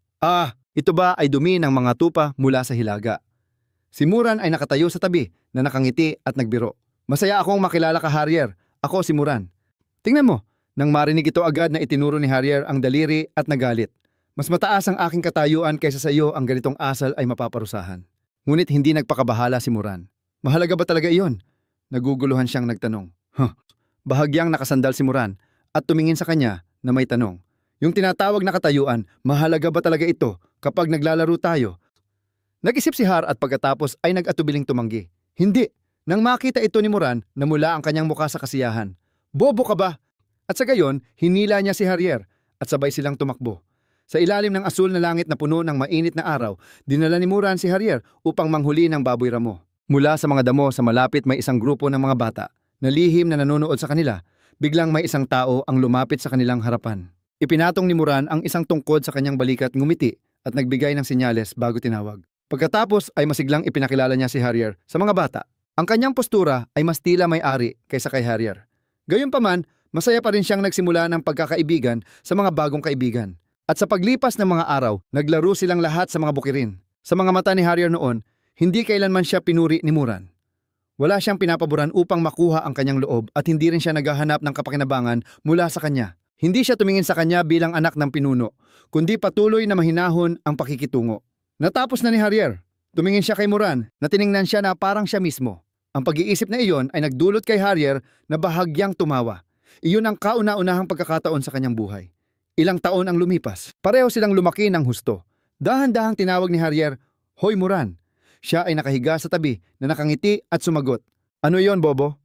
Ito ba ay dumi ng mga tupa mula sa hilaga? Si Muran ay nakatayo sa tabi na nakangiti at nagbiro. Masaya akong makilala ka, Harrier. Ako si Muran. Tingnan mo, nang marinig ito agad na itinuro ni Harrier ang daliri at nagalit. Mas mataas ang aking katayuan kaysa sa iyo, ang ganitong asal ay mapaparusahan. Ngunit hindi nagpakabahala si Muran. Mahalaga ba talaga iyon? Naguguluhan siyang nagtanong. bahagyang nakasandal si Moran at tumingin sa kanya na may tanong. Yung tinatawag na katayuan, mahalaga ba talaga ito kapag naglalaro tayo? Nag-isip si Har at pagkatapos ay nag-atubiling tumanggi. Hindi, nang makita ito ni Moran na mula ang kanyang muka sa kasiyahan. Bobo ka ba? At sa gayon, hinila niya si Harrier at sabay silang tumakbo. Sa ilalim ng asul na langit na puno ng mainit na araw, dinala ni Moran si Harrier upang manghuli ng baboy ramo. Mula sa mga damo sa malapit may isang grupo ng mga bata na lihim na nanonood sa kanila. Biglang may isang tao ang lumapit sa kanilang harapan. Ipinatong ni Moran ang isang tungkod sa kanyang balikat, ngumiti at nagbigay ng senyales bago tinawag. Pagkatapos ay masiglang ipinakilala niya si Harrier sa mga bata. Ang kanyang postura ay mas tila may-ari kaysa kay Harrier. Gayunpaman, masaya pa rin siyang nagsimula ng pagkakaibigan sa mga bagong kaibigan. At sa paglipas ng mga araw, naglaro silang lahat sa mga bukirin. Sa mga mata ni Harrier noon, hindi kailanman siya pinuri ni Moran. Wala siyang pinapaboran upang makuha ang kanyang loob at hindi rin siya naghahanap ng kapakinabangan mula sa kanya. Hindi siya tumingin sa kanya bilang anak ng pinuno, kundi patuloy na mahinahon ang pakikitungo. Natapos na ni Harrier. Tumingin siya kay Moran na tiningnan siya na parang siya mismo. Ang pag-iisip na iyon ay nagdulot kay Harrier na bahagyang tumawa. Iyon ang kauna-unahang pagkakataon sa kanyang buhay. Ilang taon ang lumipas. Pareho silang lumaki ng husto. Dahan-dahang tinawag ni Harrier, "Hoy Moran." Siya ay nakahiga sa tabi na nakangiti at sumagot. "Ano yon, Bobo?"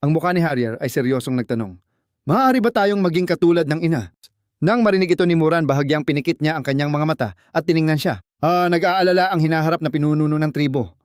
Ang mukha ni Harrier ay seryosong nagtanong. "Maaari ba tayong maging katulad ng ina?" Nang marinig ito ni Moran, bahagyang pinikit niya ang kanyang mga mata at tiningnan siya. Nag-aalala ang hinaharap na pinununo ng tribo.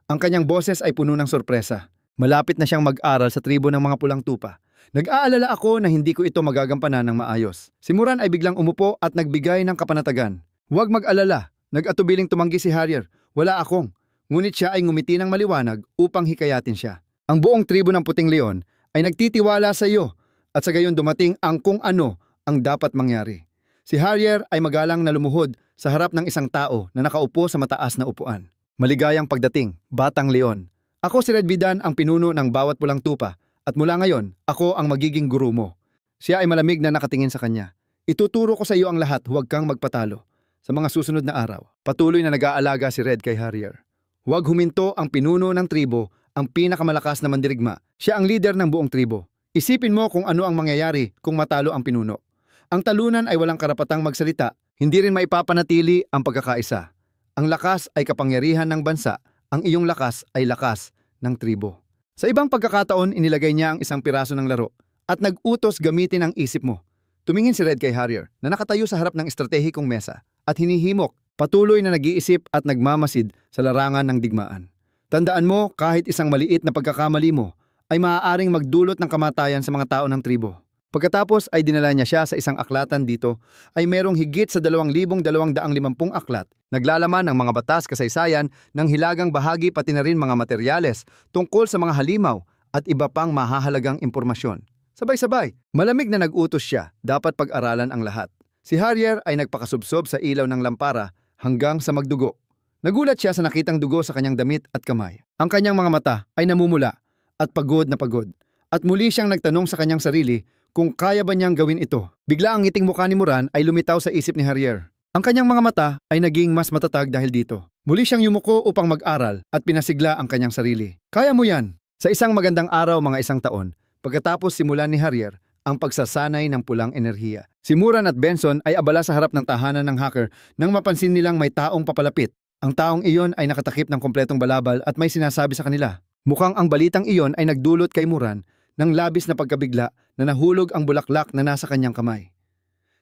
Ang kanyang boses ay puno ng sorpresa. Malapit na siyang mag-aral sa tribo ng mga pulang tupa. Nag-aalala ako na hindi ko ito magagampanan ng maayos. Si Moran ay biglang umupo at nagbigay ng kapanatagan. "Huwag mag-alala." Nag-atubiling tumanggi si Harrier. "Wala akong." Ngunit siya ay ngumiti ng maliwanag upang hikayatin siya. "Ang buong tribo ng Puting Leon ay nagtitiwala sa iyo at sa gayon dumating ang kung ano ang dapat mangyari." Si Harrier ay magalang na lumuhod sa harap ng isang tao na nakaupo sa mataas na upuan. "Maligayang pagdating, Batang Leon. Ako si Red Bidan, ang pinuno ng bawat pulang tupa, at mula ngayon, ako ang magiging guru mo." Siya ay malamig na nakatingin sa kanya. "Ituturo ko sa iyo ang lahat, huwag kang magpatalo." Sa mga susunod na araw, patuloy na nag-aalaga si Red kay Harrier. Huwag huminto ang pinuno ng tribo, ang pinakamalakas na mandirigma. Siya ang leader ng buong tribo. Isipin mo kung ano ang mangyayari kung matalo ang pinuno. Ang talunan ay walang karapatang magsalita, hindi rin maipapanatili ang pagkakaisa. Ang lakas ay kapangyarihan ng bansa, ang iyong lakas ay lakas ng tribo. Sa ibang pagkakataon, inilagay niya ang isang piraso ng laro at nag-utos gamitin ang isip mo. Tumingin si Red kay Harrier na nakatayo sa harap ng estratehikong mesa at hinihimok, patuloy na nag-iisip at nagmamasid sa larangan ng digmaan. Tandaan mo, kahit isang maliit na pagkakamali mo ay maaaring magdulot ng kamatayan sa mga tao ng tribo. Pagkatapos ay dinala niya siya sa isang aklatan. Dito ay merong higit sa 2,250 aklat, naglalaman ng mga batas, kasaysayan ng hilagang bahagi, pati na rin mga materyales tungkol sa mga halimaw at iba pang mahahalagang impormasyon. Sabay-sabay, malamig na nag-utos siya, dapat pag-aralan ang lahat. Si Harrier ay nagpakasubsob sa ilaw ng lampara hanggang sa magdugo. Nagulat siya sa nakitang dugo sa kanyang damit at kamay. Ang kanyang mga mata ay namumula at pagod na pagod. At muli siyang nagtanong sa kanyang sarili kung kaya ba niyang gawin ito. Bigla ang ngiting mukha ni Moran ay lumitaw sa isip ni Harrier. Ang kanyang mga mata ay naging mas matatag dahil dito. Muli siyang yumuko upang mag-aral at pinasigla ang kanyang sarili. "Kaya mo yan!" Sa isang magandang araw, mga isang taon, pagkatapos simulan ni Harrier ang pagsasanay ng pulang enerhiya. Si Moran at Benson ay abala sa harap ng tahanan ng hacker nang mapansin nilang may taong papalapit. Ang taong iyon ay nakatakip ng kompletong balabal at may sinasabi sa kanila. Mukhang ang balitang iyon ay nagdulot kay Moran ng labis na pagkabigla na nahulog ang bulaklak na nasa kanyang kamay.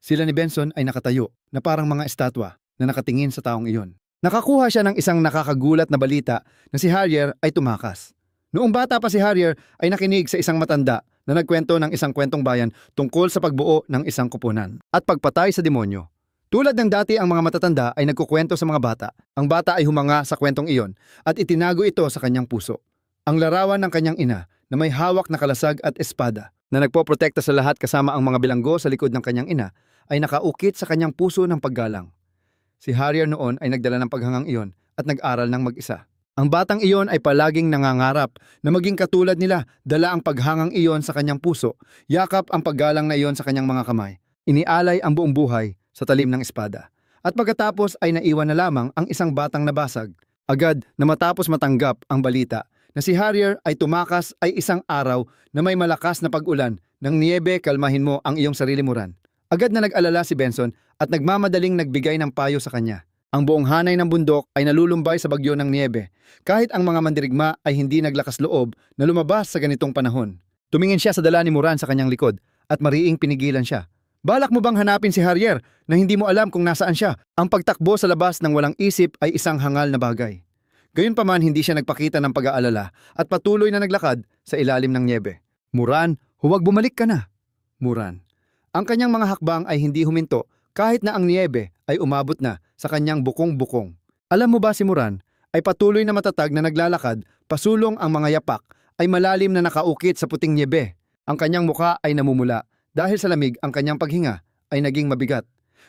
Sila ni Benson ay nakatayo na parang mga estatwa na nakatingin sa taong iyon. Nakakuha siya ng isang nakakagulat na balita na si Harrier ay tumakas. Noong bata pa si Harrier ay nakinig sa isang matanda na nagkwento ng isang kwentong bayan tungkol sa pagbuo ng isang kupunan at pagpatay sa demonyo. Tulad ng dati ang mga matatanda ay nagkukwento sa mga bata, ang bata ay humanga sa kwentong iyon at itinago ito sa kanyang puso. Ang larawan ng kanyang ina na may hawak na kalasag at espada na nagpoprotekta sa lahat kasama ang mga bilanggo sa likod ng kanyang ina ay nakaukit sa kanyang puso ng paggalang. Si Harrier noon ay nagdala ng paghangang iyon at nag-aral ng mag-isa. Ang batang iyon ay palaging nangangarap na maging katulad nila, dala ang paghangang iyon sa kanyang puso, yakap ang paggalang na iyon sa kanyang mga kamay. Inialay ang buong buhay sa talim ng espada. At pagkatapos ay naiwan na lamang ang isang batang nabasag. Agad na matapos matanggap ang balita, na si Harrier ay tumakas ay isang araw na may malakas na pag-ulan. Nang niyebe, kalmahin mo ang iyong sarili, Moran. Agad na nag-alala si Benson at nagmamadaling nagbigay ng payo sa kanya. Ang buong hanay ng bundok ay nalulumbay sa bagyo ng niyebe, kahit ang mga mandirigma ay hindi naglakas loob na lumabas sa ganitong panahon. Tumingin siya sa dala ni Moran sa kanyang likod at mariing pinigilan siya. Balak mo bang hanapin si Harrier na hindi mo alam kung nasaan siya? Ang pagtakbo sa labas ng walang isip ay isang hangal na bagay. Gayunpaman, hindi siya nagpakita ng pag-aalala at patuloy na naglakad sa ilalim ng niyebe. Moran, huwag bumalik ka na. Moran. Ang kanyang mga hakbang ay hindi huminto kahit na ang niyebe ay umabot na sa kanyang bukong-bukong. Alam mo ba, si Moran ay patuloy na matatag na naglalakad, pasulong ang mga yapak ay malalim na nakaukit sa puting niyebe. Ang kanyang muka ay namumula dahil sa lamig. Ang kanyang paghinga ay naging mabigat.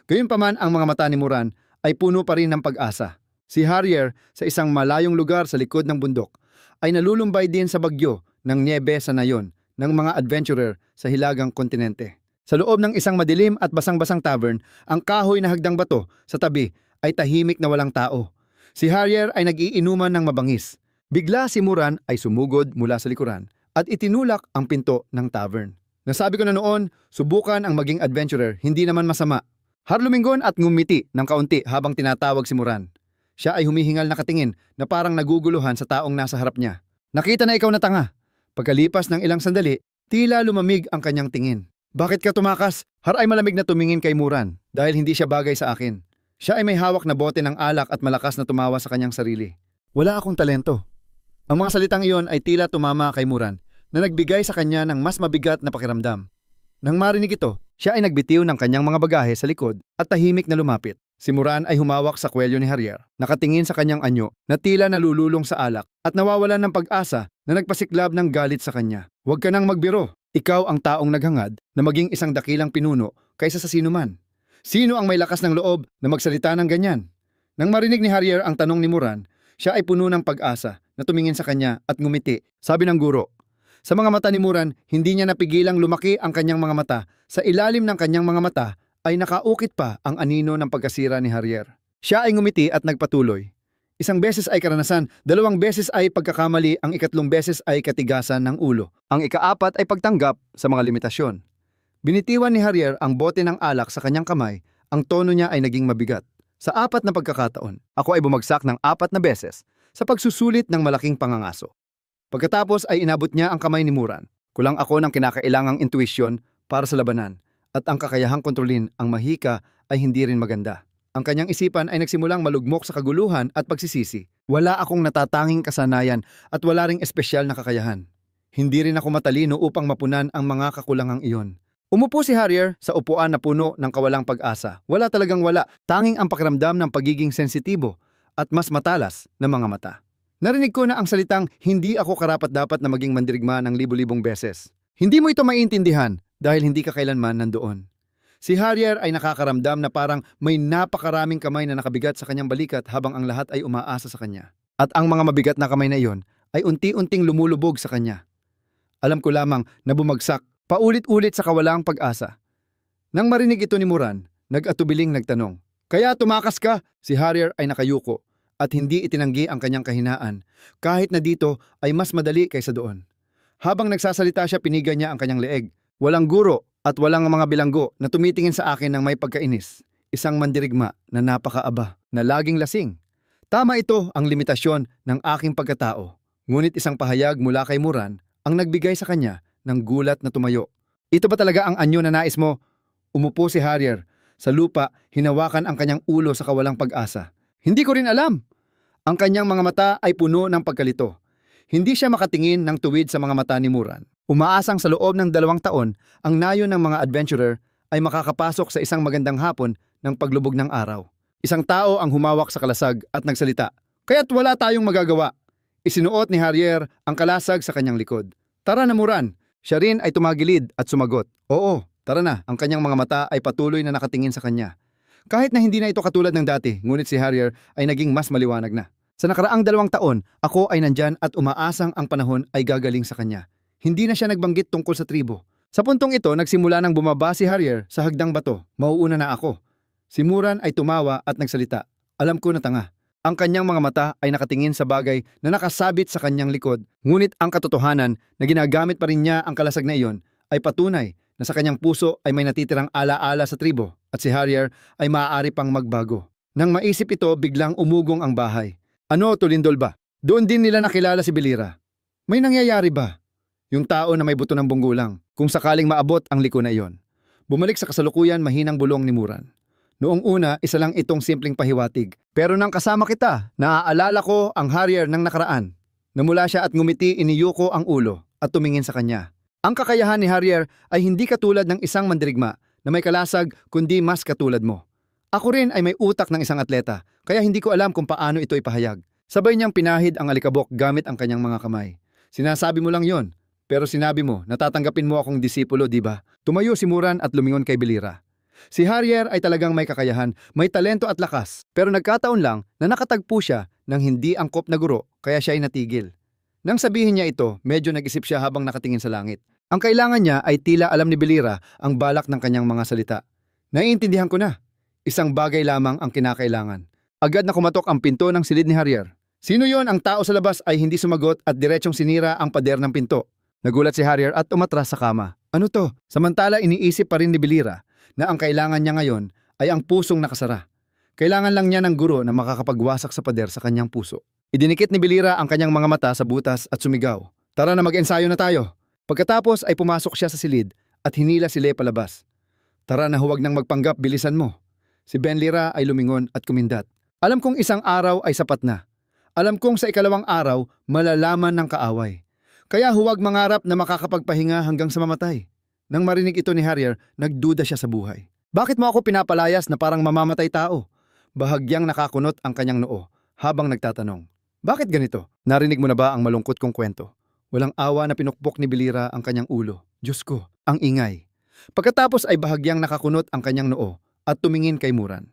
Gayunpaman, ang mga mata ni Moran ay puno pa rin ng pag-asa. Si Harrier, sa isang malayong lugar sa likod ng bundok, ay nalulumbay din sa bagyo ng niyebe sa nayon ng mga adventurer sa hilagang kontinente. Sa loob ng isang madilim at basang-basang tavern, ang kahoy na hagdang bato sa tabi ay tahimik na walang tao. Si Harrier ay nag-iinuman ng mabangis. Bigla si Moran ay sumugod mula sa likuran at itinulak ang pinto ng tavern. Nasabi ko na noon, subukan ang maging adventurer, hindi naman masama. Harlumingon at ngumiti ng kaunti habang tinatawag si Moran. Siya ay humihingal na katingin na parang naguguluhan sa taong nasa harap niya. Nakita na ikaw na tanga. Pagkalipas ng ilang sandali, tila lumamig ang kanyang tingin. Bakit ka tumakas? Har ay malamig na tumingin kay Moran dahil hindi siya bagay sa akin. Siya ay may hawak na bote ng alak at malakas na tumawa sa kanyang sarili. Wala akong talento. Ang mga salitang iyon ay tila tumama kay Moran na nagbigay sa kanya ng mas mabigat na pakiramdam. Nang marinig ito, siya ay nagbitiw ng kanyang mga bagahe sa likod at tahimik na lumapit. Si Moran ay humawak sa kwelyo ni Harrier, nakatingin sa kanyang anyo na tila nalululong sa alak at nawawalan ng pag-asa na nagpasiklab ng galit sa kanya. Huwag ka nang magbiro. Ikaw ang taong naghangad na maging isang dakilang pinuno kaysa sa sinuman. Sino ang may lakas ng loob na magsalita ng ganyan? Nang marinig ni Harrier ang tanong ni Moran, siya ay puno ng pag-asa na tumingin sa kanya at ngumiti. Sabi ng guro. Sa mga mata ni Moran, hindi niya napigilang lumaki ang kanyang mga mata. Sa ilalim ng kanyang mga mata ay nakaukit pa ang anino ng pagkasira ni Harrier. Siya ay ngumiti at nagpatuloy. Isang beses ay karanasan, 2 beses ay pagkakamali, ang 3 beses ay katigasan ng ulo. Ang 4 ay pagtanggap sa mga limitasyon. Binitiwan ni Harrier ang bote ng alak sa kanyang kamay, ang tono niya ay naging mabigat. Sa 4 na pagkakataon, ako ay bumagsak ng 4 na beses sa pagsusulit ng malaking pangangaso. Pagkatapos ay inabot niya ang kamay ni Moran. Kulang ako ng kinakailangang intuisyon para sa labanan. At ang kakayahang kontrolin ang mahika ay hindi rin maganda. Ang kanyang isipan ay nagsimulang malugmok sa kaguluhan at pagsisisi. Wala akong natatanging kasanayan at wala ring espesyal na kakayahan. Hindi rin ako matalino upang mapunan ang mga kakulangang iyon. Umupo si Harrier sa upuan na puno ng kawalang pag-asa. Wala talagang wala, tanging ang pakiramdam ng pagiging sensitibo at mas matalas na mga mata. Narinig ko na ang salitang, hindi ako karapat-dapat na maging mandirigma ng libu-libong beses. Hindi mo ito maiintindihan dahil hindi ka kailanman nandoon. Si Harrier ay nakakaramdam na parang may napakaraming kamay na nakabigat sa kanyang balikat habang ang lahat ay umaasa sa kanya. At ang mga mabigat na kamay na iyon ay unti-unting lumulubog sa kanya. Alam ko lamang na bumagsak, paulit-ulit sa kawalang pag-asa. Nang marinig ito ni Moran, nag-atubiling nagtanong, "Kaya tumakas ka?" Si Harrier ay nakayuko at hindi itinanggi ang kanyang kahinaan, kahit na dito ay mas madali kaysa doon. Habang nagsasalita siya, piniga niya ang kanyang leeg. Walang guro at walang mga bilanggo na tumitingin sa akin ng may pagkainis. Isang mandirigma na napakaaba, na laging lasing. Tama, ito ang limitasyon ng aking pagkatao. Ngunit isang pahayag mula kay Moran ang nagbigay sa kanya ng gulat na tumayo. Ito ba talaga ang anyo na nais mo? Umupo si Harrier. Sa lupa, hinawakan ang kanyang ulo sa kawalang pag-asa. Hindi ko rin alam. Ang kanyang mga mata ay puno ng pagkalito. Hindi siya makatingin ng tuwid sa mga mata ni Moran. Umaasang sa loob ng 2 taon, ang nayon ng mga adventurer ay makakapasok sa isang magandang hapon ng paglubog ng araw. Isang tao ang humawak sa kalasag at nagsalita. "Kaya't wala tayong magagawa." Isinuot ni Harrier ang kalasag sa kanyang likod. "Tara na, Moran." Siya rin ay tumagilid at sumagot. "Oo, tara na." Ang kanyang mga mata ay patuloy na nakatingin sa kanya. Kahit na hindi na ito katulad ng dati, ngunit si Harrier ay naging mas maliwanag na. Sa nakaraang 2 taon, ako ay nandyan at umaasang ang panahon ay gagaling sa kanya. Hindi na siya nagbanggit tungkol sa tribo. Sa puntong ito, nagsimula nang bumaba si Harrier sa hagdang bato. Mauuna na ako. Si Moran ay tumawa at nagsalita. "Alam ko na tanga. Ang kanyang mga mata ay nakatingin sa bagay na nakasabit sa kanyang likod, ngunit ang katotohanan na ginagamit pa rin niya ang kalasag na iyon ay patunay na sa kanyang puso ay may natitirang alaala sa tribo at si Harrier ay maaari pang magbago. Nang maisip ito, biglang umugong ang bahay. Ano, tulindol ba? Doon din nila nakilala si Belira. May nangyayari ba? Yung tao na may buto ng bunggulang, kung sakaling maabot ang liko na iyon. Bumalik sa kasalukuyan mahinang bulong ni Muran. Noong una, isa lang itong simpleng pahiwatig. Pero nang kasama kita, naaalala ko ang Harrier ng nakaraan. Namula siya at ngumiti, iniyuko ang ulo at tumingin sa kanya. Ang kakayahan ni Harrier ay hindi katulad ng isang mandirigma na may kalasag kundi mas katulad mo. Ako rin ay may utak ng isang atleta, kaya hindi ko alam kung paano ito ipahayag. Sabay niyang pinahid ang alikabok gamit ang kanyang mga kamay. Sinasabi mo lang yon, pero sinabi mo, natatanggapin mo akong disipulo, di ba? Tumayo si Muran at lumingon kay Belira. Si Harrier ay talagang may kakayahan, may talento at lakas, pero nagkataon lang na nakatagpo siya ng hindi angkop na guro kaya siya ay natigil. Nang sabihin niya ito, medyo nag-isip siya habang nakatingin sa langit. Ang kailangan niya ay tila alam ni Belira ang balak ng kanyang mga salita. Naiintindihan ko na. Isang bagay lamang ang kinakailangan. Agad na kumatok ang pinto ng silid ni Harrier. Sino yon? Ang tao sa labas ay hindi sumagot at diretsong sinira ang pader ng pinto. Nagulat si Harrier at umatras sa kama. Ano to? Samantala iniisip pa rin ni Belira na ang kailangan niya ngayon ay ang pusong nakasara. Kailangan lang niya ng guro na makakapagwasak sa pader sa kanyang puso. Idinikit ni Belira ang kanyang mga mata sa butas at sumigaw. Tara na mag-ensayo na tayo. Pagkatapos ay pumasok siya sa silid at hinila si Le palabas. Tara na, huwag nang magpanggap, bilisan mo. Si Benlira ay lumingon at kumindat. Alam kong isang araw ay sapat na. Alam kong sa ikalawang araw malalaman ng kaaway. Kaya huwag mangarap na makakapagpahinga hanggang sa mamatay. Nang marinig ito ni Harrier, nagduda siya sa buhay. Bakit mo ako pinapalayas na parang mamamatay tao? Bahagyang nakakunot ang kanyang noo habang nagtatanong. Bakit ganito? Narinig mo na ba ang malungkot kong kwento? Walang awa na pinukpok ni Belira ang kanyang ulo. Diyos ko, ang ingay. Pagkatapos ay bahagyang nakakunot ang kanyang noo at tumingin kay Muran.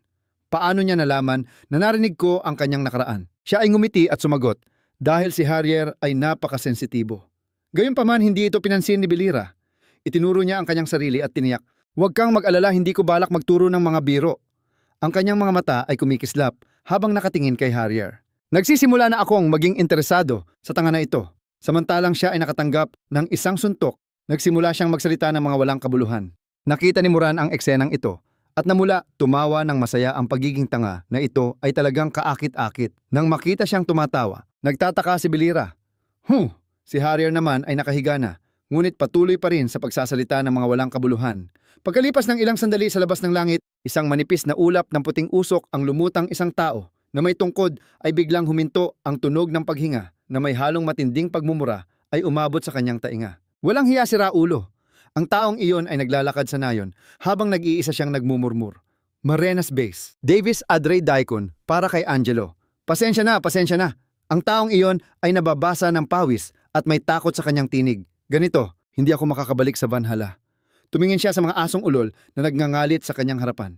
Paano niya nalaman na narinig ko ang kanyang nakaraan? Siya ay ngumiti at sumagot dahil si Harrier ay napakasensitibo. Gayunpaman hindi ito pinansin ni Belira. Itinuro niya ang kanyang sarili at tiniyak, "Huwag kang mag-alala, hindi ko balak magturo ng mga biro." Ang kanyang mga mata ay kumikislap habang nakatingin kay Harrier. Nagsisimula na akong maging interesado sa tanga na ito. Samantalang siya ay nakatanggap ng isang suntok, nagsimula siyang magsalita ng mga walang kabuluhan. Nakita ni Muran ang eksenang ito at namula tumawa ng masaya ang pagiging tanga na ito ay talagang kaakit-akit. Nang makita siyang tumatawa, nagtataka si Belira. Si Harrier naman ay nakahiga na. Ngunit patuloy pa rin sa pagsasalita ng mga walang kabuluhan. Pagkalipas ng ilang sandali sa labas ng langit, isang manipis na ulap ng puting usok ang lumutang isang tao na may tungkod ay biglang huminto. Ang tunog ng paghinga na may halong matinding pagmumura ay umabot sa kanyang tainga. Walang hiya si Raulo. Ang taong iyon ay naglalakad sa nayon habang nag-iisa siyang nagmumurmur. Marenas Base. Davis Adre Daikon para kay Angelo. Pasensya na, pasensya na. Ang taong iyon ay nababasa ng pawis at may takot sa kanyang tinig. Ganito, hindi ako makakabalik sa Valhalla. Tumingin siya sa mga asong ulol na nagngangalit sa kanyang harapan.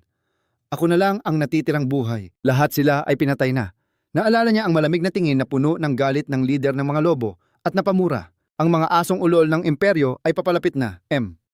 Ako na lang ang natitirang buhay. Lahat sila ay pinatay na. Naalala niya ang malamig na tingin na puno ng galit ng lider ng mga lobo at napamura. Ang mga asong ulol ng imperyo ay papalapit na.